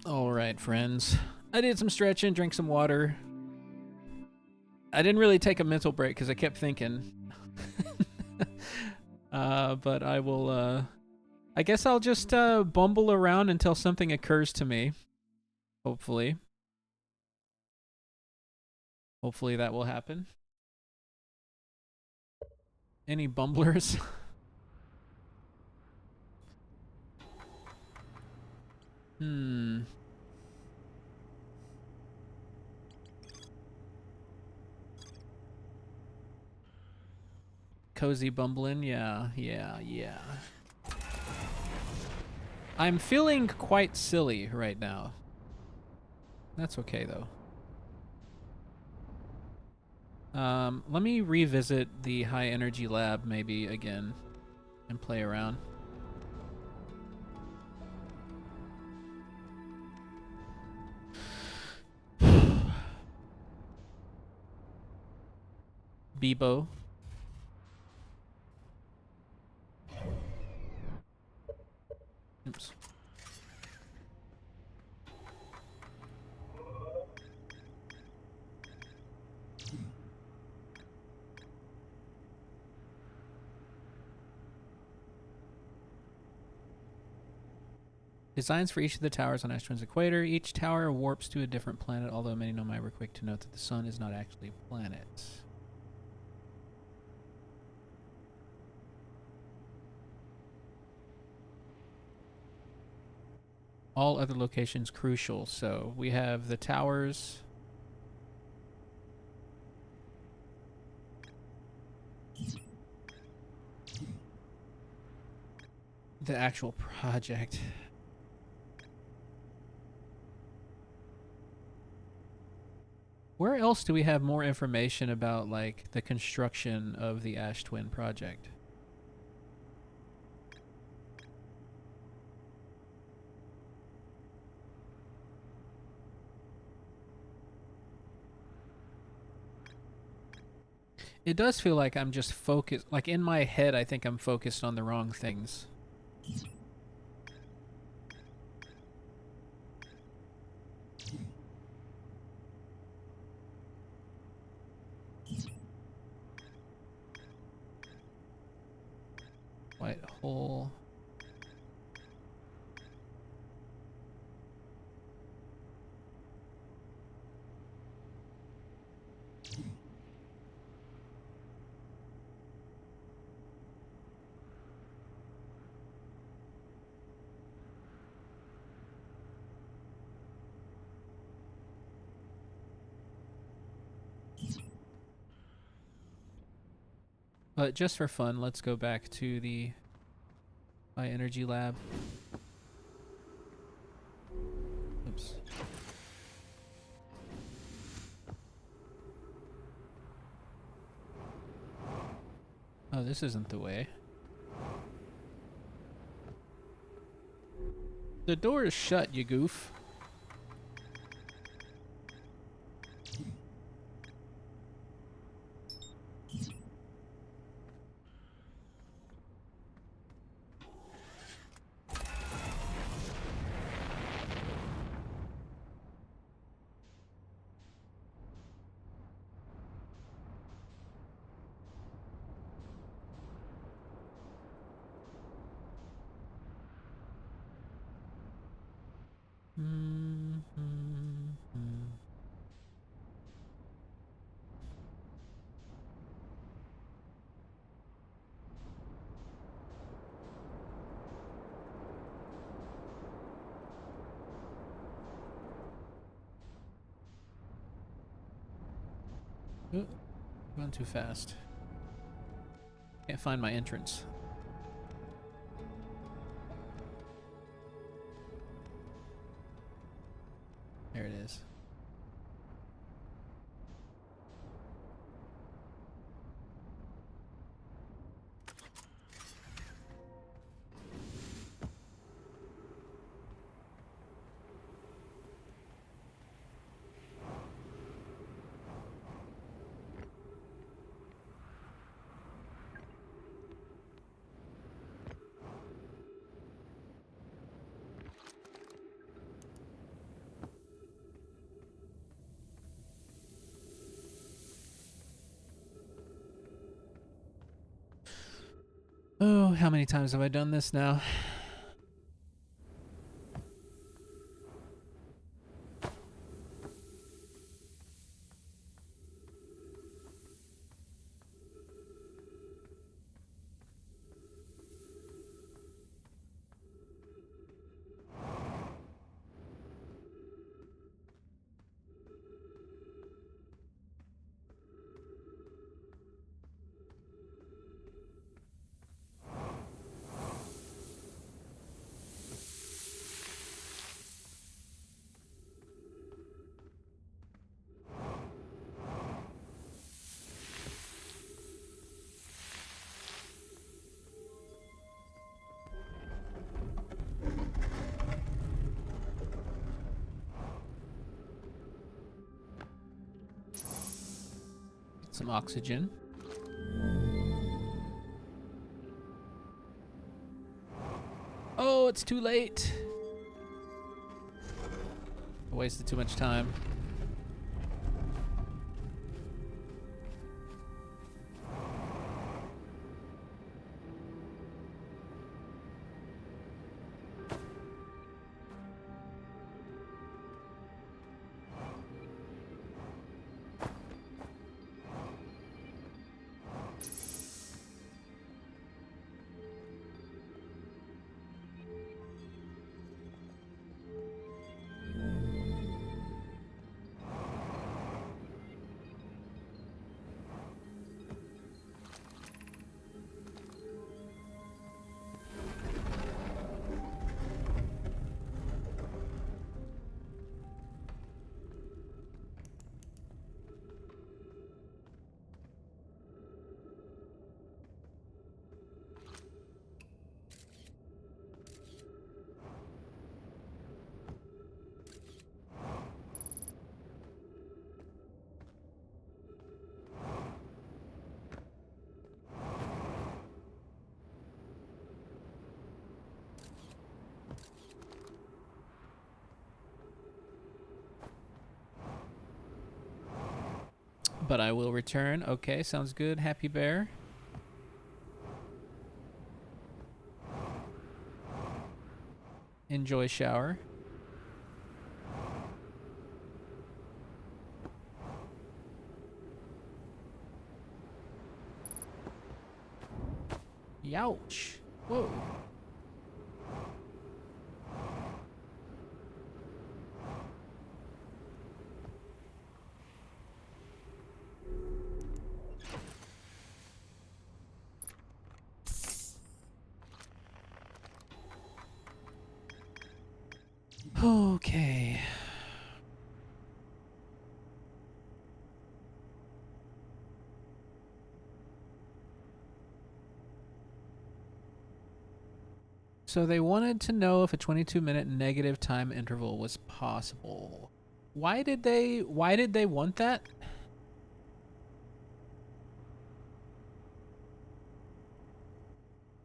All right, friends. I did some stretching, drank some water. I didn't really take a mental break because I kept thinking. But I will, I guess I'll just bumble around until something occurs to me. Hopefully. Hopefully that will happen. Any bumblers? Hmm. Cozy bumbling? Yeah. I'm feeling quite silly right now. That's okay, though. Let me revisit the high energy lab maybe again and play around. Bebo. Oops. Designs for each of the towers on Ashwin's equator. Each tower warps to a different planet, although many Nomai were quick to note that the sun is not actually a planet. All other locations crucial. So we have the towers. The actual project. Where else do we have more information about, like, the construction of the Ash Twin project? It does feel like I'm just focused. Like, in my head, I think I'm focused on the wrong things. White hole. But just for fun, let's go back to the high energy lab. Oops. Oh, this isn't the way. The door is shut, you goof. Ooh, going too fast. Can't find my entrance. There it is. Oh, how many times have I done this now? Get some oxygen. Oh, it's too late. I wasted too much time. But I will return. Okay, sounds good. Happy Bear. Enjoy shower. Youch. Whoa. Okay. So they wanted to know if a 22-minute negative time interval was possible. Why did they want that?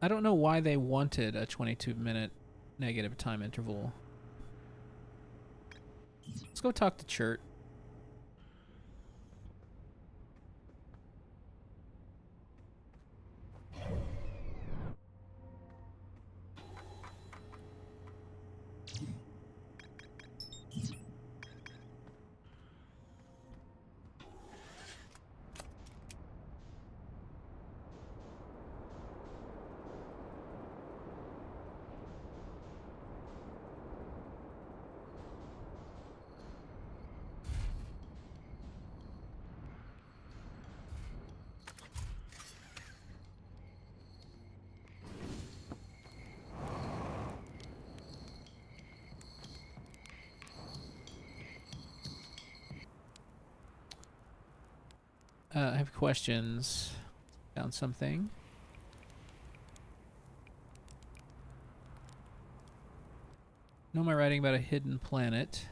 I don't know why they wanted a 22-minute negative time interval. Let's go talk to Chert. I have questions. Found something. No, am I writing about a hidden planet?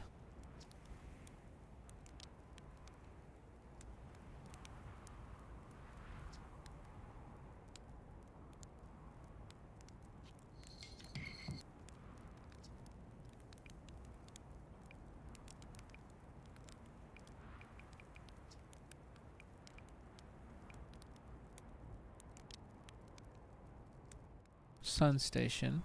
sun station.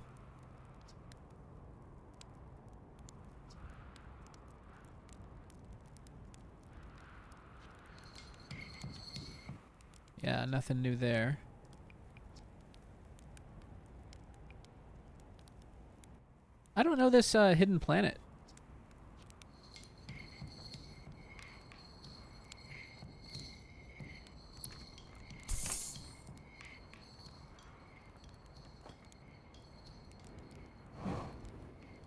Yeah, nothing new there. I don't know this hidden planet.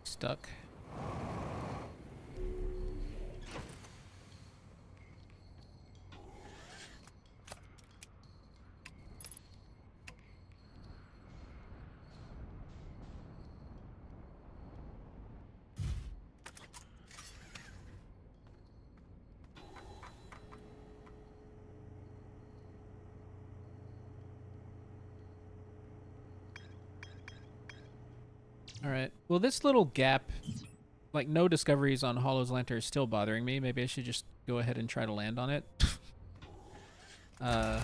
Stuck. Alright. Well, this little gap, like no discoveries on Hollow's Lantern, is still bothering me. Maybe I should just go ahead and try to land on it. It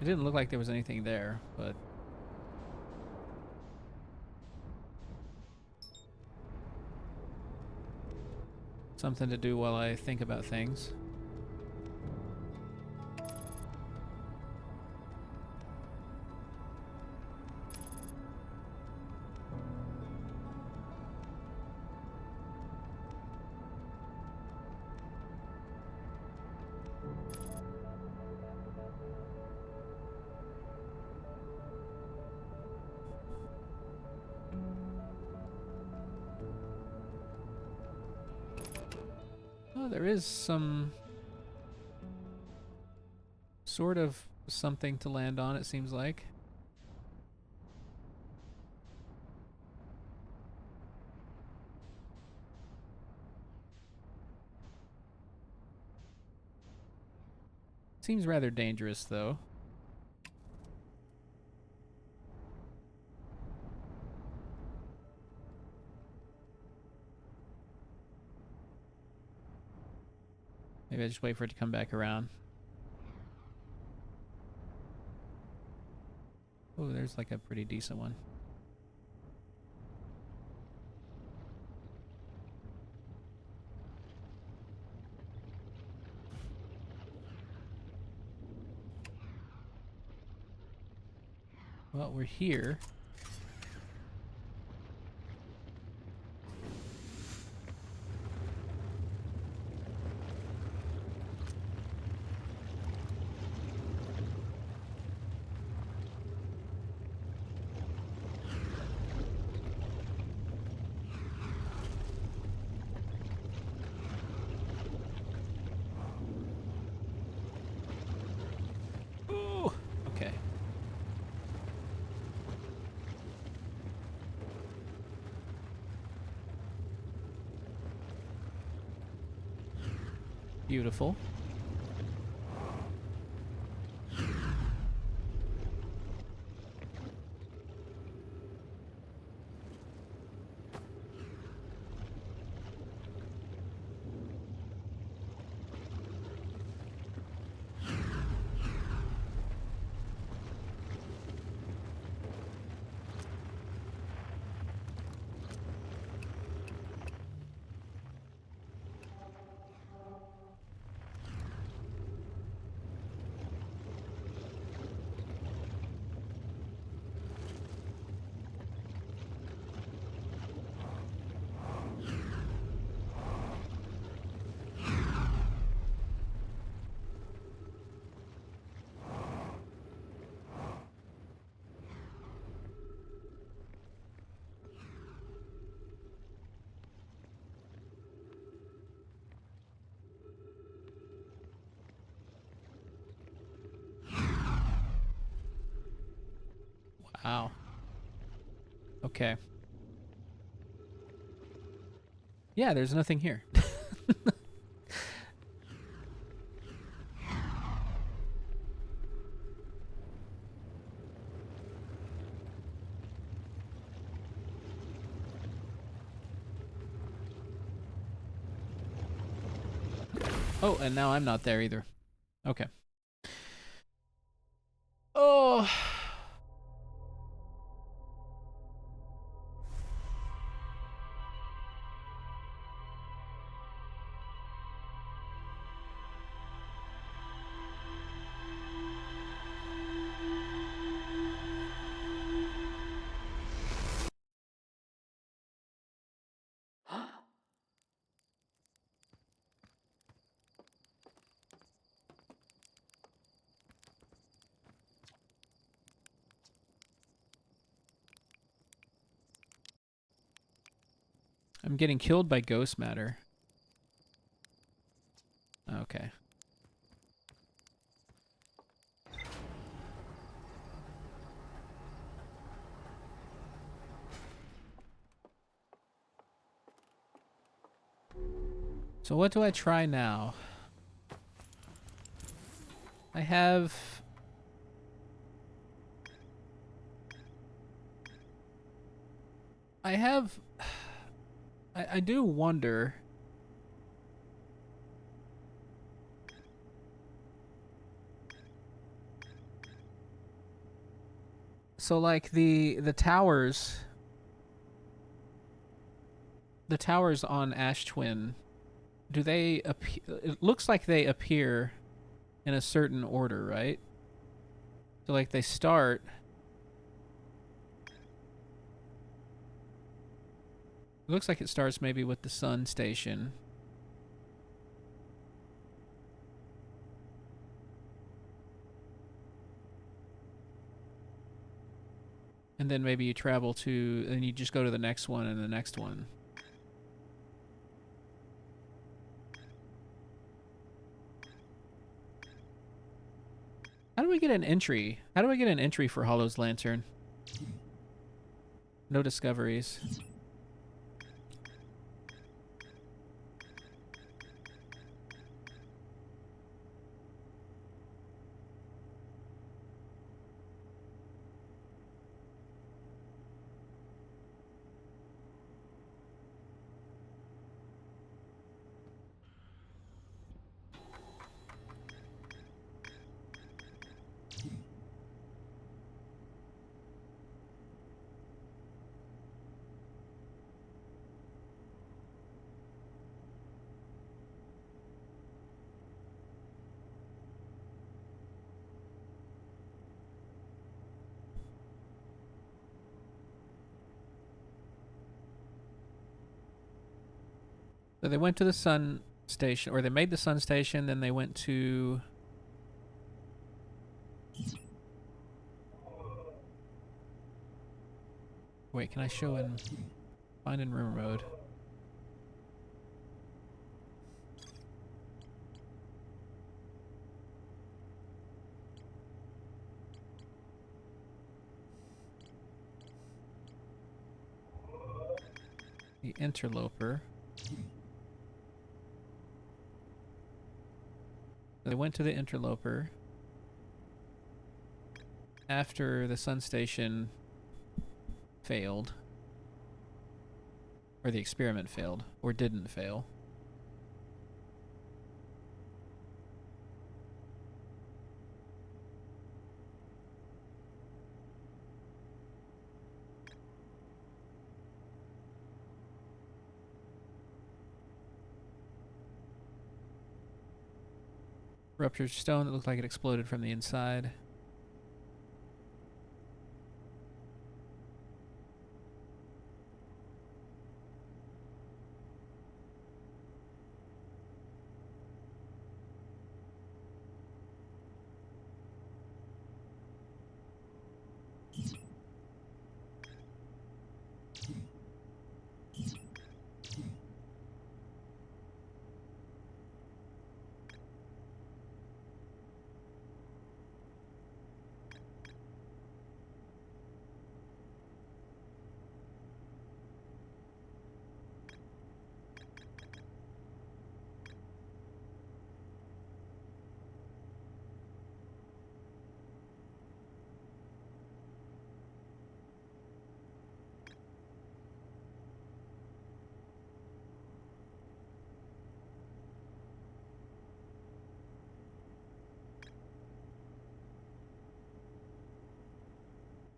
didn't look like there was anything there, but... something to do while I think about things. Oh, there is some sort of something to land on, it seems like. Seems rather dangerous, though. Maybe I just wait for it to come back around. Oh, there's like a pretty decent one. Well, we're here. Oh, okay. Beautiful. Wow. Okay. Yeah, there's nothing here. Oh, and now I'm not there either. Okay. Oh. I'm getting killed by ghost matter. Okay. So what do I try now? I have... I have... I do wonder... So like the towers... The towers on Ash Twin, do they appear... It looks like they appear in a certain order, right? So like they start... It looks like it starts maybe with the sun station. And then maybe you travel to... And you just go to the next one and the next one. How do we get an entry? How do I get an entry for Hollow's Lantern? No discoveries. So they went to the sun station, or they made the sun station, then they went to... Wait, can I show in... Find in rumor mode? The interloper. They went to the interloper after the sun station failed, or the experiment failed, or didn't fail. Ruptured stone that looked like it exploded from the inside.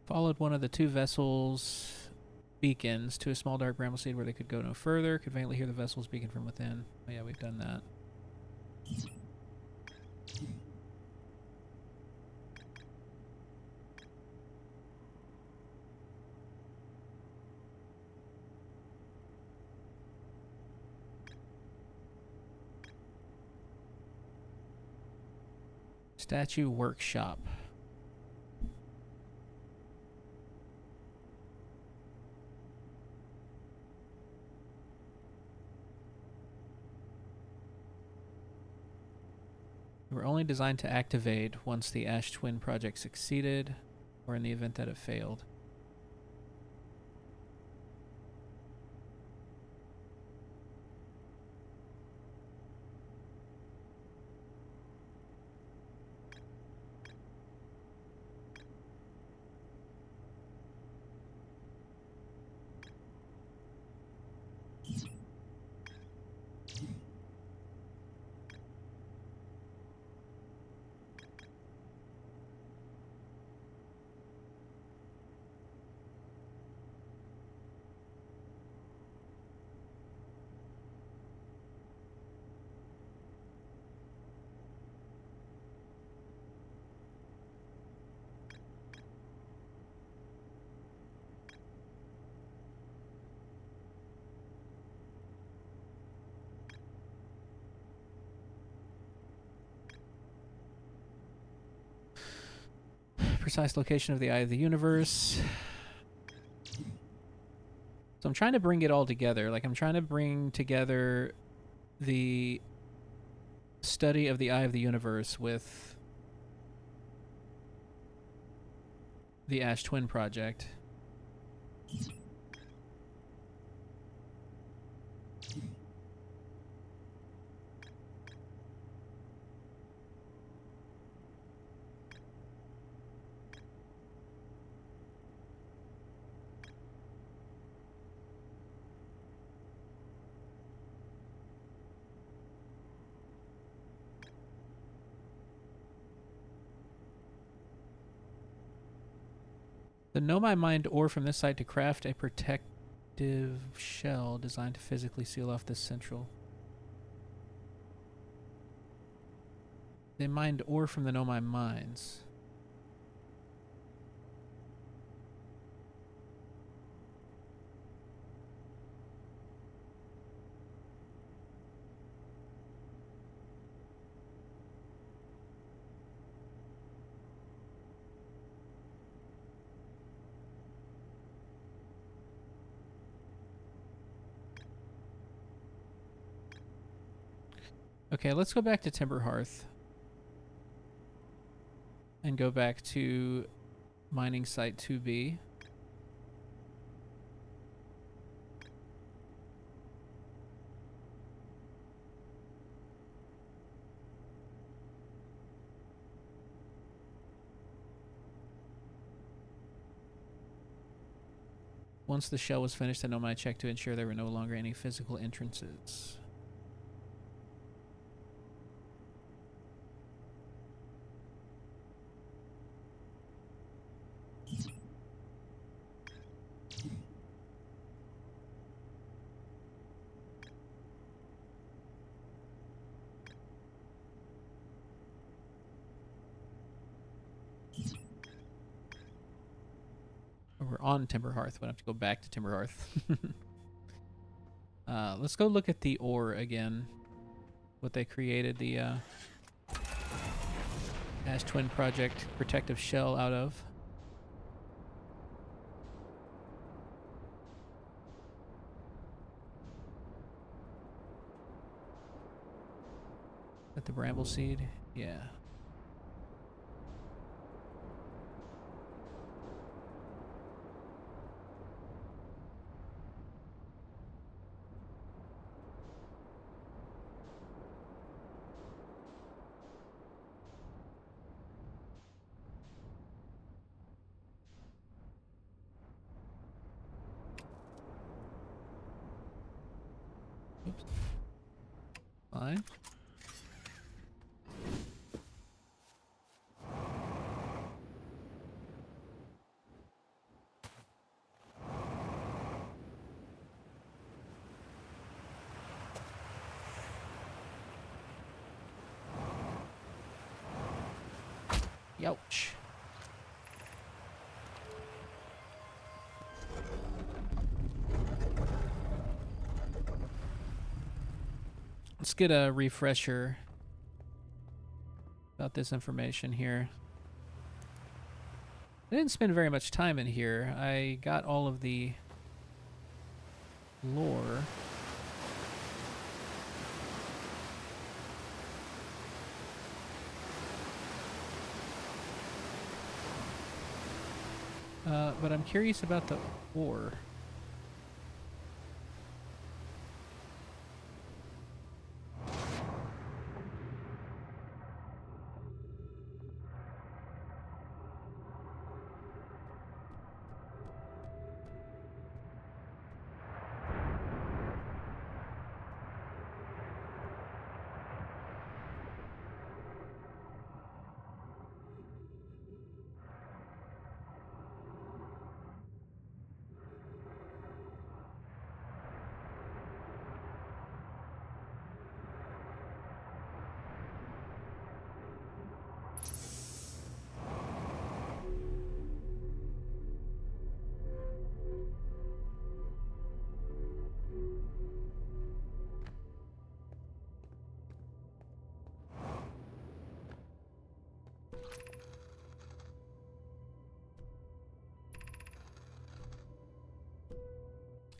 Followed one of the two vessels' beacons to a small dark bramble seed where they could go no further. Could faintly hear the vessel's beacon from within. Oh yeah, we've done that. Statue workshop. They were only designed to activate once the Ash Twin project succeeded, or in the event that it failed. Precise location of the Eye of the Universe. So I'm trying to bring it all together. Like, I'm trying to bring together the study of the Eye of the Universe with the Ash Twin project. The Know My Mind ore from this site to craft a protective shell designed to physically seal off this central. They mined ore from the Know My Mines. Okay, let's go back to Timber Hearth. And go back to mining site 2B. Once the shell was finished, I know my check to ensure there were no longer any physical entrances. We're on Timber Hearth. We have to go back to Timber Hearth. Let's go look at the ore again. What they created the Ash Twin Project protective shell out of. At the bramble seed? Yeah. Oops. Fine. Youch. Let's get a refresher about this information here. I didn't spend very much time in here. I got all of the lore. But I'm curious about the ore.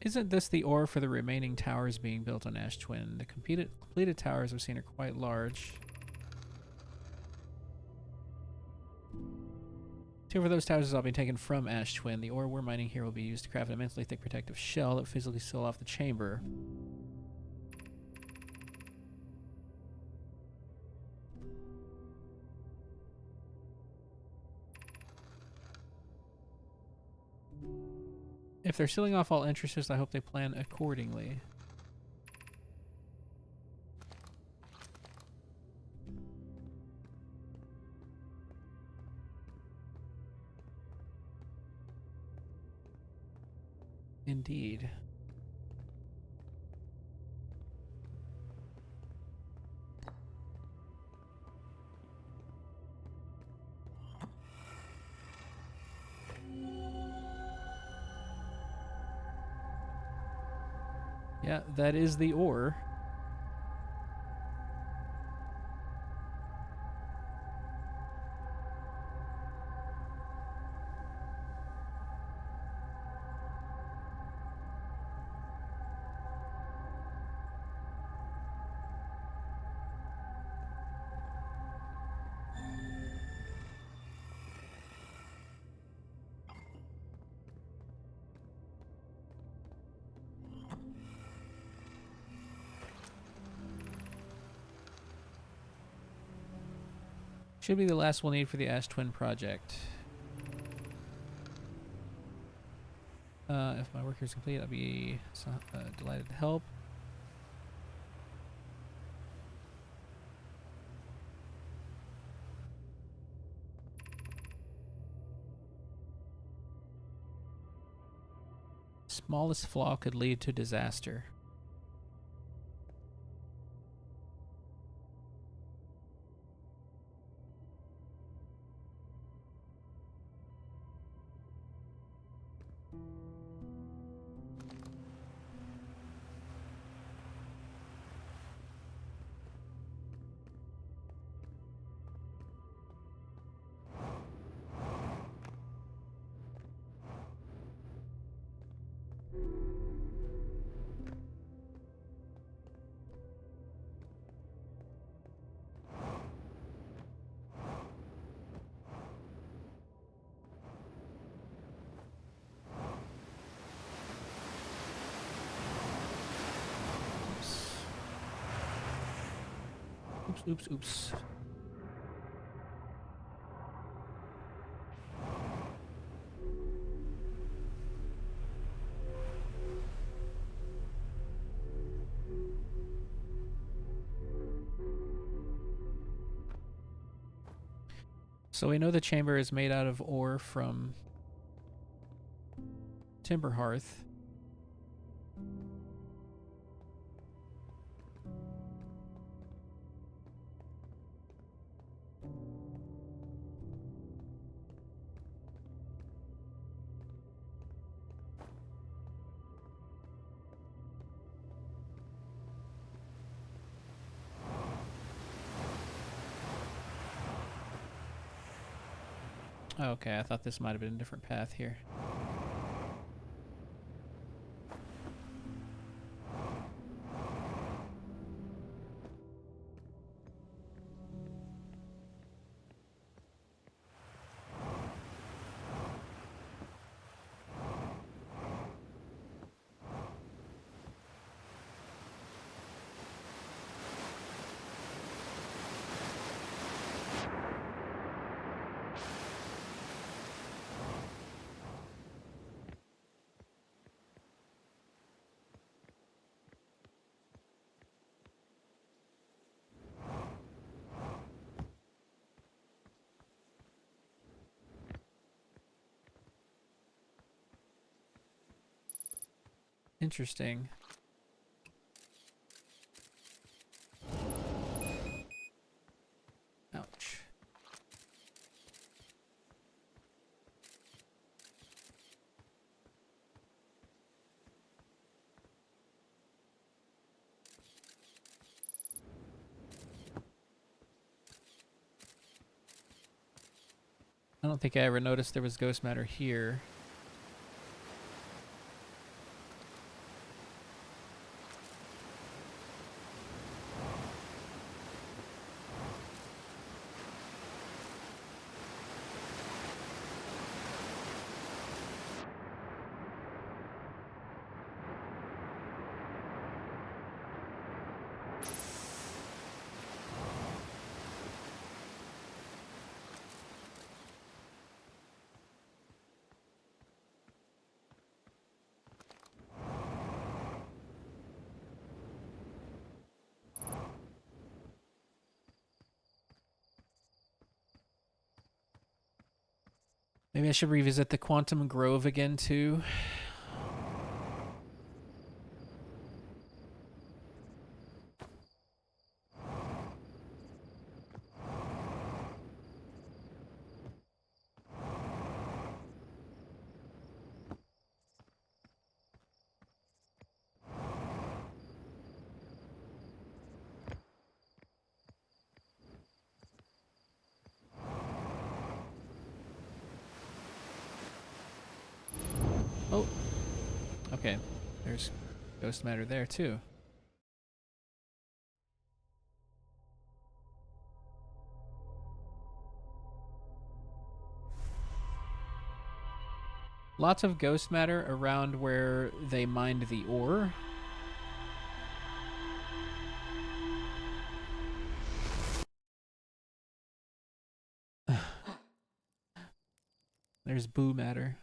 Isn't this the ore for the remaining towers being built on Ash Twin? The completed towers I've seen are quite large. Two of those towers is all being taken from Ash Twin. The ore we're mining here will be used to craft an immensely thick protective shell that physically seal off the chamber. If they're sealing off all entrances, I hope they plan accordingly. Indeed. Yeah, that is the ore. Should be the last we'll need for the Ash Twin project. If my work here is complete, I'll be delighted to help. Smallest flaw could lead to disaster. Oops. So we know the chamber is made out of ore from Timber Hearth. Okay, I thought this might have been a different path here. Interesting. Ouch. I don't think I ever noticed there was ghost matter here. Maybe I should revisit the Quantum Grove again, too. Oh, okay. There's ghost matter there, too. Lots of ghost matter around where they mined the ore. There's boo matter.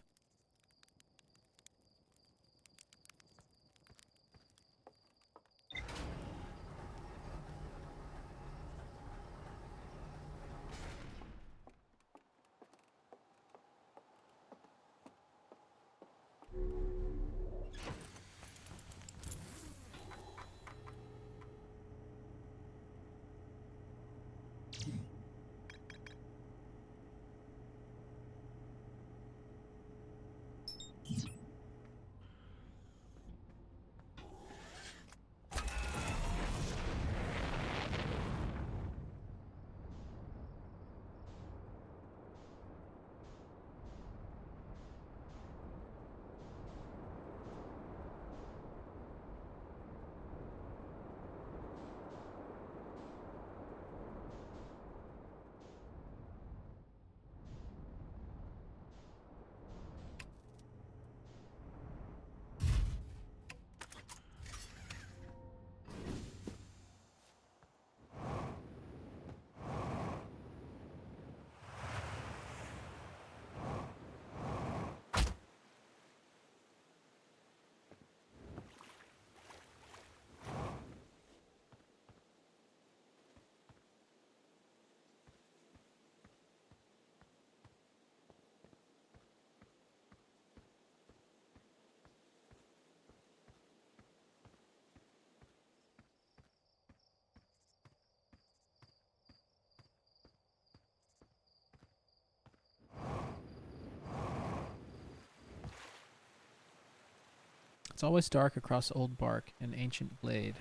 It's always dark across old bark, an ancient blade,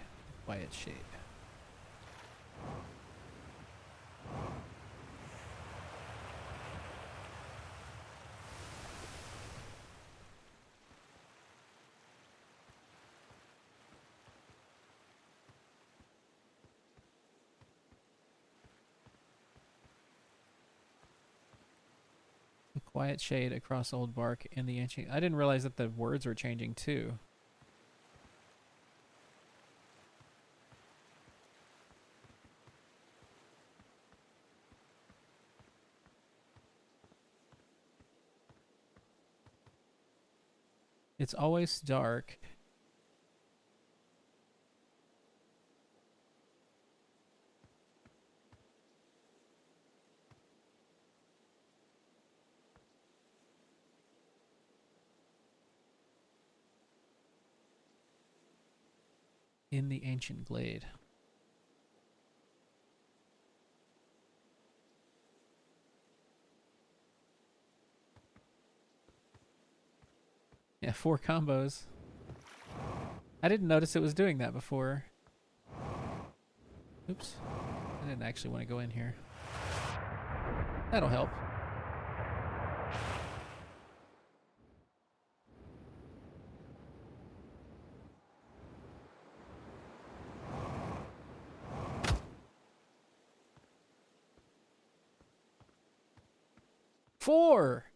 quiet shade. A quiet shade across old bark and the ancient. I didn't realize that the words were changing too. It's always dark. In the ancient glade. Yeah, 4 combos. I didn't notice it was doing that before. Oops. I didn't actually want to go in here. That'll help. Four!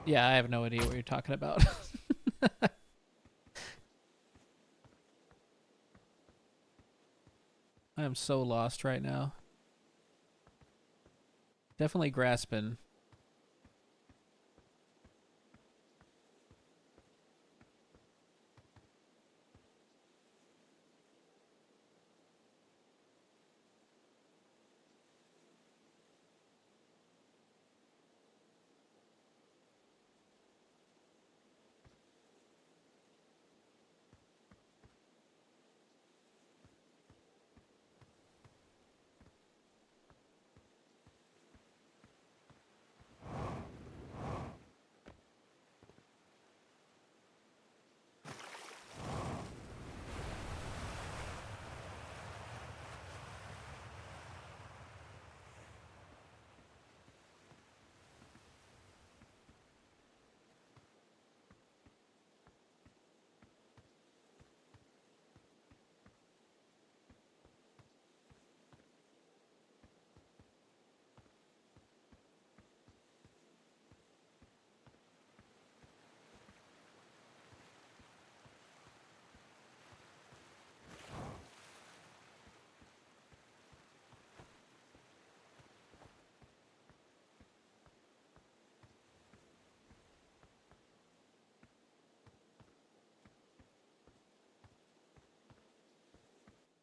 Yeah, I have no idea what you're talking about. I am so lost right now. Definitely grasping.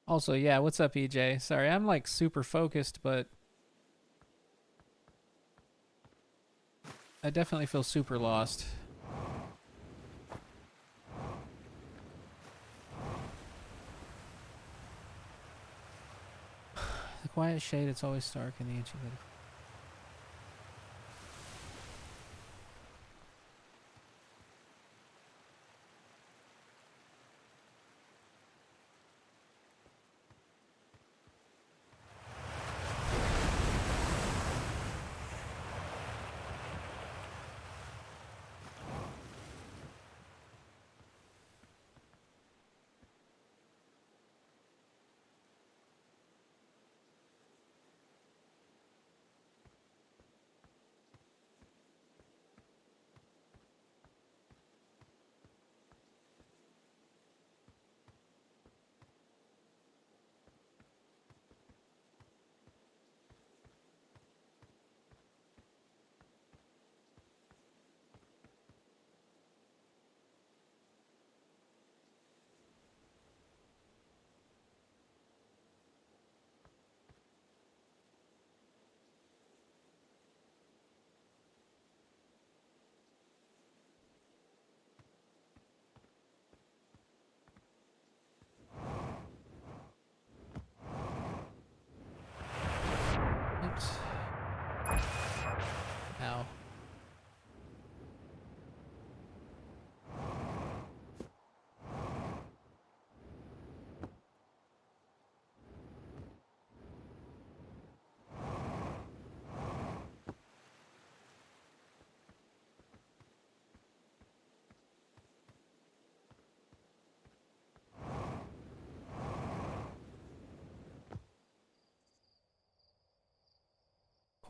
Also, yeah, what's up, EJ? Sorry, I'm like super focused, but I definitely feel super lost. The quiet shade, it's always stark in the ancient glade.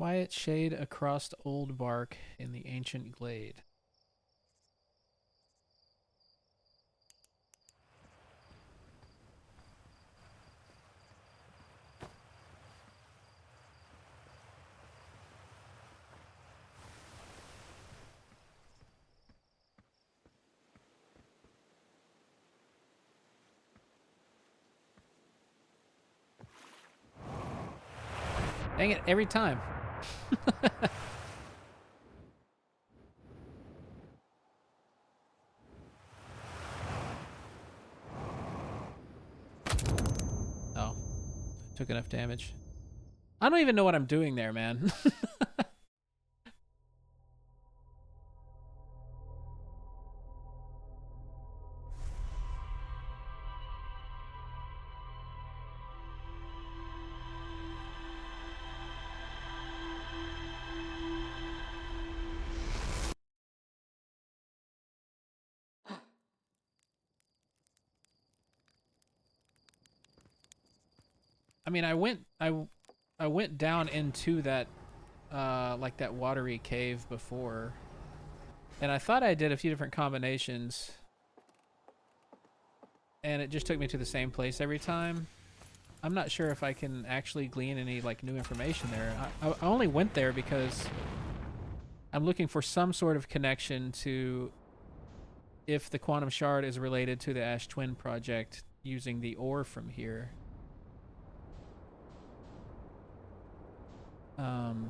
Quiet shade across old bark in the ancient glade. Dang it, every time. Oh, took enough damage. I don't even know what I'm doing there, man. I mean, I went down into that like that watery cave before, and I thought I did a few different combinations, and it just took me to the same place every time. I'm not sure if I can actually glean any like new information there. I only went there because I'm looking for some sort of connection to if the quantum shard is related to the Ash Twin project using the ore from here. Um,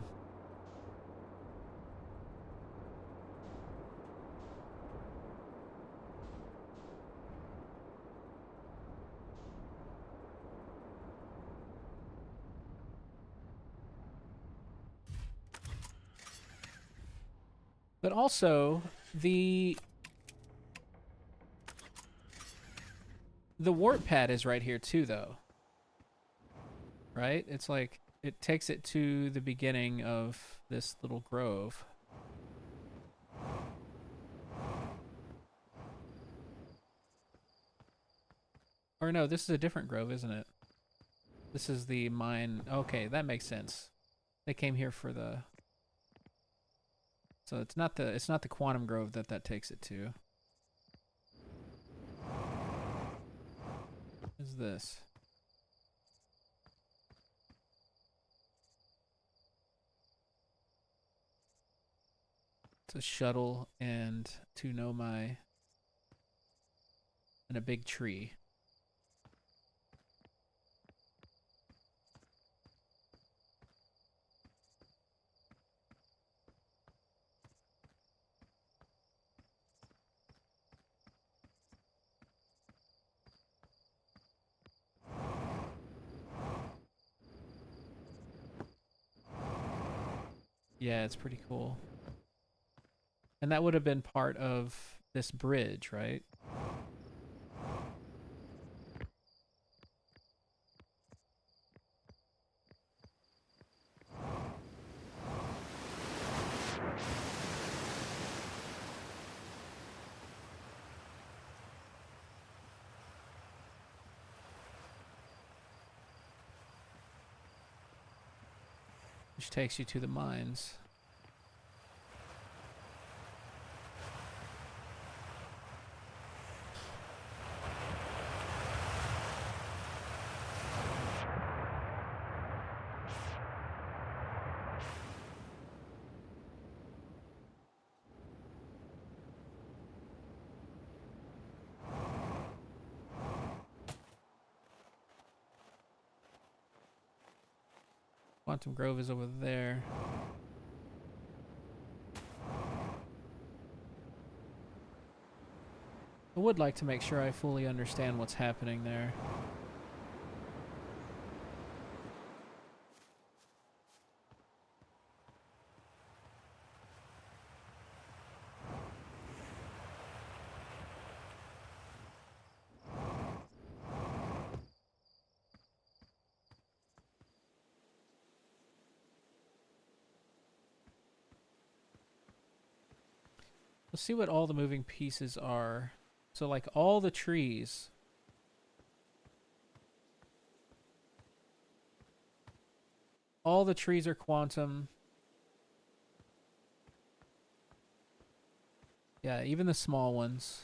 but also the warp pad is right here too, though. Right? It's like it takes it to the beginning of this little grove. Or no, this is a different grove, isn't it? This is the mine. Okay, that makes sense. They came here for the. So it's not the quantum grove that takes it to. What is this? It's a shuttle and to Nomai and a big tree. Yeah, it's pretty cool. And that would have been part of this bridge, right? Which takes you to the mines. Quantum Grove is over there. I would like to make sure I fully understand what's happening there. Let's see what all the moving pieces are. So like all the trees. All the trees are quantum. Yeah, even the small ones.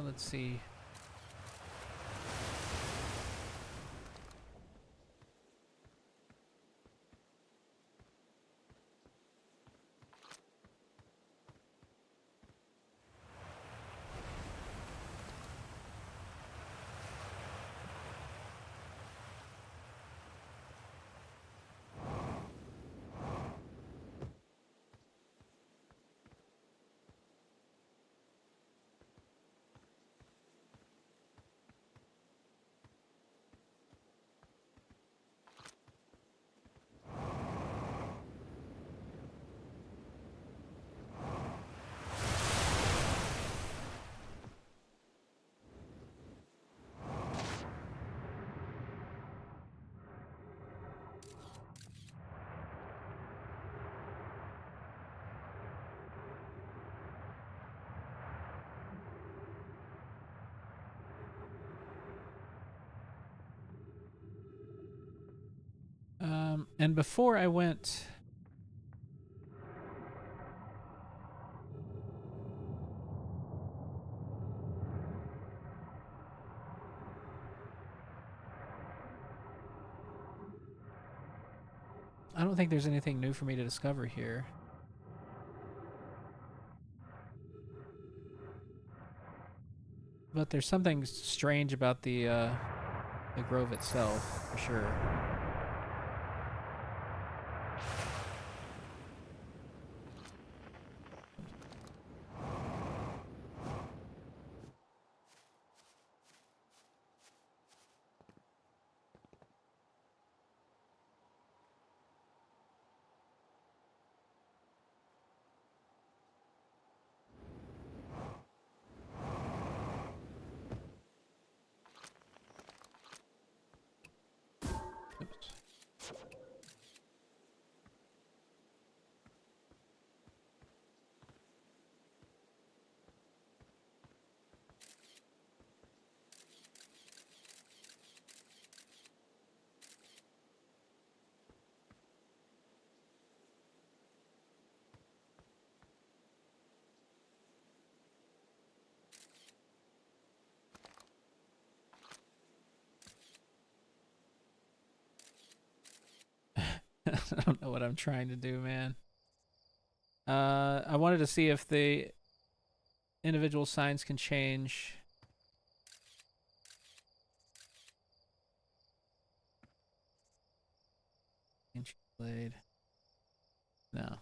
Let's see. And before I went, I don't think there's anything new for me to discover here. But there's something strange about the grove itself, for sure. Oops. I don't know what I'm trying to do, man. I wanted to see if the individual signs can change. Inch blade. No.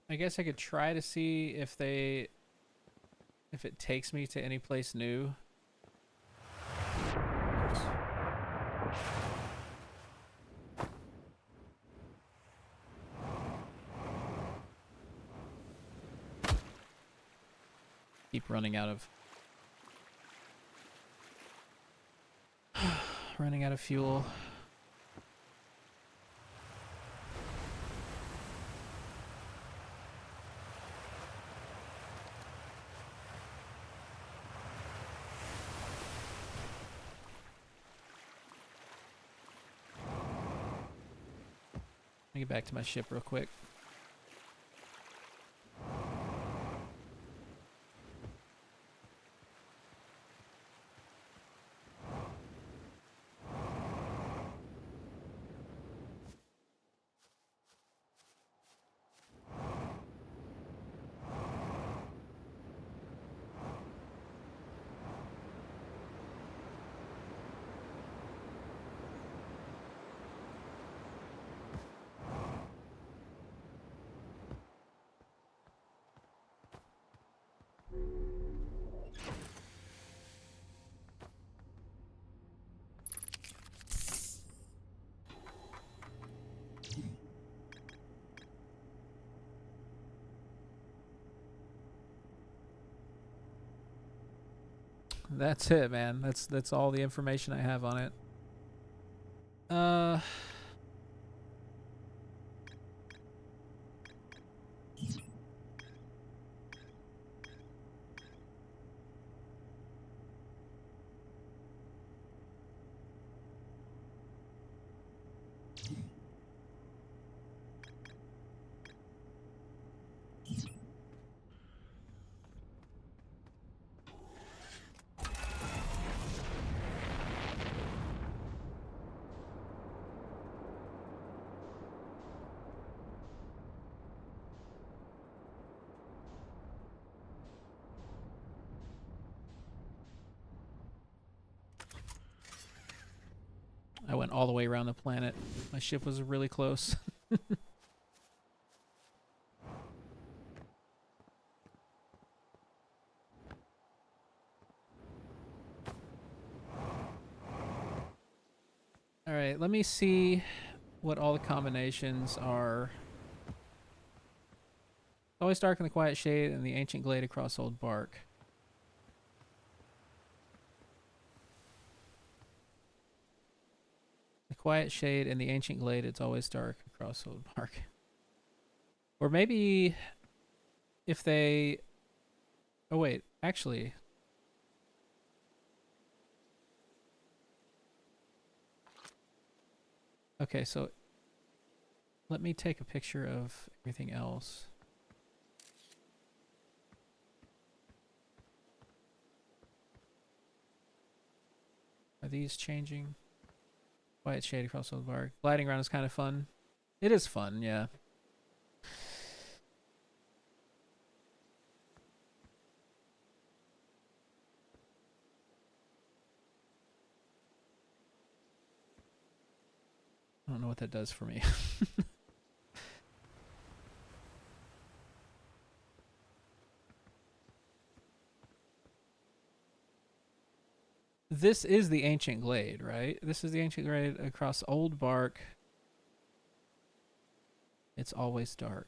I guess I could try to see if it takes me to any place new. Oops. Keep running out of running out of fuel. Let me get back to my ship real quick. That's it, man. That's all the information I have on it. I went all the way around the planet. My ship was really close. All right, let me see what all the combinations are. Always dark in the quiet shade and the ancient glade across old bark. The quiet shade and the ancient glade, it's always dark across old bark. Or maybe if they... Oh, wait. Actually... Okay, so let me take a picture of everything else. Are these changing? Quiet shade across old bark. Gliding around is kind of fun. It is fun, yeah. I don't know what that does for me. This is the ancient glade, right? This is the ancient glade across old bark. It's always dark.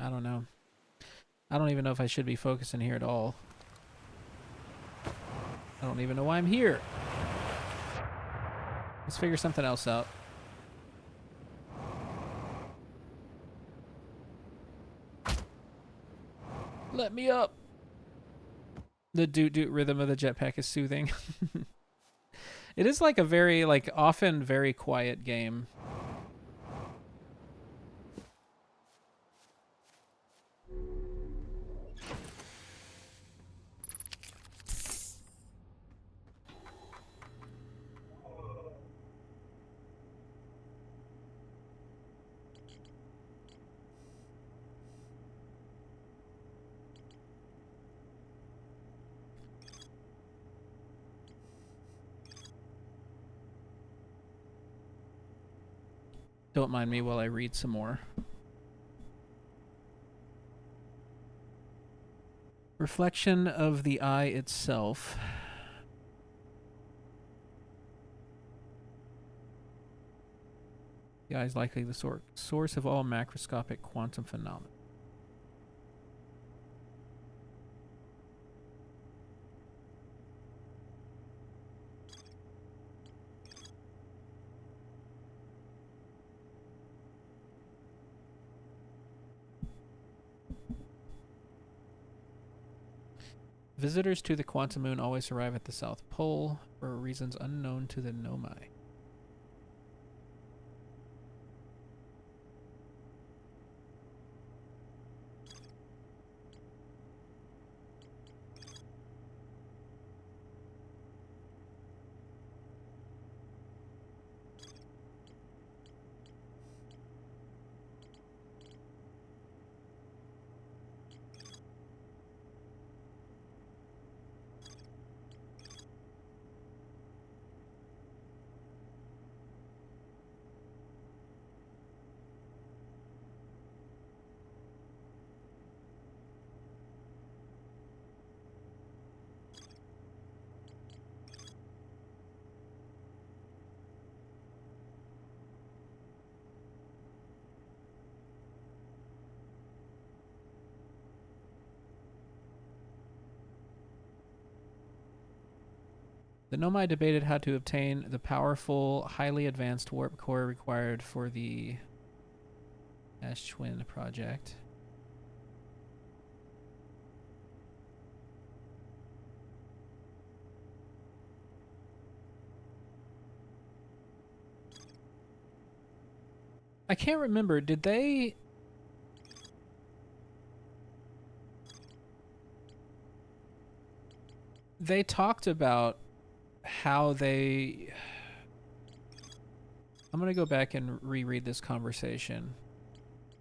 I don't know. I don't even know if I should be focusing here at all. I don't even know why I'm here. Let's figure something else out. Let me up. The doot doot rhythm of the jetpack is soothing. It is like a very, like, often very quiet game. Don't mind me while I read some more. Reflection of the eye itself. The eye is likely the source of all macroscopic quantum phenomena. Visitors to the quantum moon always arrive at the South Pole for reasons unknown to the Nomai. The Nomai debated how to obtain the powerful, highly advanced warp core required for the Ash Twin project. I can't remember. Did they... They talked about how they... I'm going to go back and reread this conversation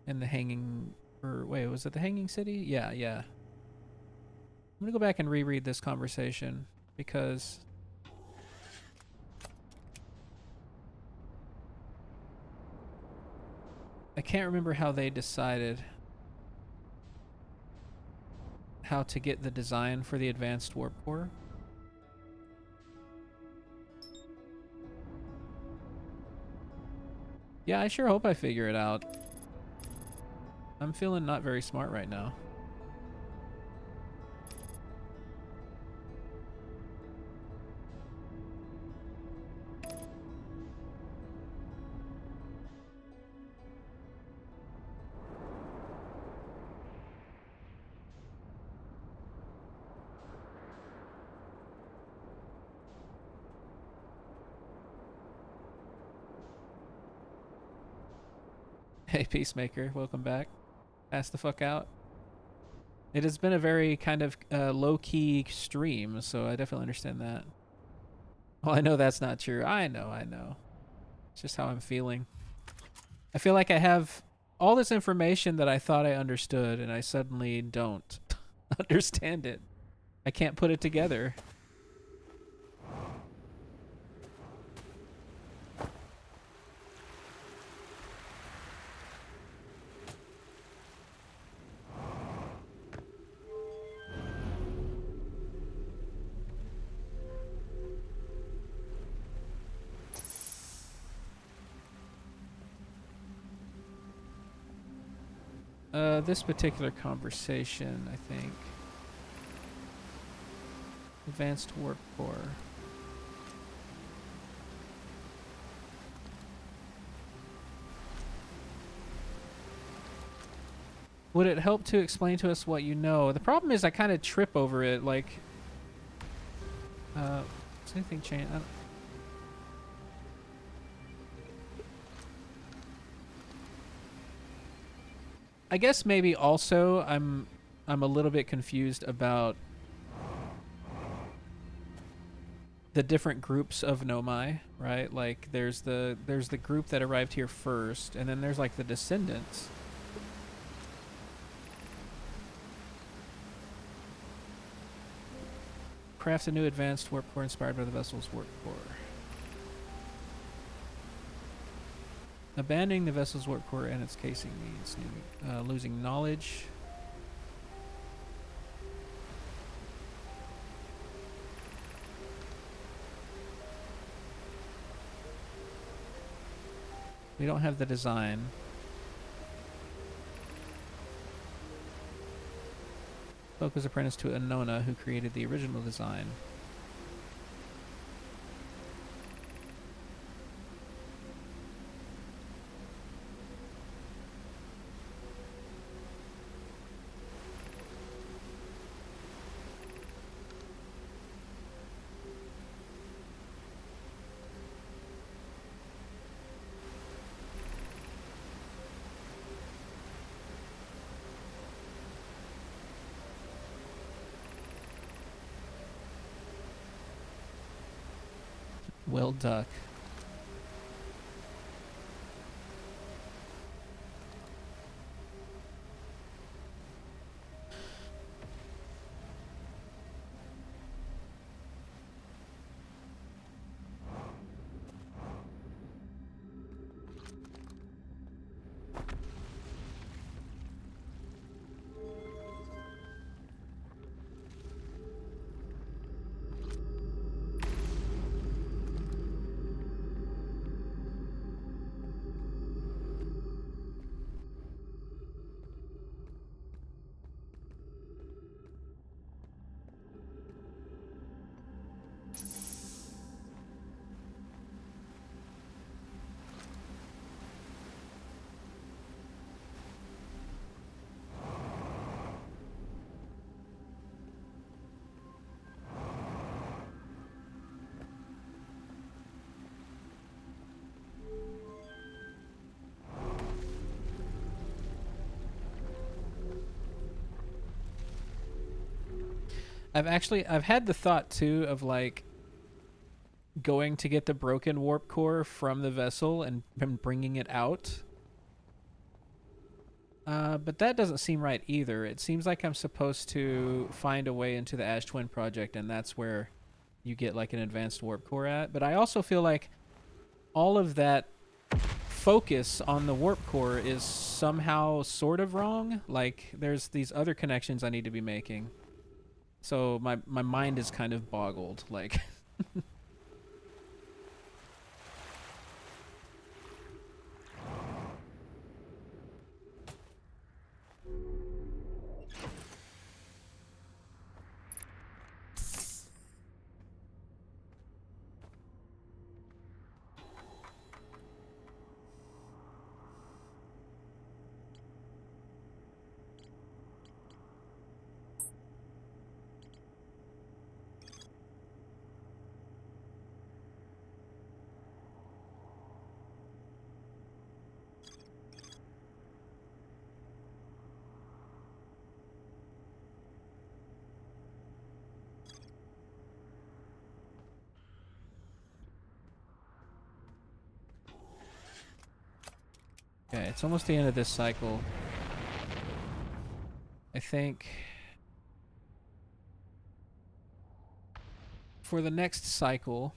in the Hanging... Or wait, was it the Hanging City? Yeah, yeah. I'm going to go back and reread this conversation because... I can't remember how they decided how to get the design for the advanced warp core. Yeah, I sure hope I figure it out. I'm feeling not very smart right now. Hey, Peacemaker, welcome back. Pass the fuck out. It has been a very kind of low-key stream, so I definitely understand that. Well, I know that's not true. I know. It's just how I'm feeling. I feel like I have all this information that I thought I understood, and I suddenly don't understand it. I can't put it together. This particular conversation, I think. Advanced warp core. Would it help to explain to us what you know? The problem is I kind of trip over it, like... Does anything change? I guess maybe also I'm a little bit confused about the different groups of Nomai, right? Like there's the group that arrived here first, and then there's like the descendants. Craft a new advanced warp core inspired by the vessel's warp core. Abandoning the vessel's warp core and its casing means losing knowledge. We don't have the design. Folk was apprenticed to Anona, who created the original design. Well, duck. I've had the thought too of like going to get the broken warp core from the vessel and bringing it out. But that doesn't seem right either. It seems like I'm supposed to find a way into the Ash Twin project, and that's where you get like an advanced warp core at. But I also feel like all of that focus on the warp core is somehow sort of wrong. Like there's these other connections I need to be making. So my mind is kind of boggled. Like okay, it's almost the end of this cycle. I think for the next cycle,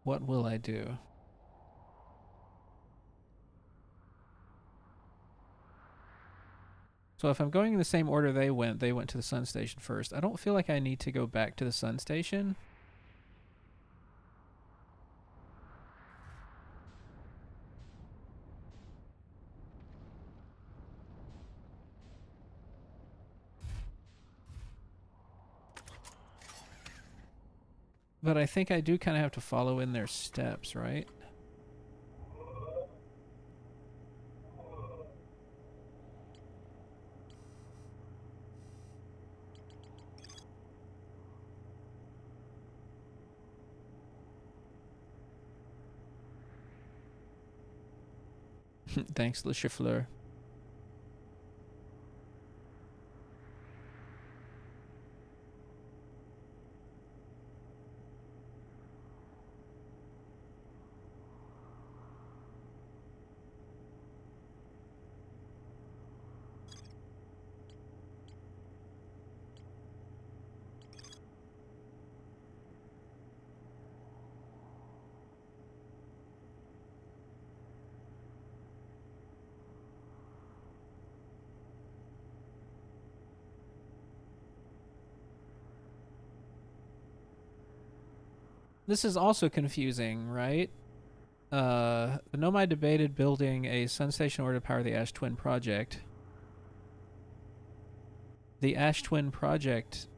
what will I do? So if I'm going in the same order they went to the sun station first. I don't feel like I need to go back to the sun station. But I think I do kind of have to follow in their steps, right? Thanks, Le Chiffleur. This is also confusing, right? The Nomai debated building a sun station in order to power the Ash Twin project. The Ash Twin project,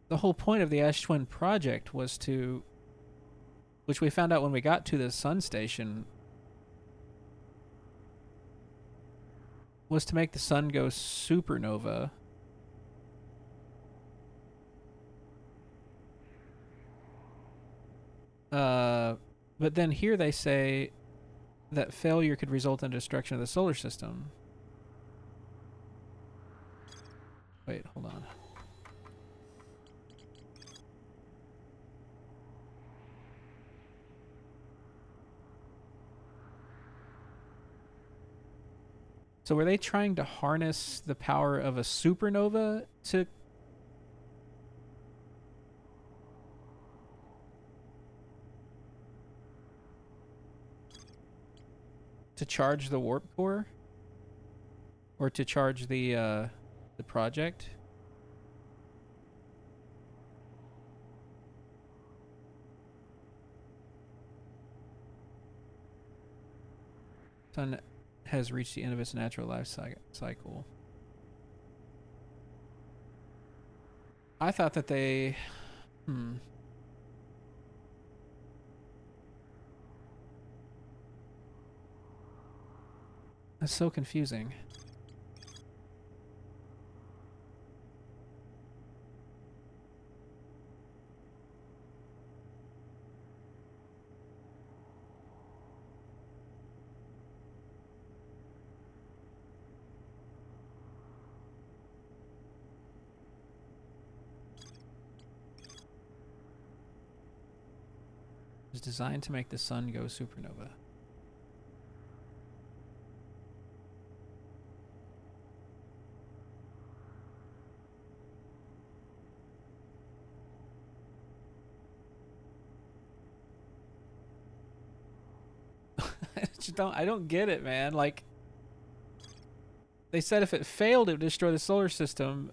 the whole point of the Ash Twin project was to, which we found out when we got to the sun station, was to make the sun go supernova. But then here they say that failure could result in destruction of the solar system. Wait, hold on. So were they trying to harness the power of a supernova to charge the warp core, or to charge the project? Sun has reached the end of its natural life cycle. I thought that they... That's so confusing. It was designed to make the sun go supernova. I don't get it, man. Like, they said if it failed, it would destroy the solar system.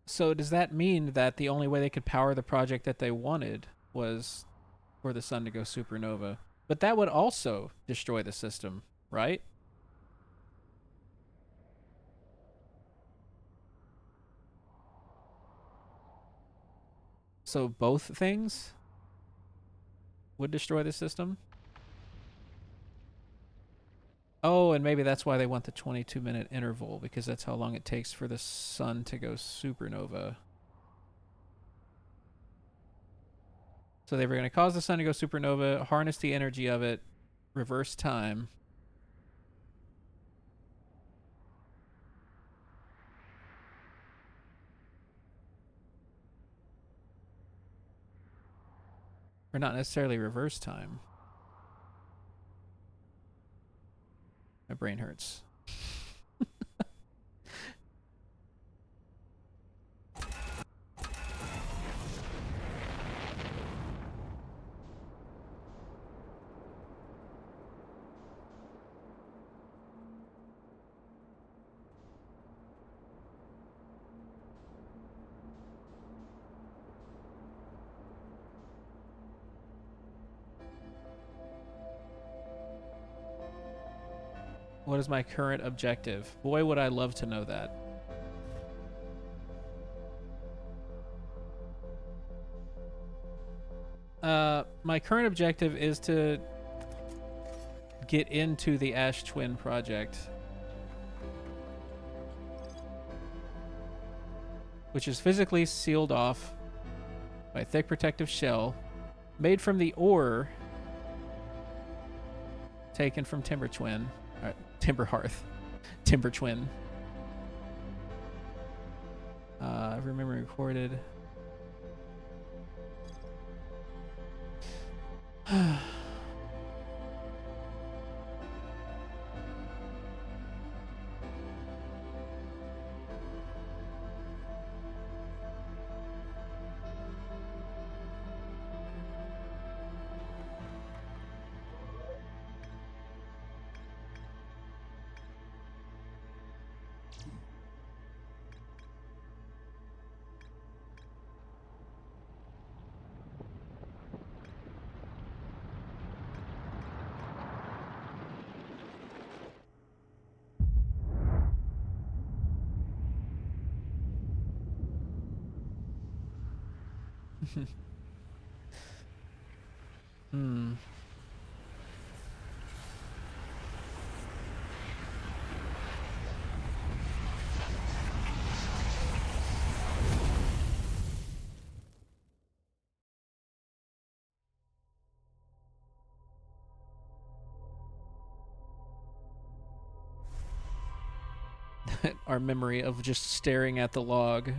So does that mean that the only way they could power the project that they wanted was for the sun to go supernova? But that would also destroy the system, right? So both things would destroy the system? Oh, and maybe that's why they want the 22-minute interval, because that's how long it takes for the sun to go supernova. So they were going to cause the sun to go supernova, harness the energy of it, reverse time. Or not necessarily reverse time. My brain hurts. What is my current objective? Boy, would I love to know that. My current objective is to get into the Ash Twin project, which is physically sealed off by a thick protective shell made from the ore taken from Timber Twin. Timber Hearth. Timber Twin. Every memory recorded. Hmm. Our memory of just staring at the log,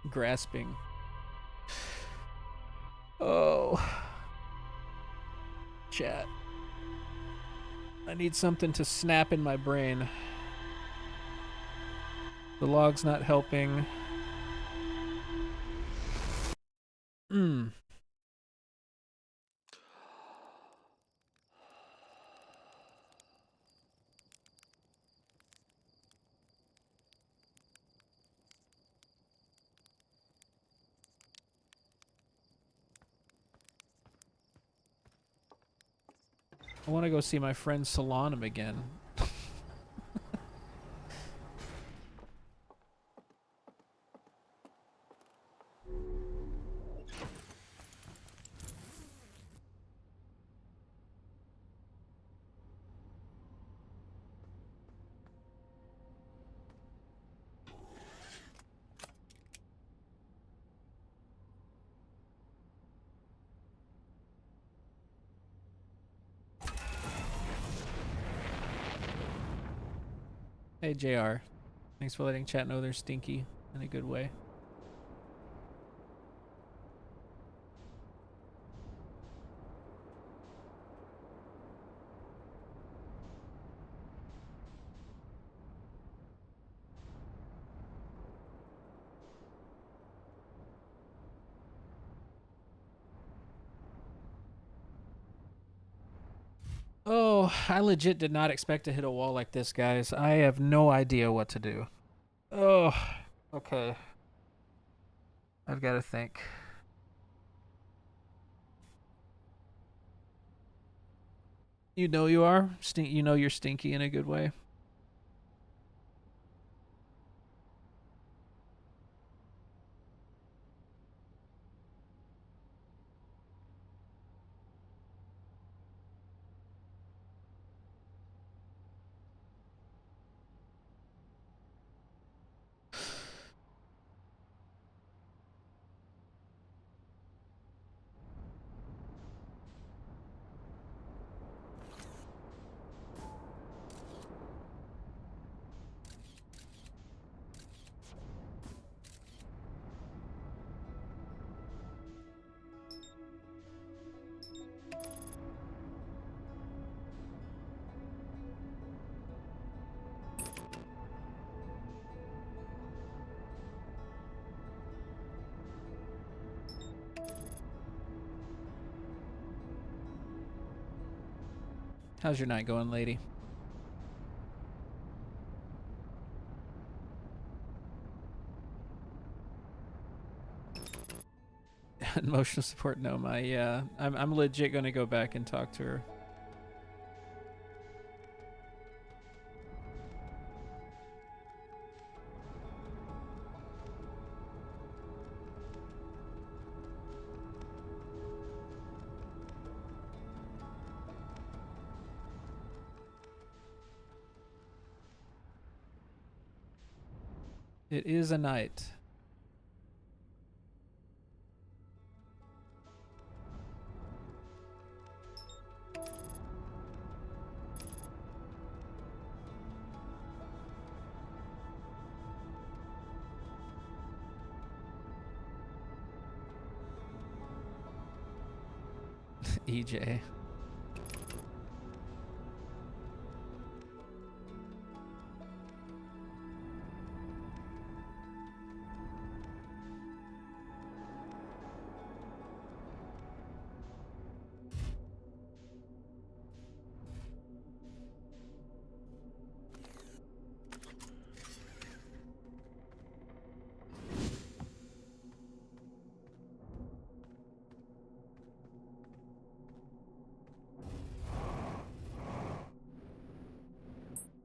grasping. Oh. Chat. I need something to snap in my brain. The log's not helping. Hmm. I want to go see my friend Solanum again. Hey, JR. Thanks for letting chat know they're stinky in a good way. Oh, I legit did not expect to hit a wall like this, guys. I have no idea what to do. Oh, okay. I've got to think. You know you are. You know you're stinky in a good way. How's your night going, lady? Emotional support? No, I'm legit gonna go back and talk to her. It is a night. EJ.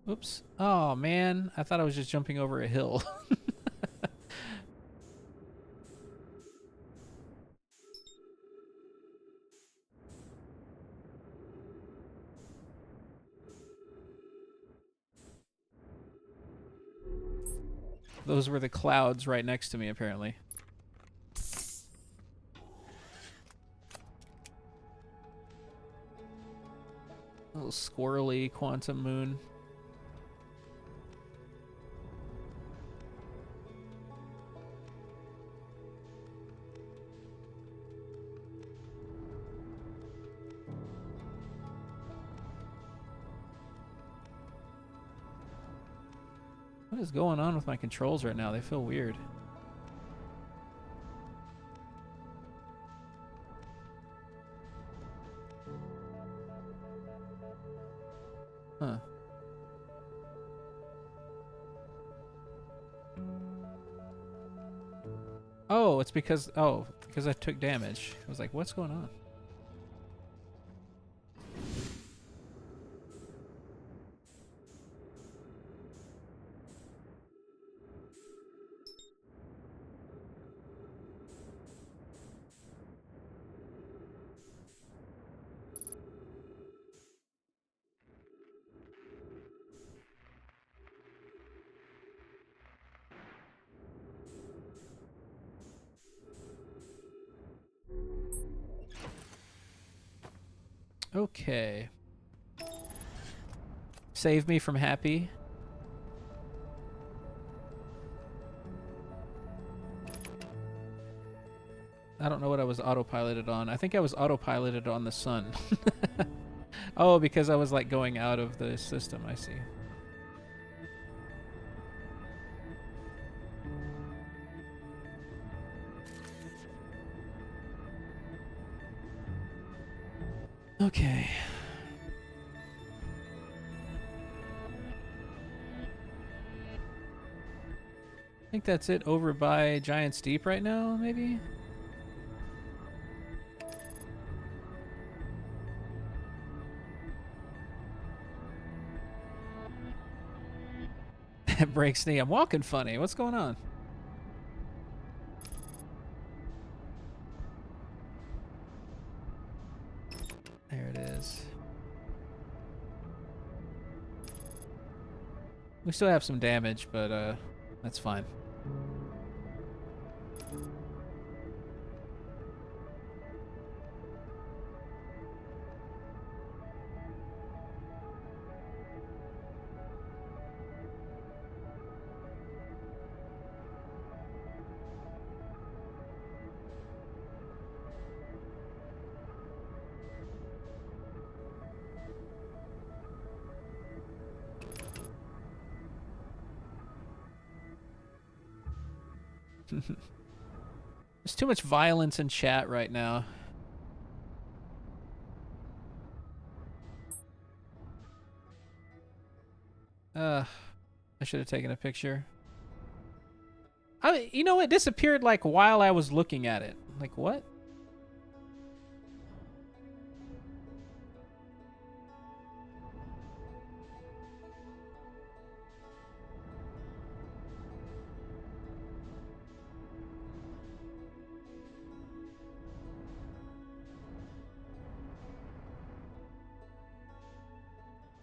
Oops. Oh, man. I thought I was just jumping over a hill. Those were the clouds right next to me, apparently. A little squirrely quantum moon. What is going on with my controls right now? They feel weird. Huh. Oh, it's because I took damage. I was like, what's going on? Okay. Save me from happy. I don't know what I was autopiloted on. I think I was autopiloted on the sun. Oh, because I was like going out of the system. I see. Okay. I think that's it over by Giant's Deep right now, maybe? Breaks knee. I'm walking funny. What's going on? There it is. We still have some damage, but that's fine. There's too much violence in chat right now. I should have taken a picture. You know, it disappeared like while I was looking at it. Like, what?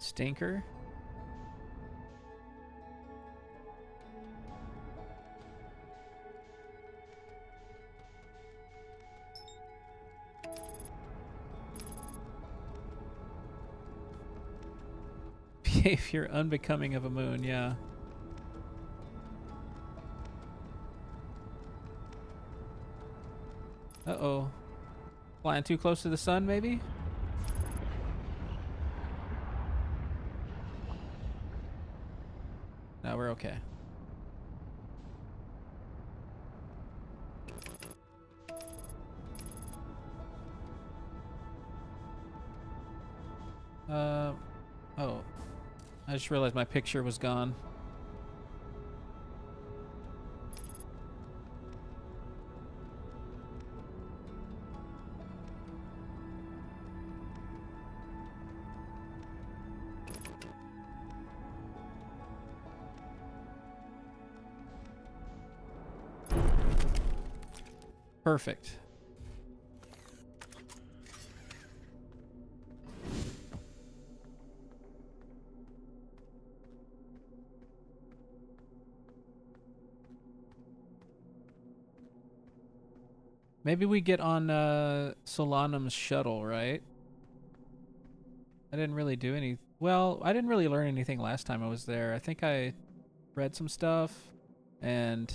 Stinker? behavior unbecoming of a moon, yeah. Uh-oh. Flying too close to the sun, maybe? No, we're okay. Oh. I just realized my picture was gone. Perfect. Maybe we get on Solanum's shuttle, right? I didn't really do any... Well, I didn't really learn anything last time I was there. I think I read some stuff and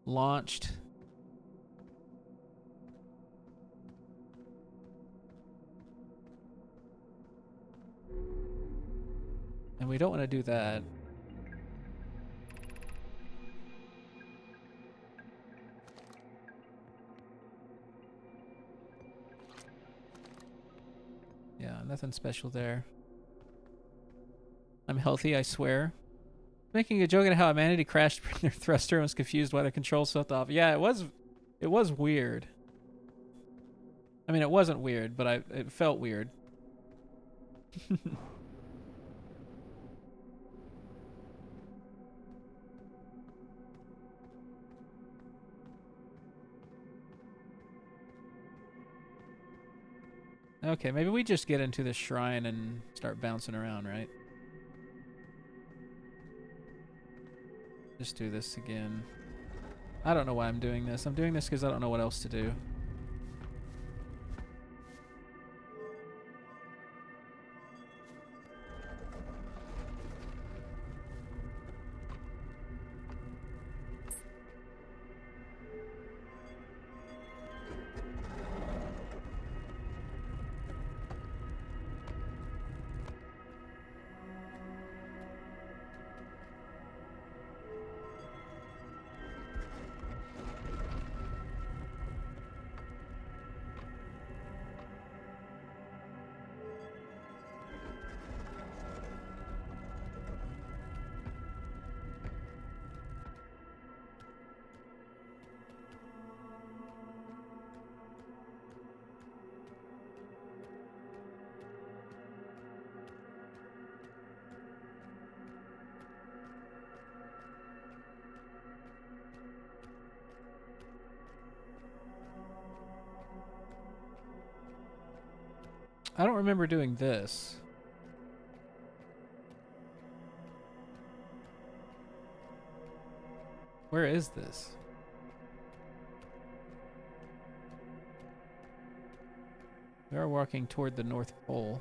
launched. And we don't want to do that. Yeah, nothing special there. I'm healthy, I swear. Making a joke at how amanatee crashed their thruster and was confused why the controls felt off. Yeah, it was weird. I mean, it wasn't weird, but it felt weird. Okay, maybe we just get into the shrine and start bouncing around, right? Just do this again. I don't know why I'm doing this. I'm doing this because I don't know what else to do. I don't remember doing this. Where is this? We are walking toward the North Pole.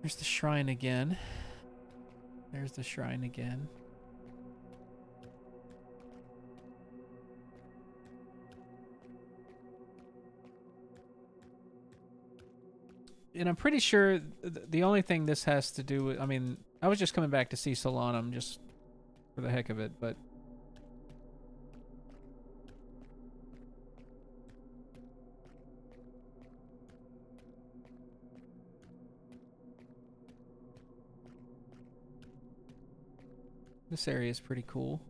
There's the shrine again. There's the shrine again. And I'm pretty sure the only thing this has to do with... I mean, I was just coming back to see Solanum just for the heck of it, but... This area is pretty cool.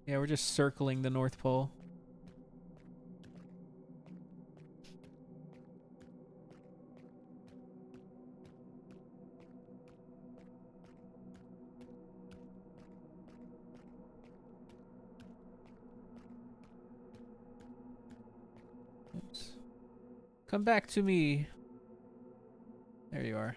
Yeah, we're just circling the North Pole. Oops. Come back to me. There you are.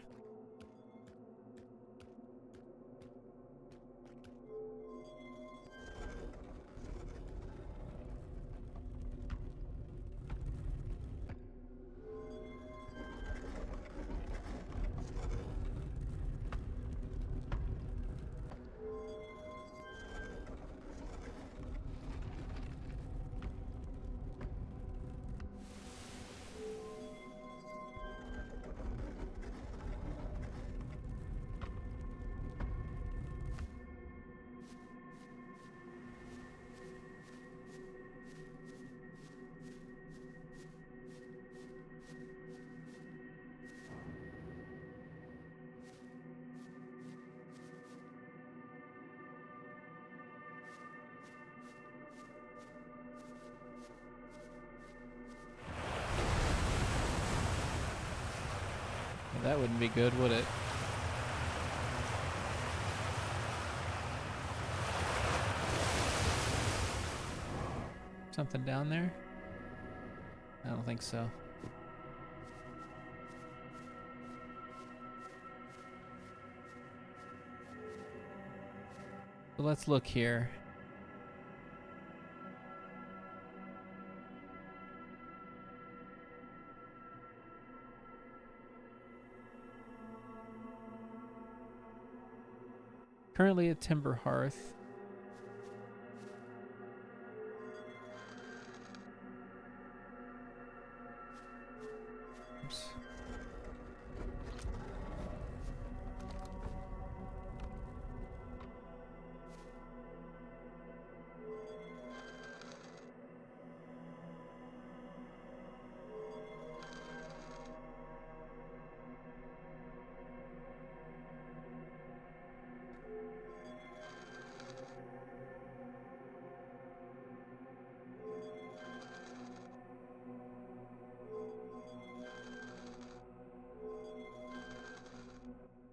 That wouldn't be good, would it? Something down there? I don't think so. So let's look here. Currently a timber hearth. Oops.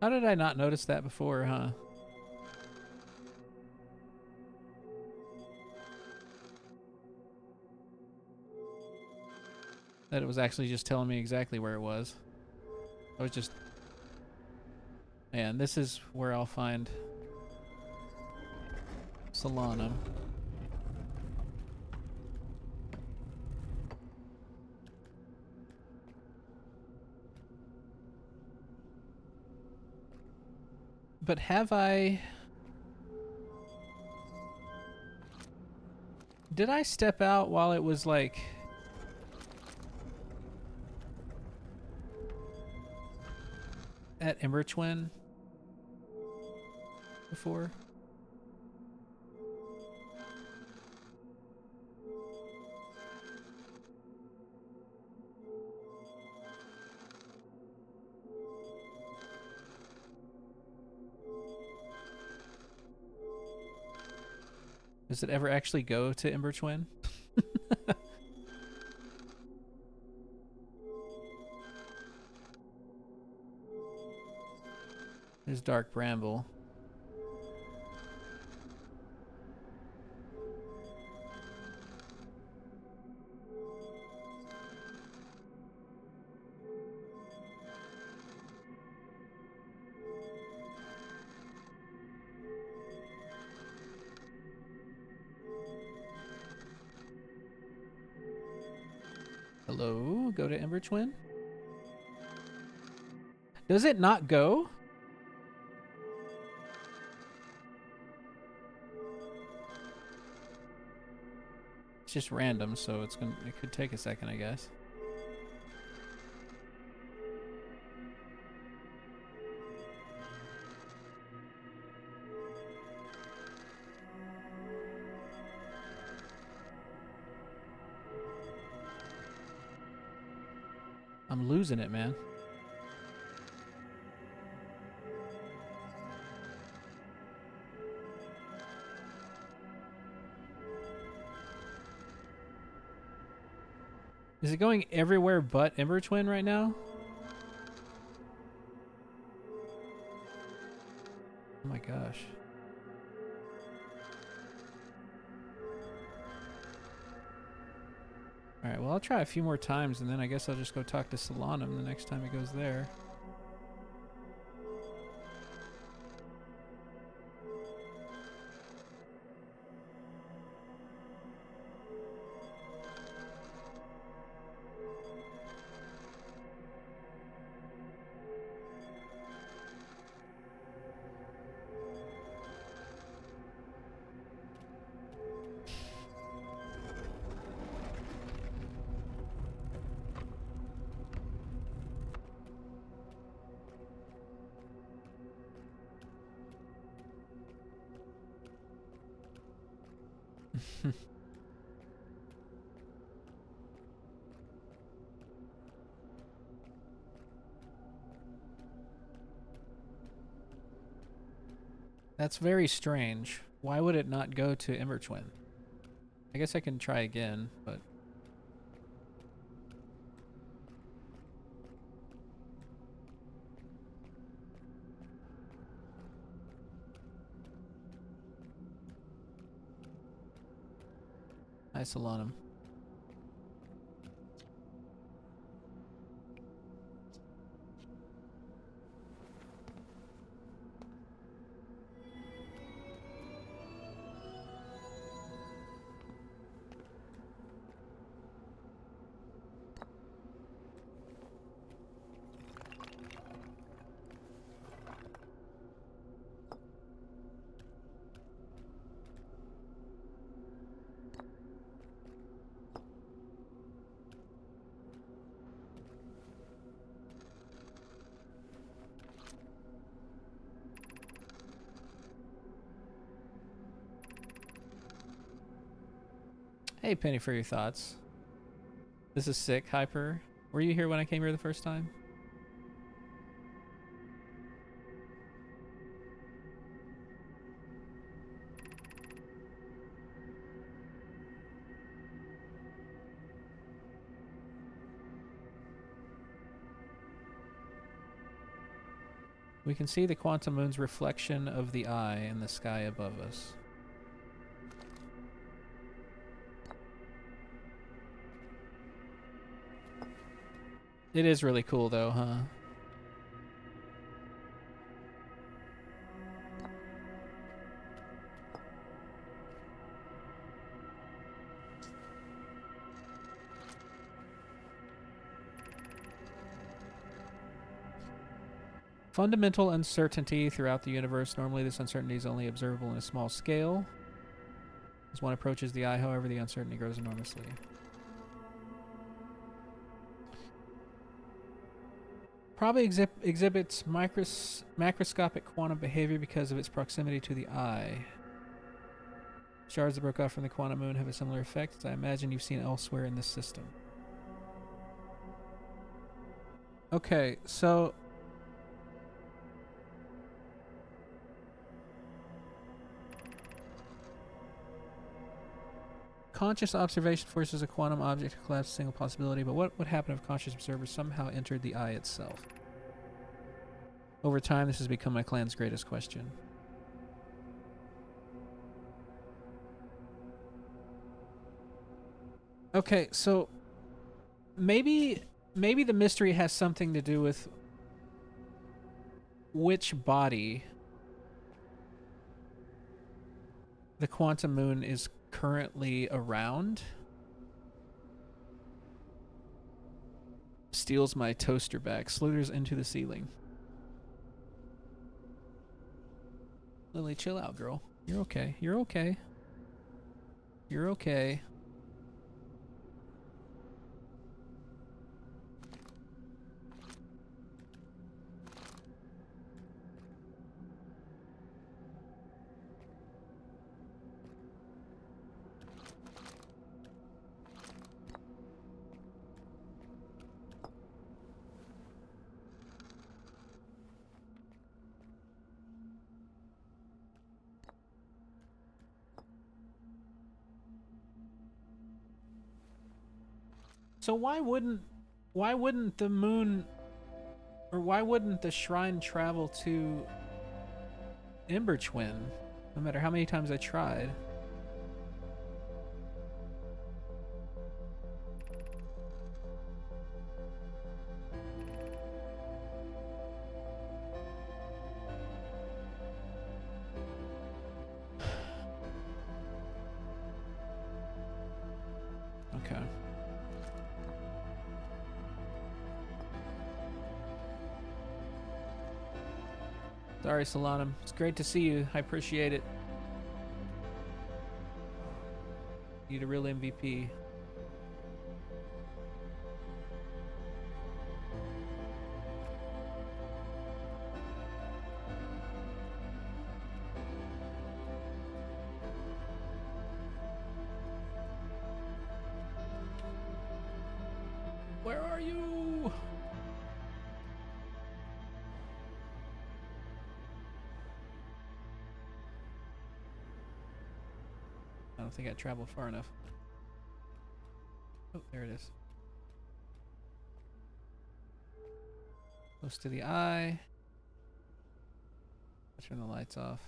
How did I not notice that before, huh? That it was actually just telling me exactly where it was. I was just... Man, this is where I'll find Solanum. But have I... Did I step out while it was like... at Ember Twin before? Does it ever actually go to Ember Twin? There's Dark Bramble. Hello? Go to Ember Twin? Does it not go? It's just random, so it could take a second, I guess. I'm losing it, man. Is it going everywhere but Ember Twin right now? Oh my gosh. Alright, well I'll try a few more times and then I guess I'll just go talk to Solanum the next time it goes there. That's very strange. Why would it not go to Ember Twin? I guess I can try again, but... Hi, Solanum. Hey, Penny, for your thoughts. This is sick, Hyper. Were you here when I came here the first time? We can see the quantum moon's reflection of the eye in the sky above us. It is really cool, though, huh? Fundamental uncertainty throughout the universe. Normally, this uncertainty is only observable in a small scale. As one approaches the eye, however, the uncertainty grows enormously. Probably exhibits macroscopic quantum behavior because of its proximity to the eye. Shards that broke off from the quantum moon have a similar effect, as I imagine you've seen elsewhere in this system. Okay, so conscious observation forces a quantum object to collapse a single possibility, but what would happen if conscious observers somehow entered the eye itself? Over time, this has become my clan's greatest question. Okay, so maybe the mystery has something to do with which body the quantum moon is currently around. Steals my toaster back, slithers into the ceiling. Lily, chill out, girl. You're okay. You're okay. You're okay. So why wouldn't the moon, or why wouldn't the shrine travel to Ember Twin, no matter how many times I tried? Okay. Sorry, Solanum. It's great to see you. I appreciate it. Need a real MVP. Where are you? I don't think I traveled far enough. Oh, there it is. Close to the eye. Turn the lights off.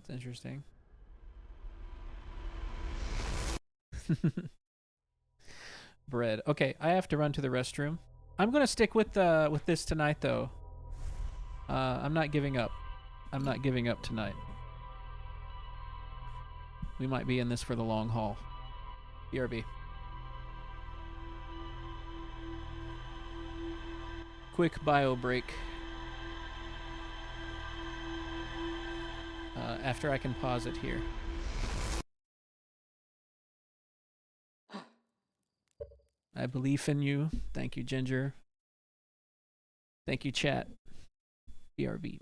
That's interesting. Bread. Okay, I have to run to the restroom. I'm gonna stick with this tonight though. I'm not giving up. I'm not giving up tonight. We might be in this for the long haul. BRB. Quick bio break. After I can pause it here. I believe in you. Thank you, Ginger. Thank you, chat. BRB.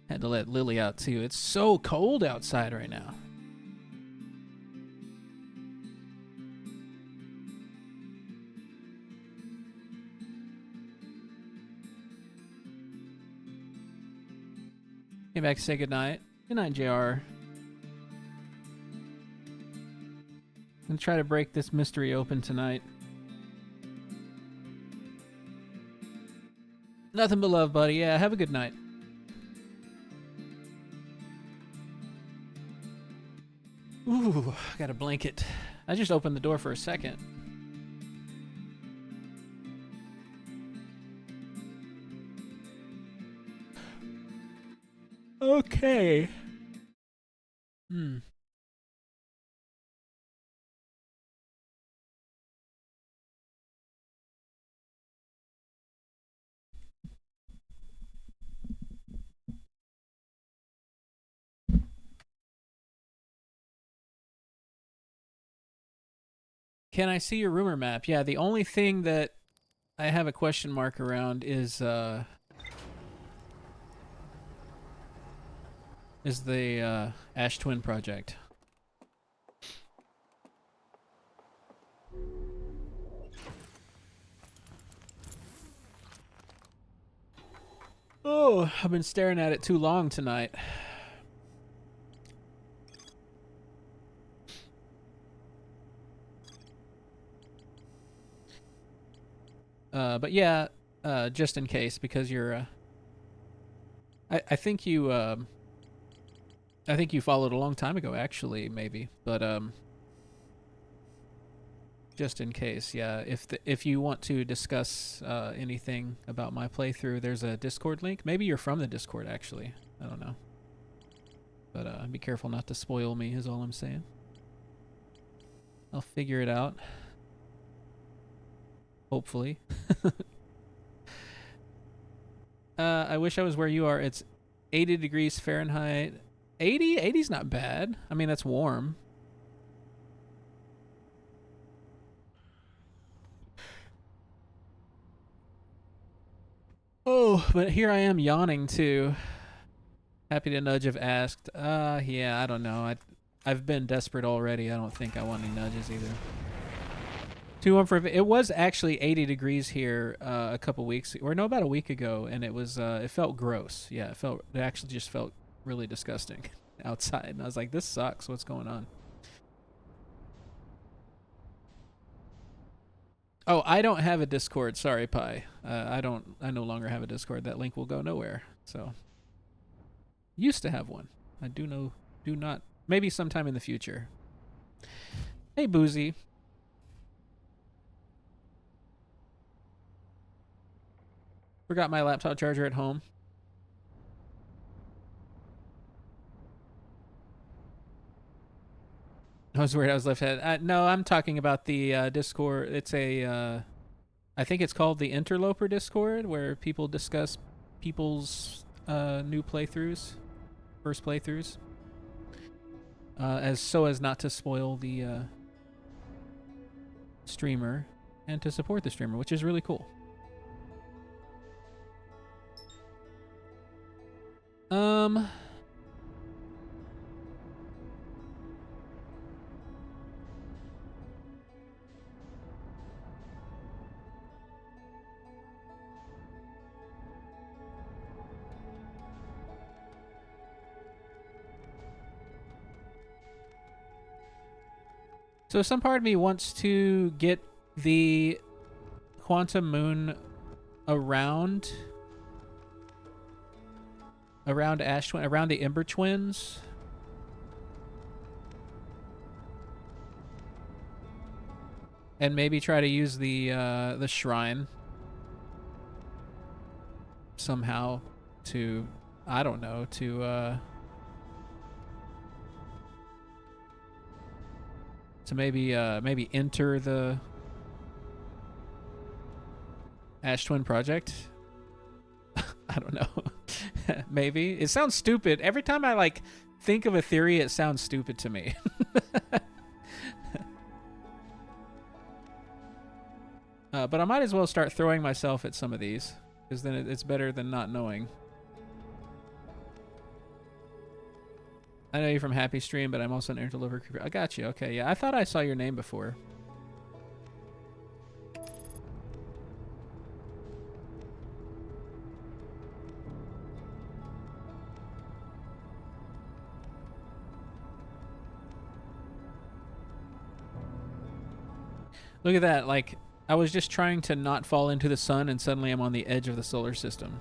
Had to let Lily out too. It's so cold outside right now. Came back to say goodnight. Good night, JR. I'm gonna try to break this mystery open tonight. Nothing but love, buddy. Yeah, have a good night. Ooh, got a blanket. I just opened the door for a second. Okay. Can I see your rumor map? Yeah, the only thing that I have a question mark around is the Ash Twin project. Oh, I've been staring at it too long tonight. But yeah, just in case, because you're, I think you, I think you followed a long time ago, actually, maybe. But just in case, yeah. If you want to discuss anything about my playthrough, there's a Discord link. Maybe you're from the Discord, actually. I don't know. But be careful not to spoil me, is all I'm saying. I'll figure it out. Hopefully. I wish I was where you are. It's 80 degrees Fahrenheit. 80? 80's not bad. I mean, that's warm. Oh, but here I am yawning too. Happy to nudge if asked. Yeah, I don't know. I've been desperate already. I don't think I want any nudges either. 2-1 for it was actually 80 degrees here a couple weeks, or no, about a week ago, and it was it felt gross. Yeah, it actually just felt really disgusting outside, and I was like, this sucks. What's going on? Oh, I don't have a Discord. Sorry, Pi. I don't. I no longer have a Discord. That link will go nowhere. So, used to have one. I do know. Do not. Maybe sometime in the future. Hey, Boozy. Forgot my laptop charger at home. I was worried I was left-handed. No, I'm talking about the Discord. It's a. I think it's called the Interloper Discord, where people discuss people's new playthroughs, first playthroughs, as not to spoil the streamer and to support the streamer, which is really cool. Um. So some part of me wants to get the quantum moon around Ash Twin, around the Ember Twins. And maybe try to use the shrine somehow to, I don't know, to maybe enter the Ash Twin project. I don't know. Maybe. It sounds stupid. Every time I like think of a theory, it sounds stupid to me. But I might as well start throwing myself at some of these, because then it's better than not knowing. I know you're from Happy Stream, but I'm also an interloper creeper. I got you. Okay, yeah. I thought I saw your name before. Look at that. Like, I was just trying to not fall into the sun, and suddenly I'm on the edge of the solar system.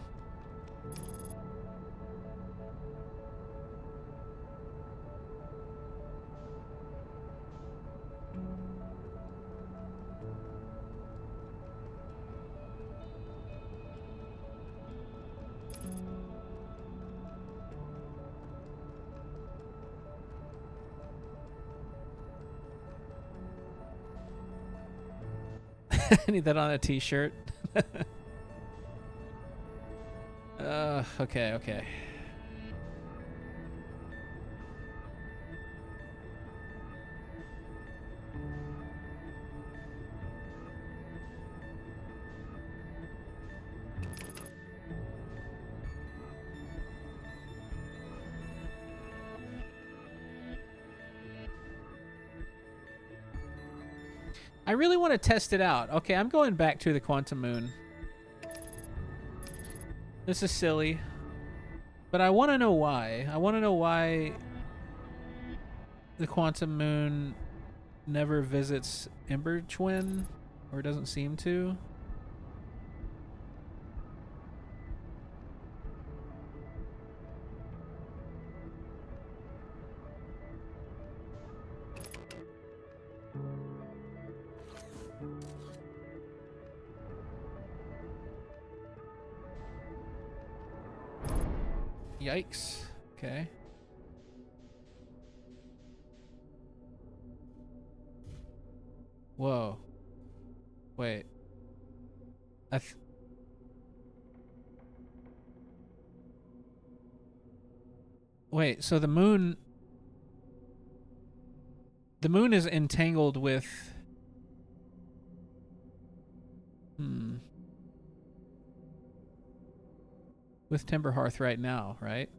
I need that on a t-shirt. Okay, okay. I really want to test it out. Okay, I'm going back to the quantum moon. This is silly. But I want to know why. I want to know why the quantum moon never visits Ember Twin, or doesn't seem to. Yikes. Okay. Whoa. Wait. Wait, so the moon is entangled with with Timberhearth right now, right?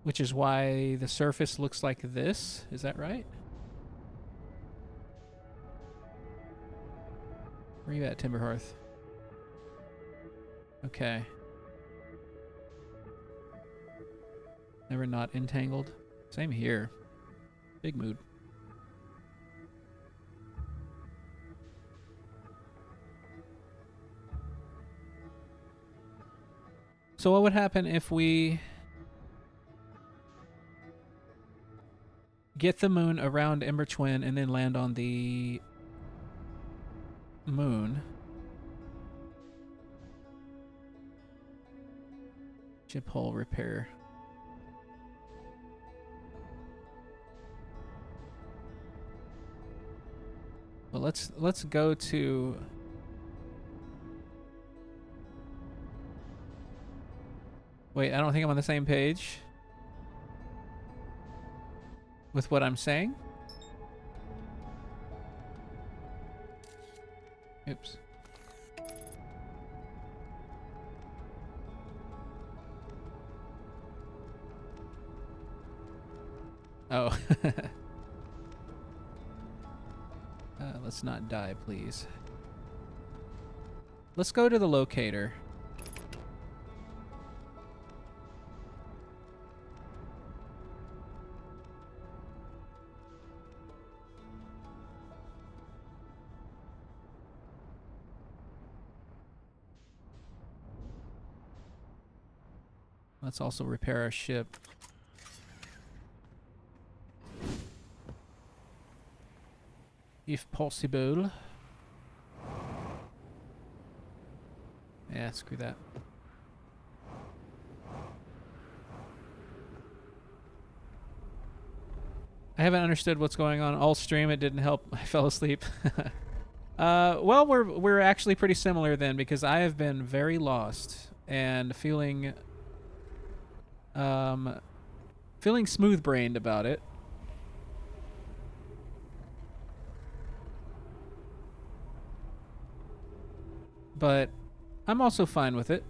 Which is why the surface looks like this. Is that right? Where are you at, Timberhearth? Okay. Never not entangled. Same here. Big mood. So what would happen if we get the moon around Ember Twin and then land on the moon? Chip hole repair. Well, let's go to Wait, I don't think I'm on the same page with what I'm saying. Oops. Oh. Let's not die, please. Let's go to the locator. Let's also repair our ship. If possible. Yeah, screw that. I haven't understood what's going on all stream. It didn't help. I fell asleep. Well, we're actually pretty similar then, because I have been very lost and feeling smooth-brained about it. But I'm also fine with it.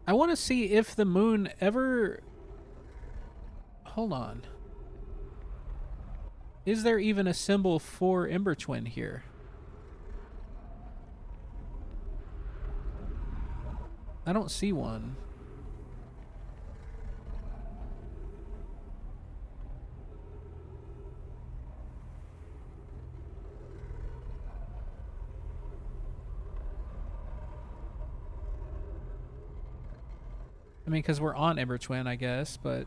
I want to see if the moon ever... Hold on. Is there even a symbol for Ember Twin here? I don't see one. I mean, because we're on Ember Twin, I guess, but...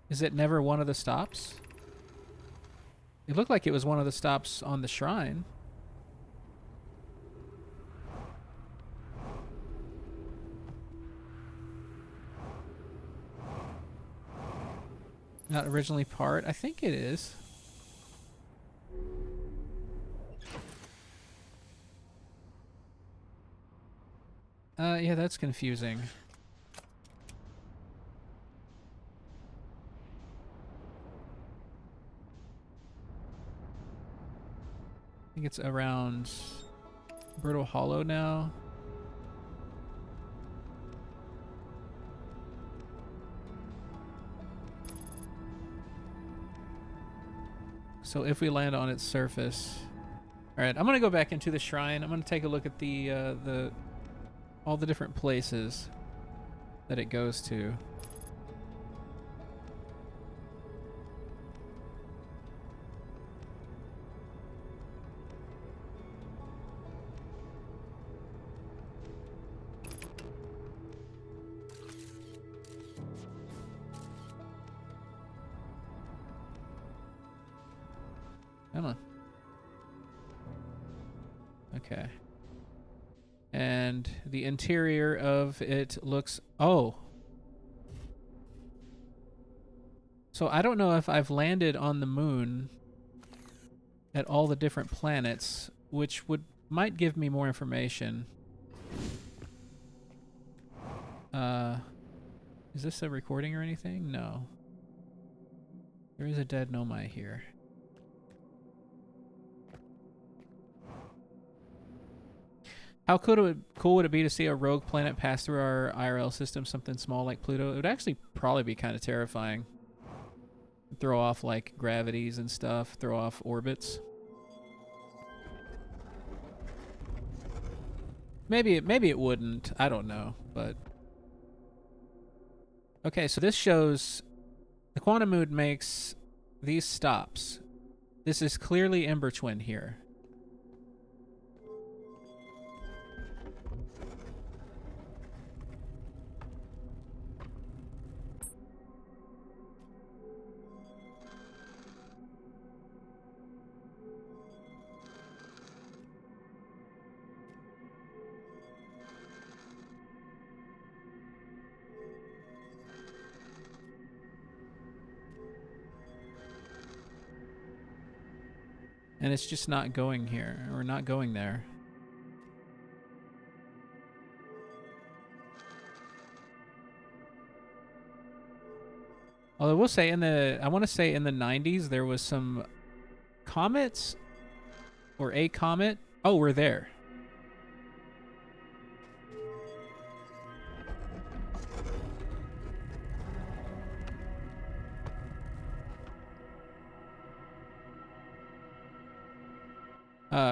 Is it never one of the stops? It looked like it was one of the stops on the shrine. Not originally part? I think it is. Yeah, that's confusing. I think it's around Brittle Hollow now. So if we land on its surface... Alright, I'm gonna go back into the shrine. I'm gonna take a look at the all the different places that it goes to. Come on. Okay. And the interior of it looks... Oh! So I don't know if I've landed on the moon at all the different planets, which might give me more information. Is this a recording or anything? No. There is a dead nomai here. How cool would it be to see a rogue planet pass through our IRL system, something small like Pluto? It would actually probably be kind of terrifying. Throw off like gravities and stuff, throw off orbits. Maybe it wouldn't. I don't know, but okay. So this shows the quantum moon makes these stops. This is clearly Ember Twin here. And it's just not going here, or not going there. Although I will say I want to say in the 90s, there was some comets, or a comet. Oh, we're there.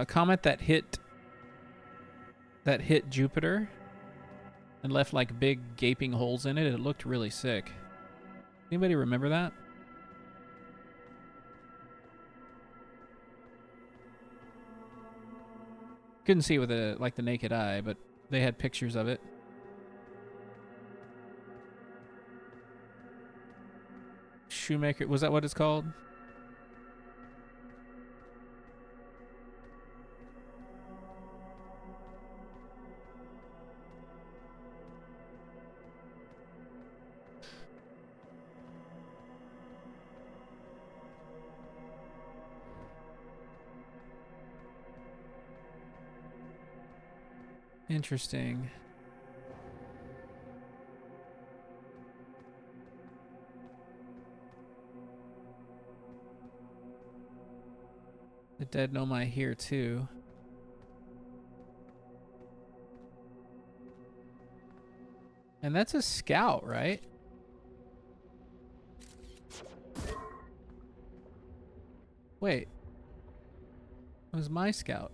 Comet that hit Jupiter and left like big gaping holes in it. It looked really sick. Anybody remember that? Couldn't see it with the naked eye, but they had pictures of it. Shoemaker, was that what it's called? Interesting. The dead nomai here too. And that's a scout, right? Wait. It was my scout.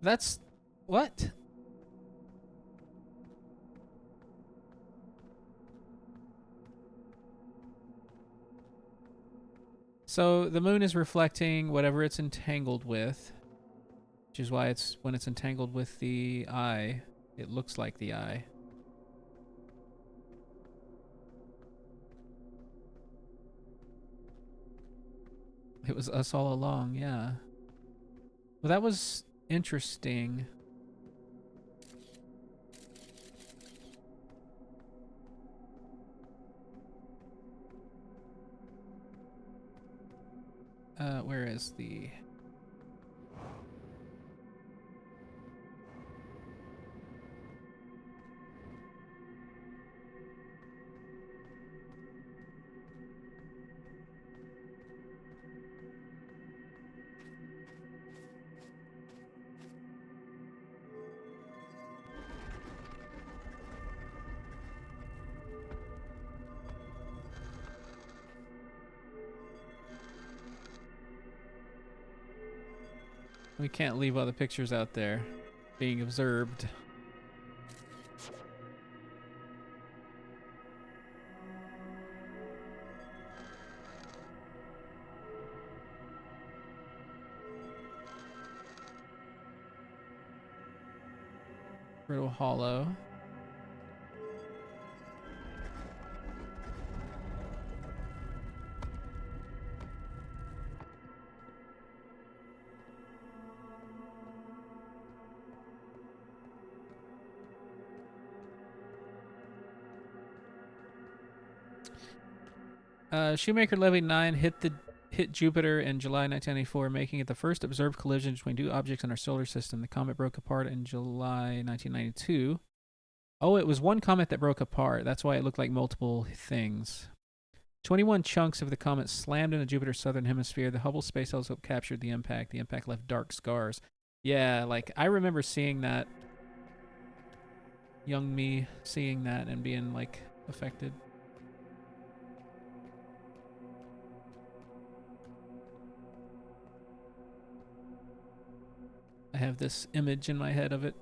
That's... what? So the moon is reflecting whatever it's entangled with, which is why it's when it's entangled with the eye, it looks like the eye. It was us all along, yeah. Well, that was interesting. Where is the... We can't leave all the pictures out there being observed. Brittle Hollow. Shoemaker Levy 9 hit Jupiter in July 1994, making it the first observed collision between two objects in our solar system. The comet broke apart in July 1992. Oh, it was one comet that broke apart. That's why it looked like multiple things. 21 chunks of the comet slammed into Jupiter's southern hemisphere. The Hubble Space Telescope captured the impact. The impact left dark scars. Yeah, like, I remember seeing that. Young me seeing that and being, like, affected. I have this image in my head of it.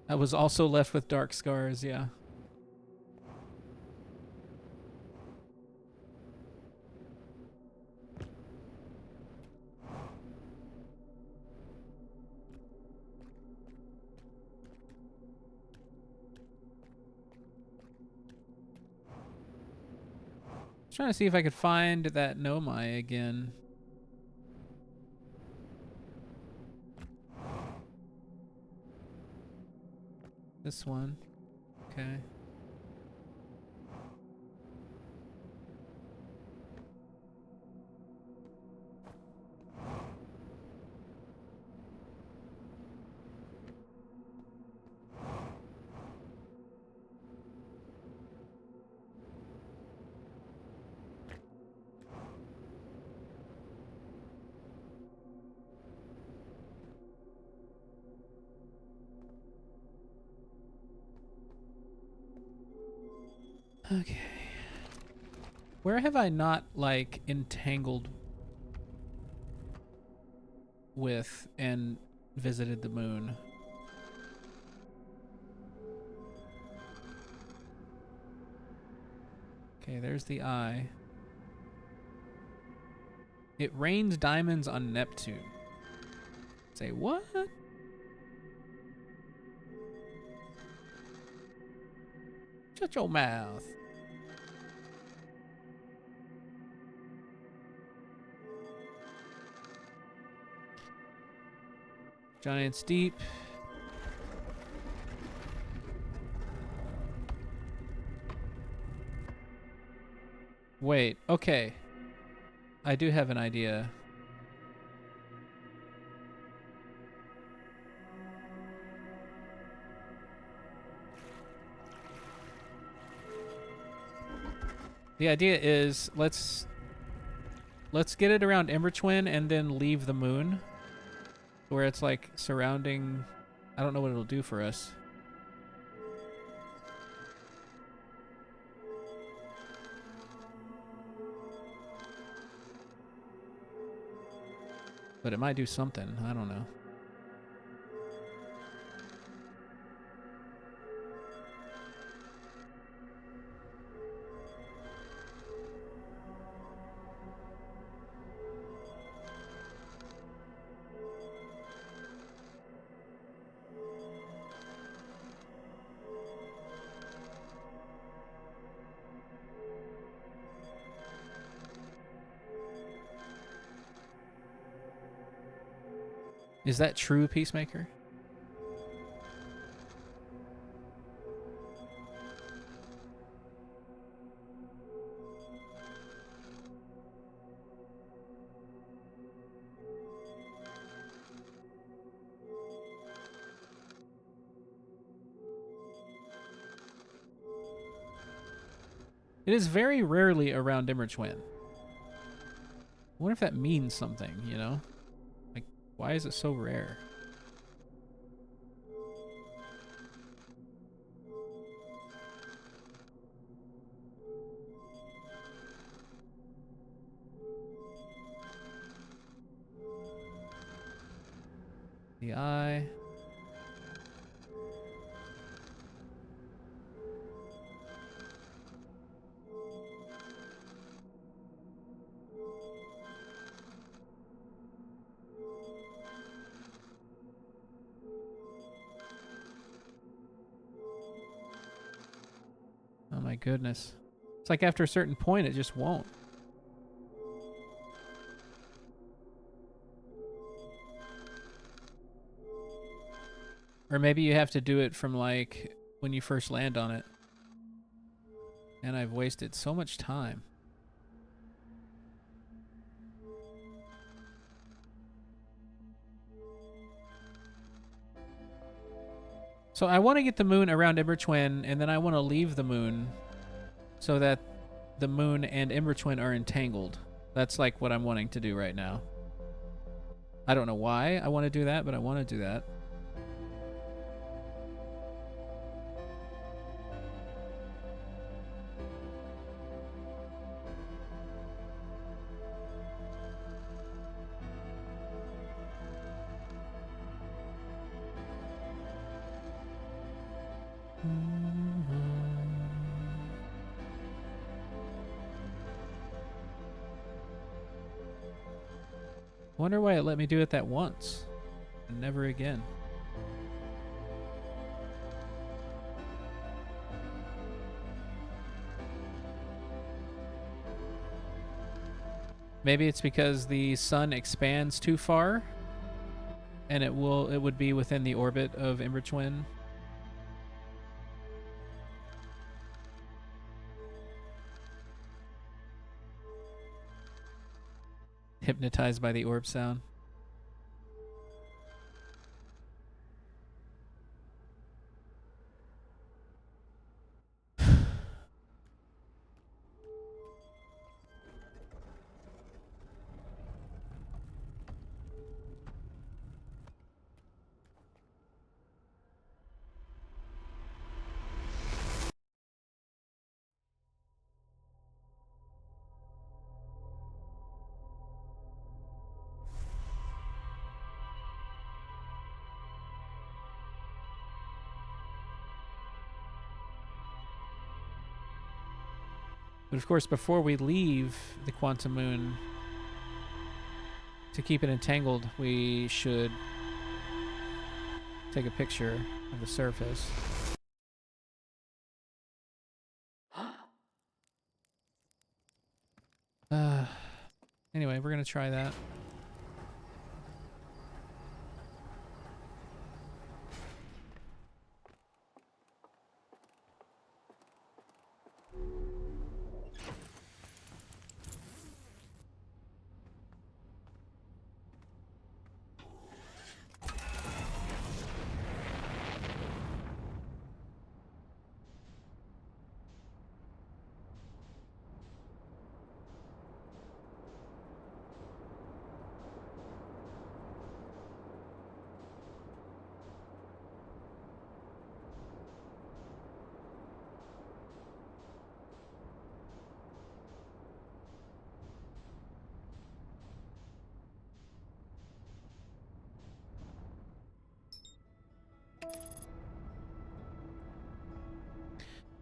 I was also left with dark scars, yeah. Trying to see if I could find that Nomai again. This one. Okay. Okay. Where have I not, like, entangled with and visited the moon? Okay, there's the eye. It rains diamonds on Neptune. Say what? Shut your mouth. Giant's Deep. Wait, okay. I do have an idea. The idea is let's get it around Ember Twin and then leave the moon, where it's like surrounding. I don't know what it'll do for us. But it might do something. I don't know. Is that true, Peacemaker? It is very rarely around Immerchwin. I wonder if that means something, you know? Like, why is it so rare? The eye. Oh my goodness. It's like after a certain point, it just won't. Or maybe you have to do it from like when you first land on it. And I've wasted so much time. So I want to get the moon around Imbertwin, and then I want to leave the moon so that the moon and Imbertwin are entangled. That's like what I'm wanting to do right now. I don't know why I want to do that, but I want to do that. Wonder why it let me do it that once and never again. Maybe it's because the sun expands too far and it would be within the orbit of Imbertwin. Hypnotized by the orb sound. But of course, before we leave the quantum moon, to keep it entangled, we should take a picture of the surface. Anyway, we're going to try that.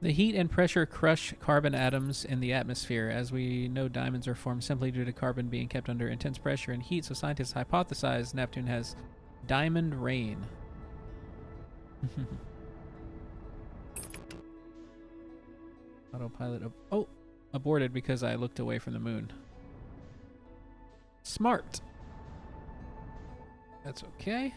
The heat and pressure crush carbon atoms in the atmosphere. As we know, diamonds are formed simply due to carbon being kept under intense pressure and heat, so scientists hypothesize Neptune has diamond rain. Autopilot. Oh, aborted because I looked away from the moon. Smart. That's okay.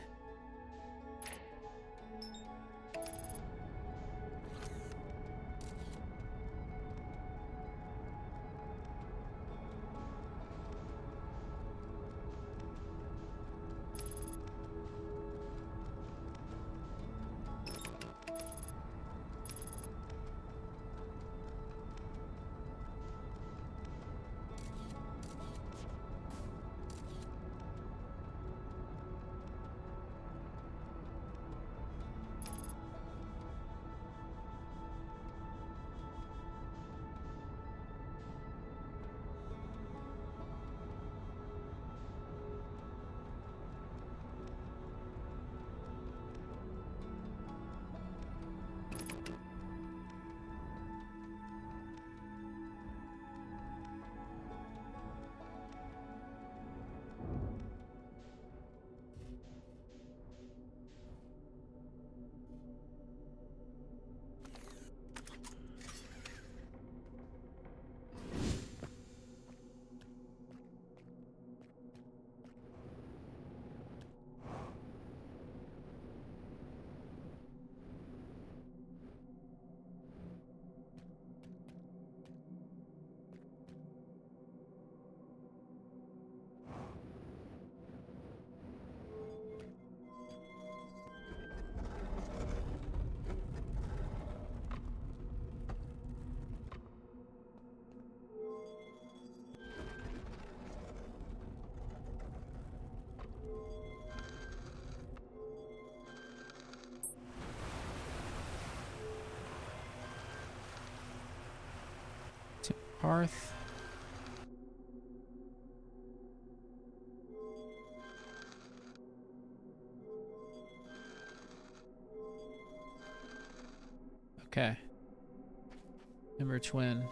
Hearth. Okay. Ember Twin.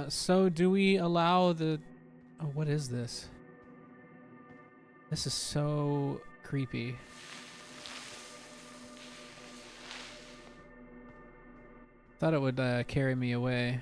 So do we allow the... Oh, what is this? This is so creepy. Thought it would carry me away.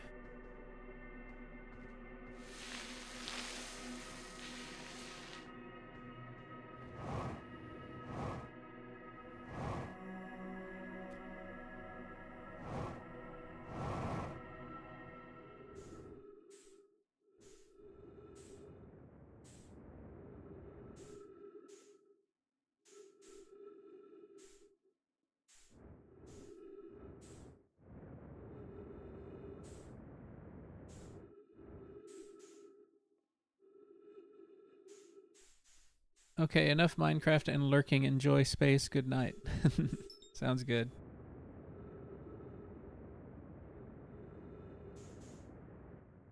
Okay, enough Minecraft and lurking. Enjoy space. Good night. Sounds good.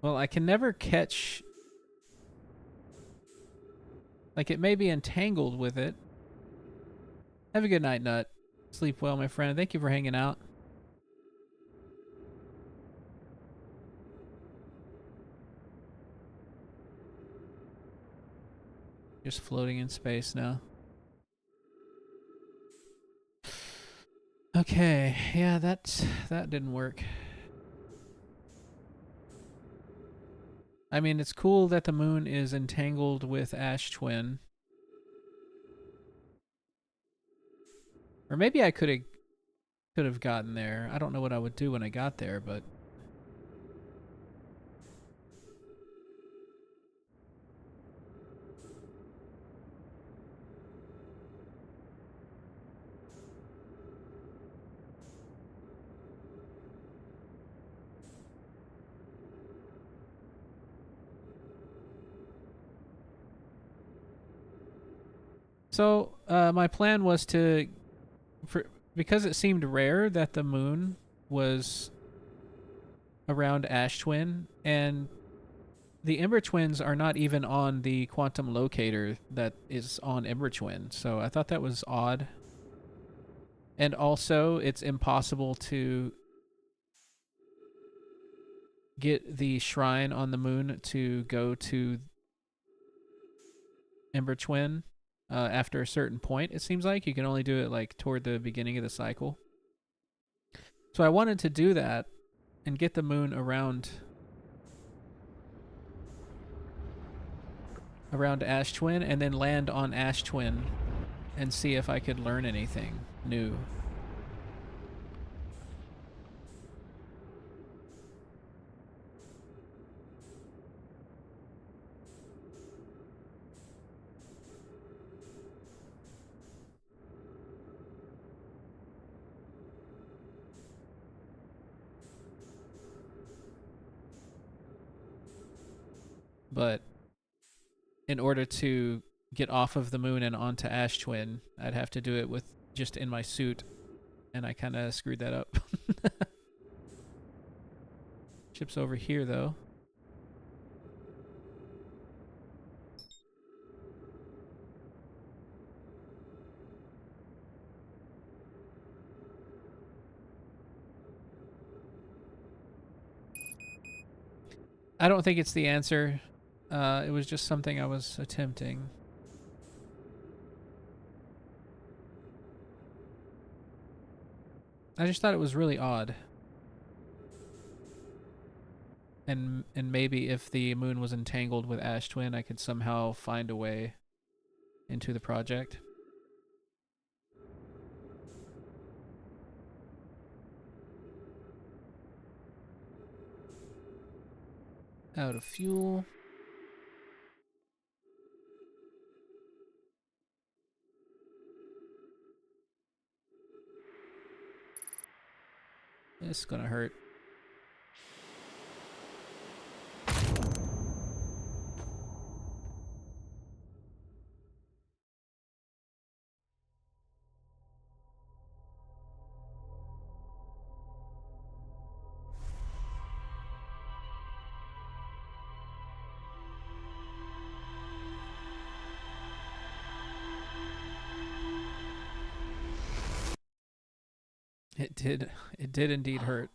Well, I can never catch... Like, it may be entangled with it. Have a good night, Nut. Sleep well, my friend. Thank you for hanging out. Just floating in space now. Okay, yeah, that didn't work. I mean, it's cool that the moon is entangled with Ash Twin. Or maybe I could have gotten there. I don't know what I would do when I got there, but so my plan was to, because it seemed rare that the moon was around Ash Twin, and the Ember Twins are not even on the quantum locator that is on Ember Twin. So I thought that was odd. And also, it's impossible to get the shrine on the moon to go to Ember Twin after a certain point. It seems like you can only do it like toward the beginning of the cycle. So I wanted to do that and get the moon around Ash Twin and then land on Ash Twin and see if I could learn anything new. But in order to get off of the moon and onto Ash Twin, I'd have to do it with just in my suit, and I kind of screwed that up. Ship's over here, though. I don't think it's the answer. It was just something I was attempting. I just thought it was really odd. And maybe if the moon was entangled with Ash Twin, I could somehow find a way into the project. Out of fuel. This is gonna hurt. It did indeed hurt.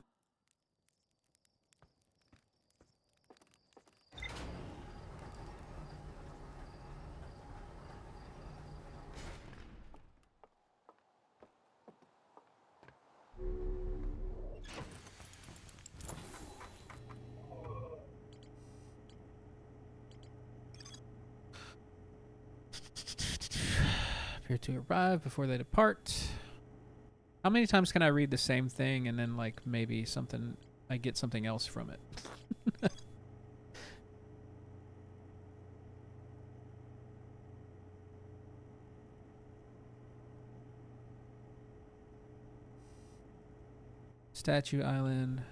Appear to arrive before they depart. How many times can I read the same thing and then like maybe something I get something else from it? Statue Island.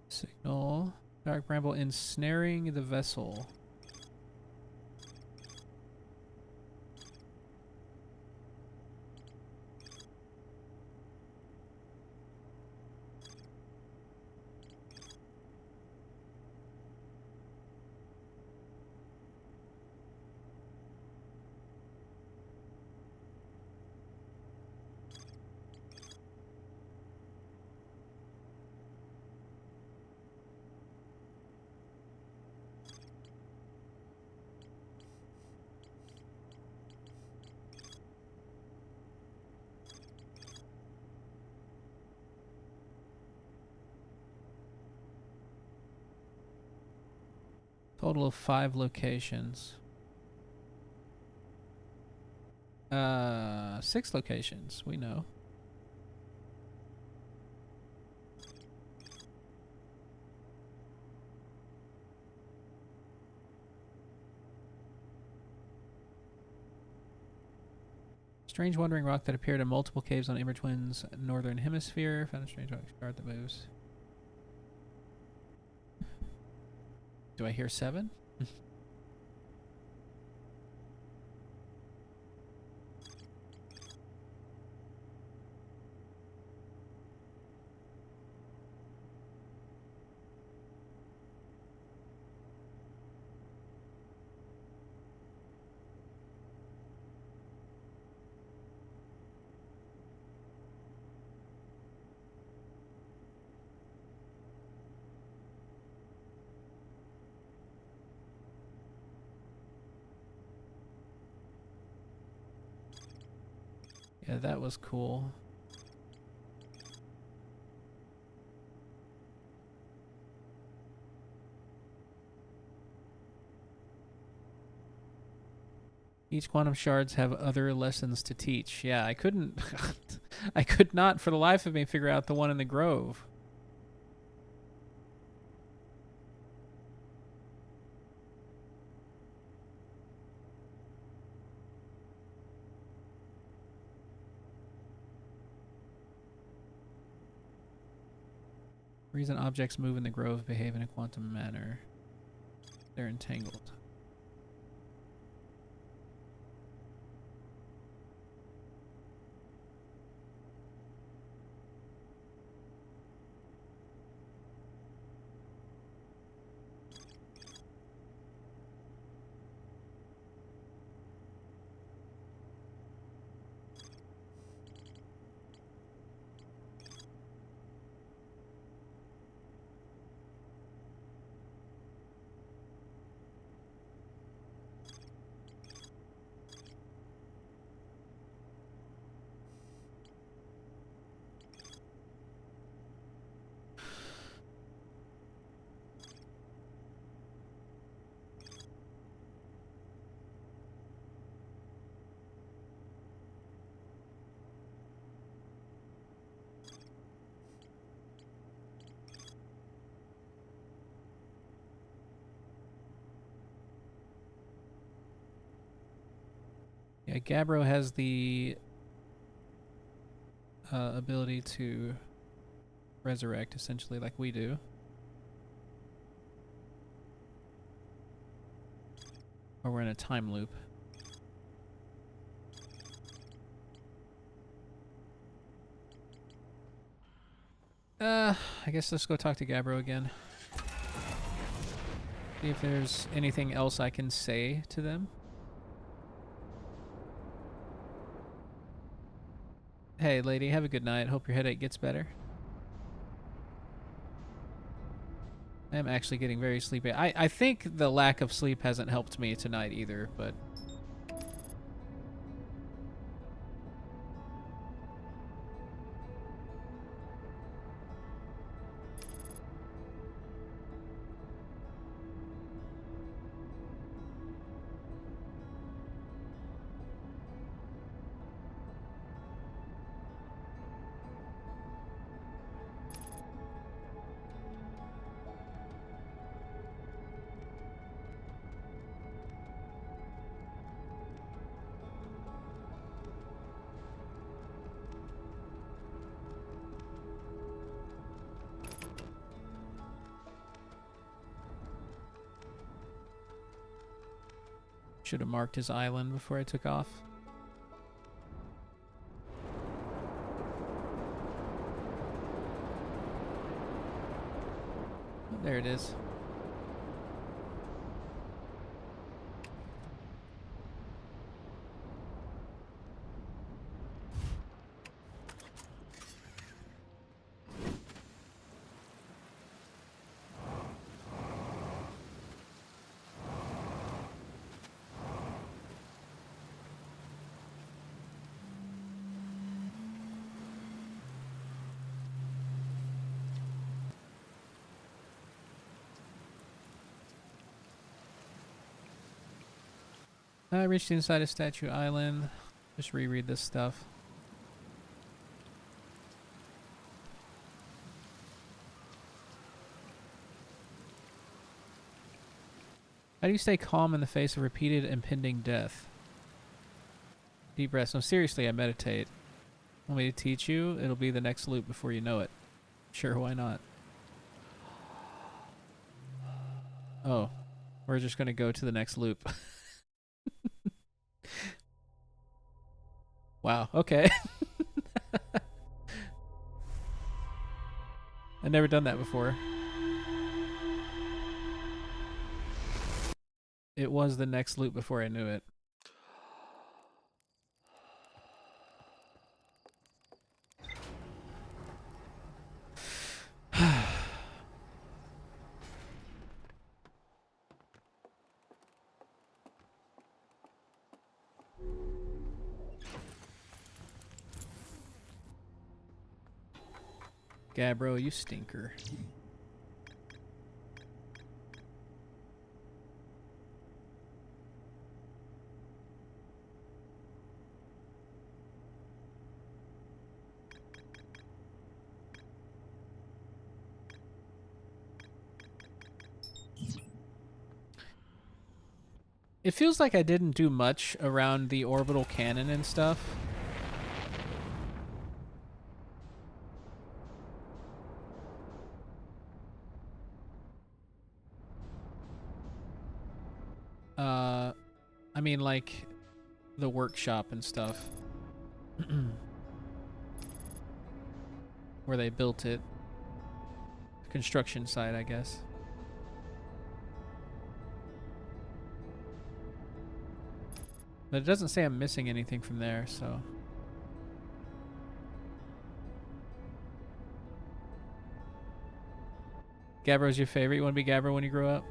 Signal. Dark Bramble ensnaring the vessel. Total of 5 locations. 6 locations, we know. Strange wandering rock that appeared in multiple caves on Twin's northern hemisphere. Found a strange rock shard that moves. Do I hear 7? Yeah, that was cool. Each quantum shards have other lessons to teach. Yeah, I couldn't... I could not, for the life of me, figure out the one in the grove. Reason objects move in the grove behave in a quantum manner. They're entangled. Yeah, Gabbro has the ability to resurrect, essentially, like we do. Or we're in a time loop. I guess let's go talk to Gabbro again. See if there's anything else I can say to them. Hey, lady, have a good night. Hope your headache gets better. I am actually getting very sleepy. I think the lack of sleep hasn't helped me tonight either, but... Should have marked his island before I took off. Oh, there it is. I reached inside of Statue Island. Just reread this stuff. How do you stay calm in the face of repeated impending death? Deep breaths. No, seriously, I meditate. Want me to teach you? It'll be the next loop before you know it. Sure, why not? Oh, we're just going to go to the next loop. Wow, okay. I've never done that before. It was the next loop before I knew it. Gabbro, you stinker. It feels like I didn't do much around the orbital cannon and stuff. I mean, like, the workshop and stuff. Where they built it. Construction site, I guess. But it doesn't say I'm missing anything from there, so... Gabbro's your favorite? You want to be Gabbro when you grow up?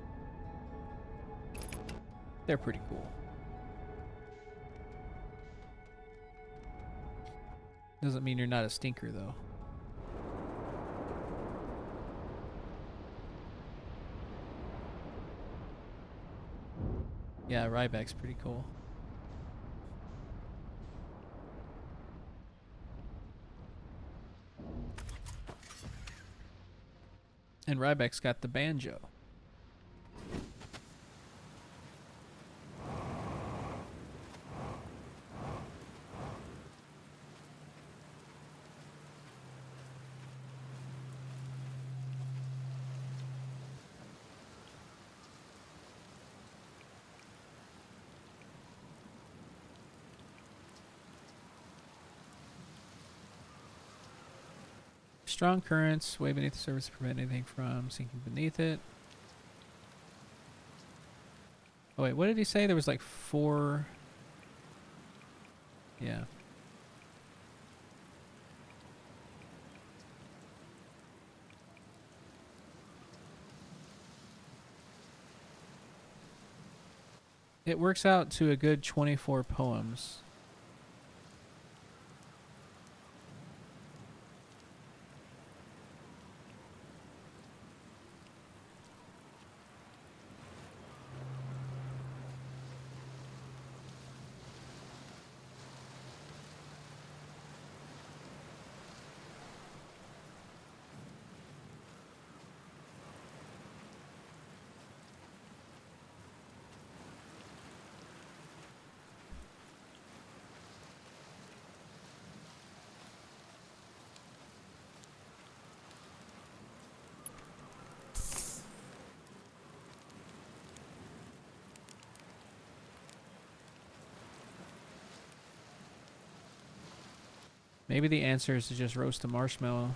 They're pretty cool. Doesn't mean you're not a stinker, though. Yeah, Ryback's pretty cool. And Ryback's got the banjo. Strong currents way beneath the surface to prevent anything from sinking beneath it. Oh wait, what did he say? There was like 4... Yeah. It works out to a good 24 poems. Maybe the answer is to just roast a marshmallow.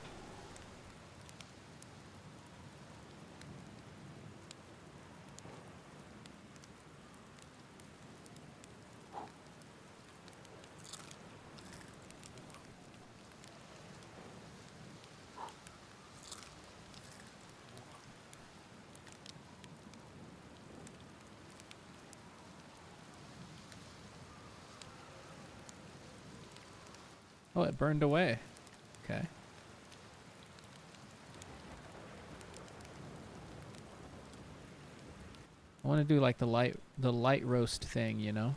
Oh, it burned away. Okay. I want to do like the light roast thing, you know?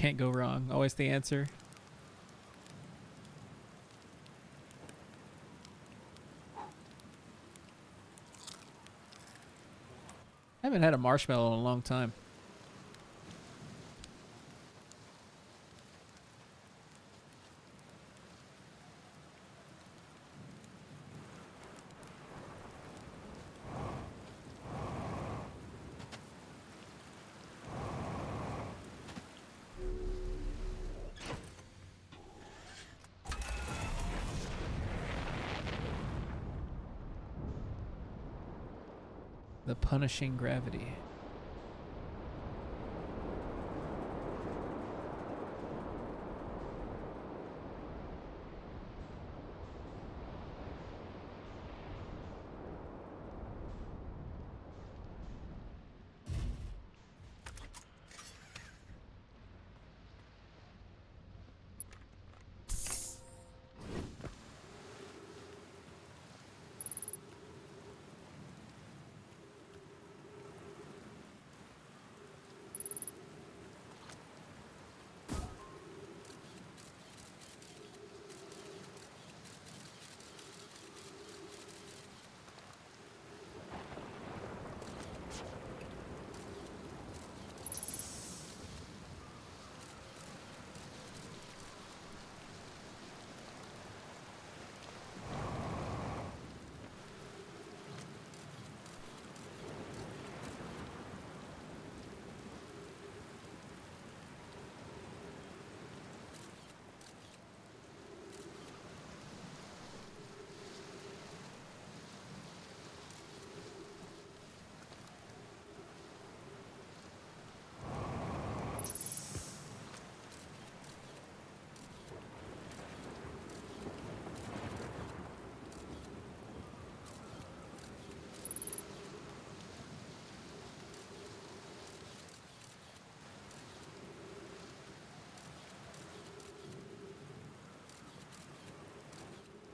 Can't go wrong. Always the answer. I haven't had a marshmallow in a long time. The punishing gravity.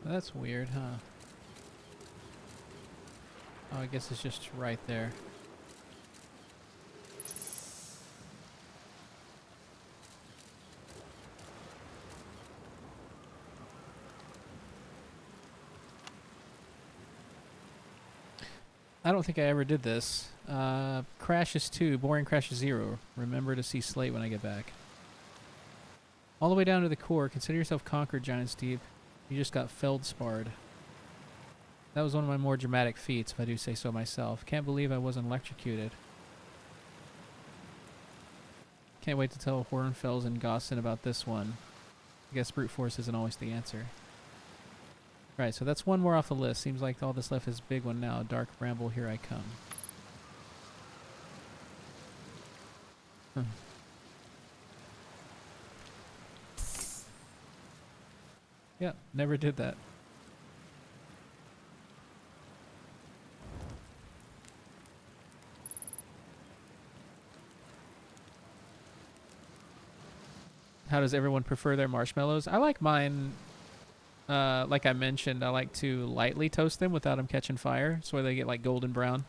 That's weird, huh? Oh, I guess it's just right there. I don't think I ever did this. Crashes 2, boring crashes 0. Remember to see Slate when I get back. All the way down to the core. Consider yourself conquered, Giant Steve. You just got feldsparred. That was one of my more dramatic feats, if I do say so myself. Can't believe I wasn't electrocuted. Can't wait to tell Hornfels and Gossin about this one. I guess brute force isn't always the answer. Right, so that's one more off the list. Seems like all that's left is big one now. Dark Bramble, here I come. Yeah, never did that. How does everyone prefer their marshmallows? I like mine, like I mentioned, I like to lightly toast them without them catching fire, so they get like golden brown.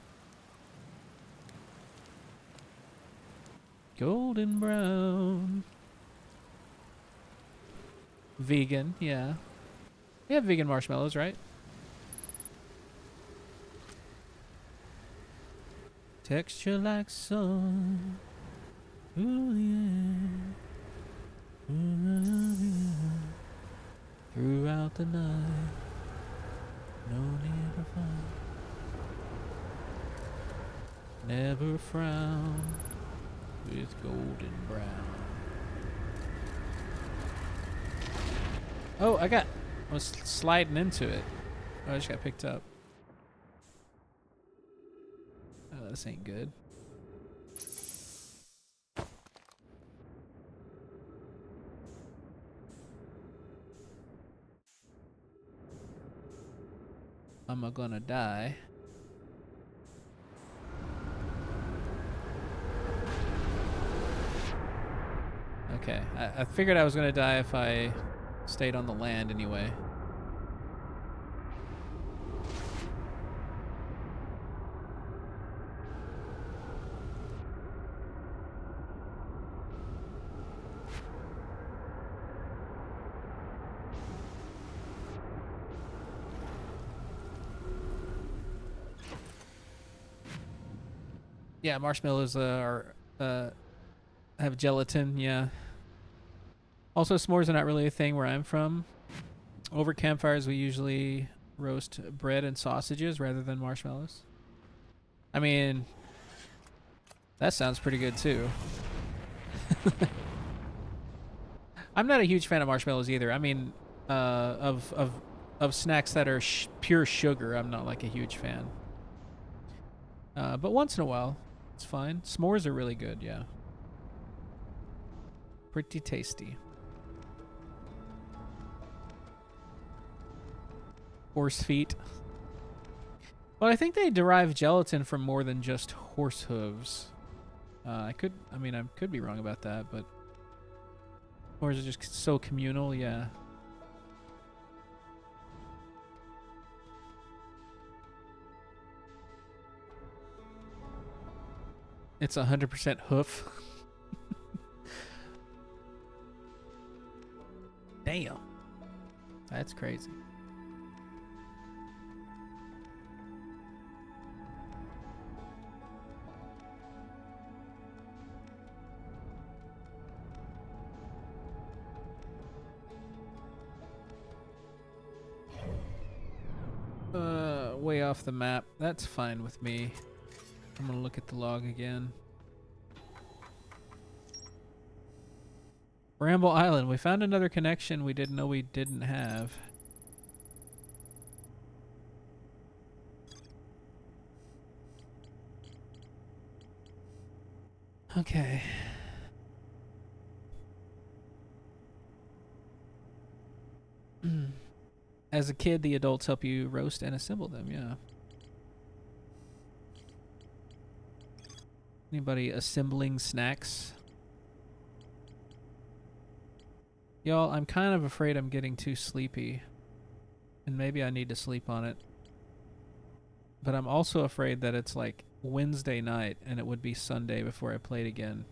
Golden brown. Vegan, yeah. We have vegan marshmallows, right? Texture like sun. Ooh, yeah. Throughout the night, no need to find. Never frown with golden brown. Oh, I was sliding into it. Oh, I just got picked up. Oh, this ain't good. I'm gonna die. Okay, I figured I was gonna die if I stayed on the land anyway. Yeah, marshmallows are have gelatin. Yeah. Also, s'mores are not really a thing where I'm from. Over campfires, we usually roast bread and sausages rather than marshmallows. I mean, that sounds pretty good too. I'm not a huge fan of marshmallows either. I mean, of snacks that are pure sugar, I'm not like a huge fan. But once in a while, it's fine. S'mores are really good. Yeah, pretty tasty. Horse feet. But I think they derive gelatin from more than just horse hooves. I could be wrong about that, but or is it just so communal? Yeah. It's 100% hoof. Damn. That's crazy. Way off the map. That's fine with me. I'm gonna look at the log again. Bramble Island. We found another connection we didn't know we didn't have. Okay. As a kid, the adults help you roast and assemble them, yeah. Anybody assembling snacks? Y'all, I'm kind of afraid I'm getting too sleepy. And maybe I need to sleep on it. But I'm also afraid that it's like Wednesday night and it would be Sunday before I played again.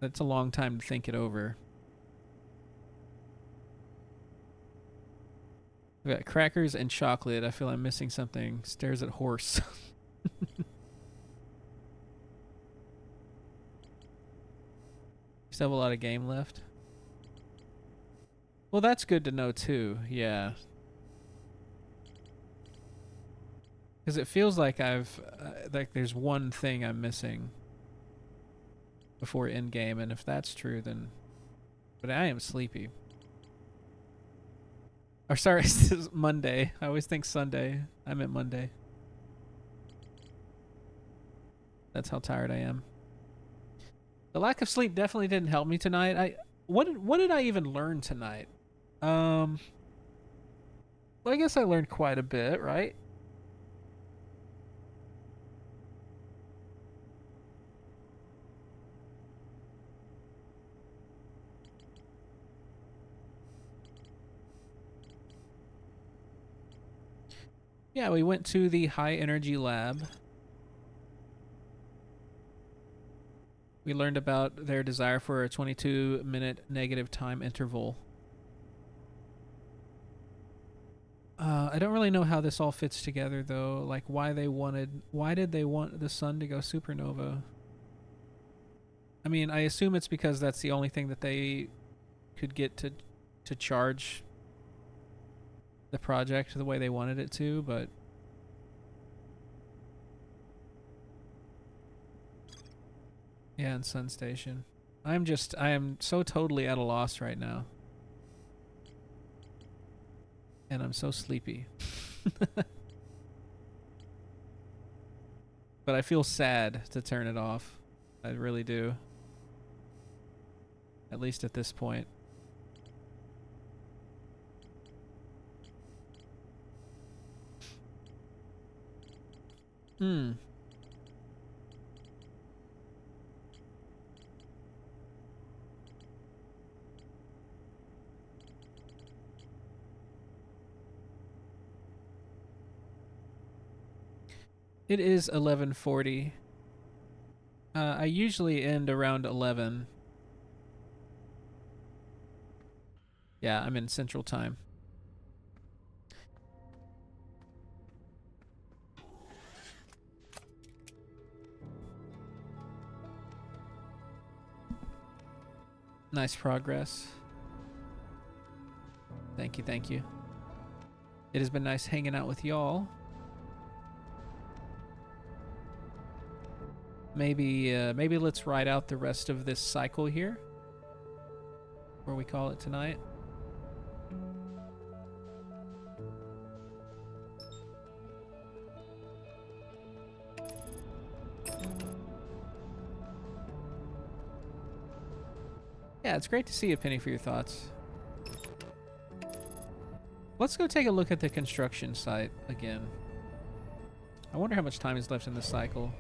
That's a long time to think it over. We got crackers and chocolate. I feel I'm missing something. Stares at horse. Still have a lot of game left. Well, that's good to know too. Yeah. Because it feels like like there's one thing I'm missing before end game, and if that's true, then. But I am sleepy. Or sorry, it's Monday. I always think Sunday. I meant Monday. That's how tired I am. The lack of sleep definitely didn't help me tonight. What did I even learn tonight? Well, I guess I learned quite a bit, right? Yeah, we went to the high energy lab. We learned about their desire for a 22-minute negative time interval. I don't really know how this all fits together though. Like why did they want the sun to go supernova? I mean, I assume it's because that's the only thing that they could get to charge the project the way they wanted it to, but yeah, in Sun Station. I am so totally at a loss right now. And I'm so sleepy. But I feel sad to turn it off. I really do. At least at this point. Hmm. It is 11:40. I usually end around 11. Yeah, I'm in Central Time. Nice progress. Thank you, thank you. It has been nice hanging out with y'all. Maybe let's ride out the rest of this cycle here, where we call it tonight. Yeah, it's great to see you, Penny, for your thoughts. Let's go take a look at the construction site again. I wonder how much time is left in this cycle.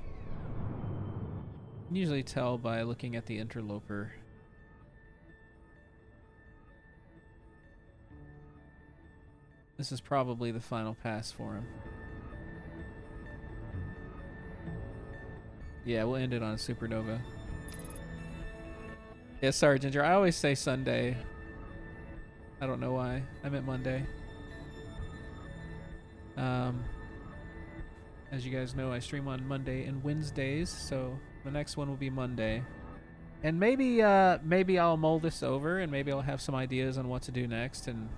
You can usually tell by looking at the interloper. This is probably the final pass for him. Yeah, we'll end it on a supernova. Yeah, sorry, Ginger. I always say Sunday. I don't know why. I meant Monday. As you guys know, I stream on Monday and Wednesdays, so the next one will be Monday. And maybe I'll mull this over, and maybe I'll have some ideas on what to do next, and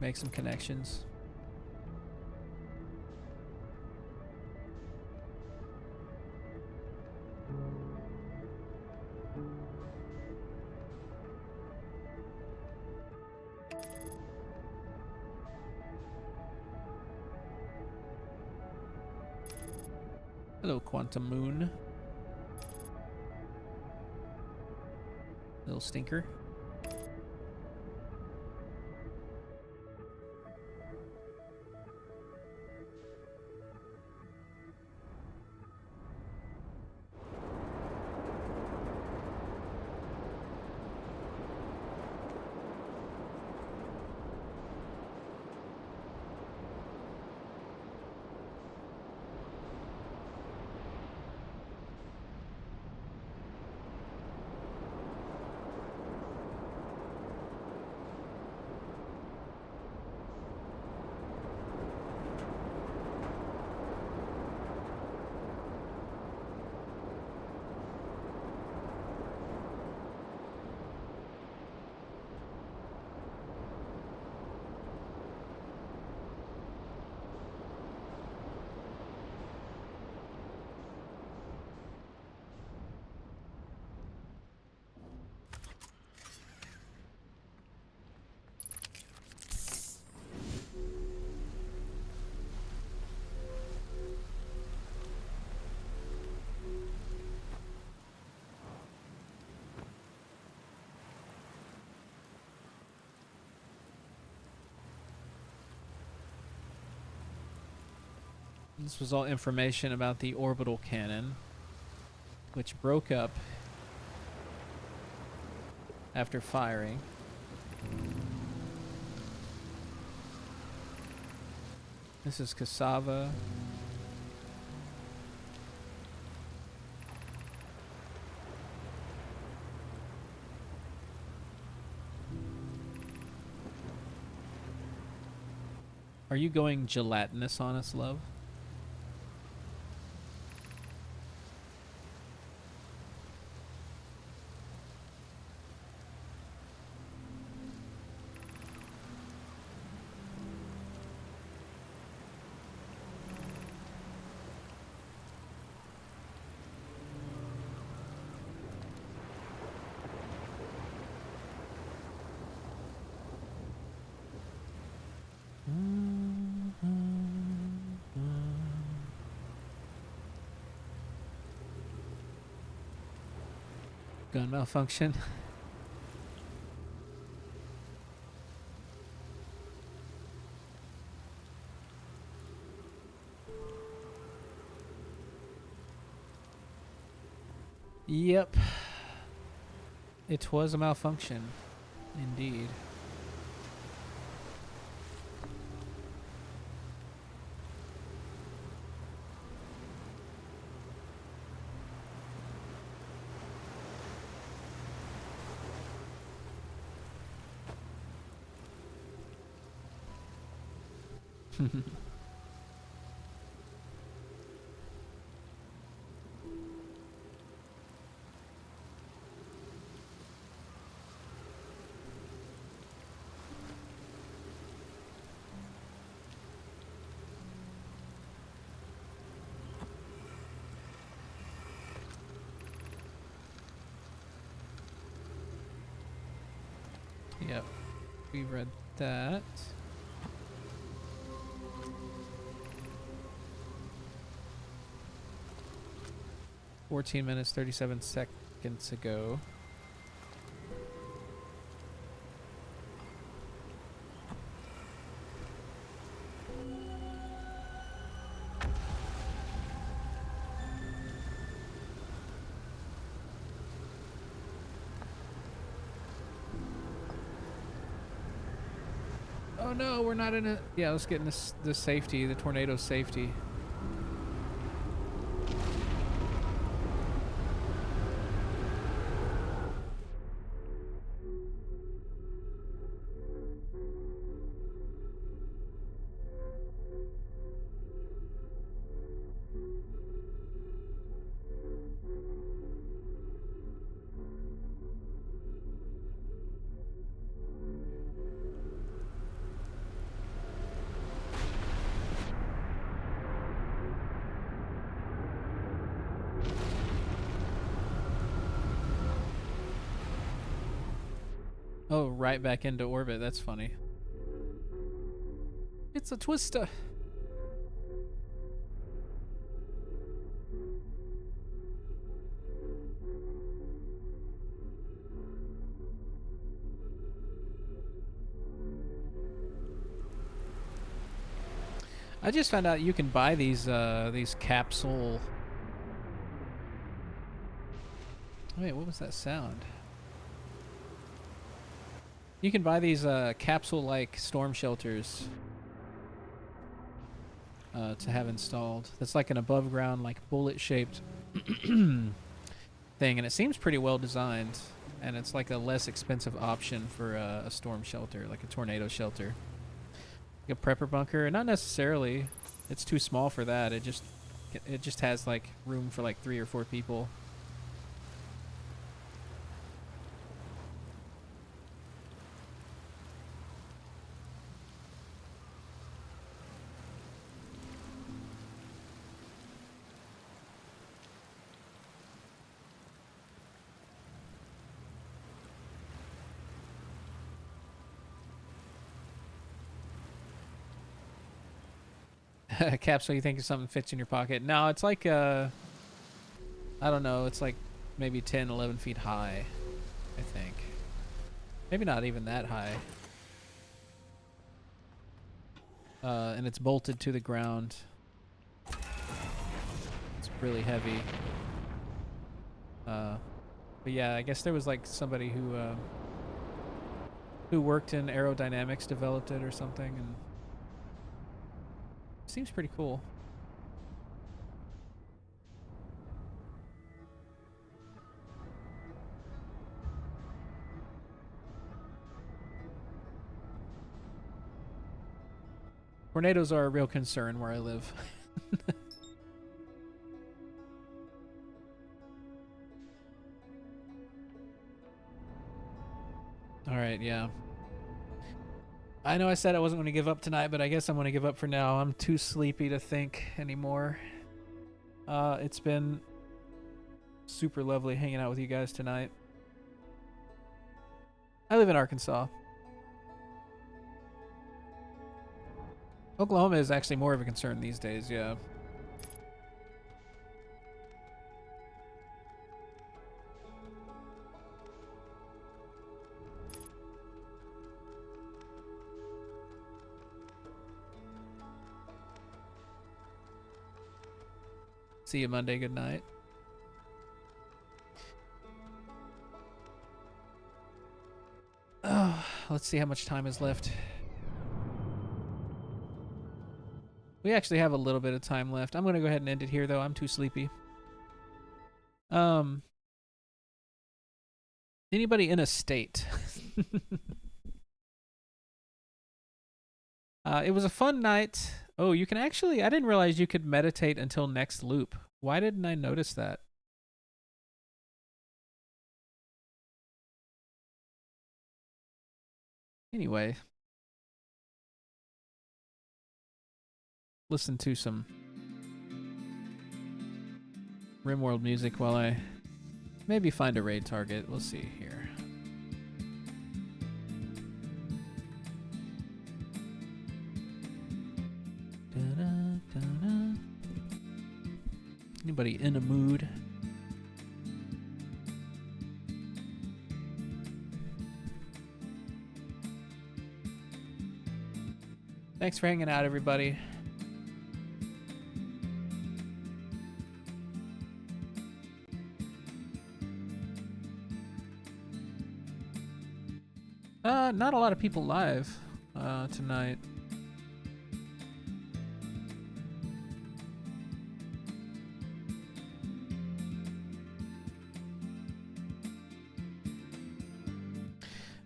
make some connections. Hello, Quantum Moon. Little stinker. This was all information about the orbital cannon, which broke up after firing. This is cassava. Are you going gelatinous on us, love? Gun malfunction. Yep. It was a malfunction. Indeed. Yep, we read that. "14 minutes, 37 seconds ago." Oh no, we're not in a... Yeah, let's get in the safety, the tornado safety. Oh, right back into orbit. That's funny. It's a twister. I just found out you can buy these capsule... Wait, what was that sound? You can buy these capsule-like storm shelters to have installed. That's like an above-ground, like bullet-shaped thing, and it seems pretty well designed. And it's like a less expensive option for a storm shelter, like a tornado shelter. Like a prepper bunker, not necessarily. It's too small for that. It just has like room for like 3 or 4 people. A capsule you think something fits in your pocket? No, it's like I don't know, it's like maybe 10, 11 feet high, I think. Maybe not even that high. And it's bolted to the ground. It's really heavy. But yeah, I guess there was like somebody who worked in aerodynamics developed it or something, and seems pretty cool. Tornadoes are a real concern where I live. All right, yeah. I know I said I wasn't going to give up tonight, but I guess I'm going to give up for now. I'm too sleepy to think anymore. It's been super lovely hanging out with you guys tonight. I live in Arkansas. Oklahoma is actually more of a concern these days, yeah. See you Monday. Good night. Oh, let's see how much time is left. We actually have a little bit of time left. I'm going to go ahead and end it here, though. I'm too sleepy. Anybody in a state? It was a fun night. Oh, you can actually... I didn't realize you could meditate until next loop. Why didn't I notice that? Anyway. Listen to some RimWorld music while I maybe find a raid target. We'll see here. Anybody in a mood? Thanks for hanging out, everybody. Not a lot of people live tonight.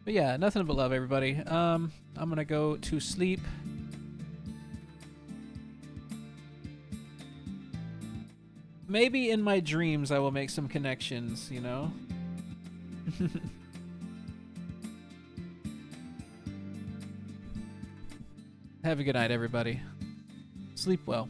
But yeah, nothing but love, everybody. I'm gonna go to sleep. Maybe in my dreams I will make some connections, you know? Have a good night, everybody. Sleep well.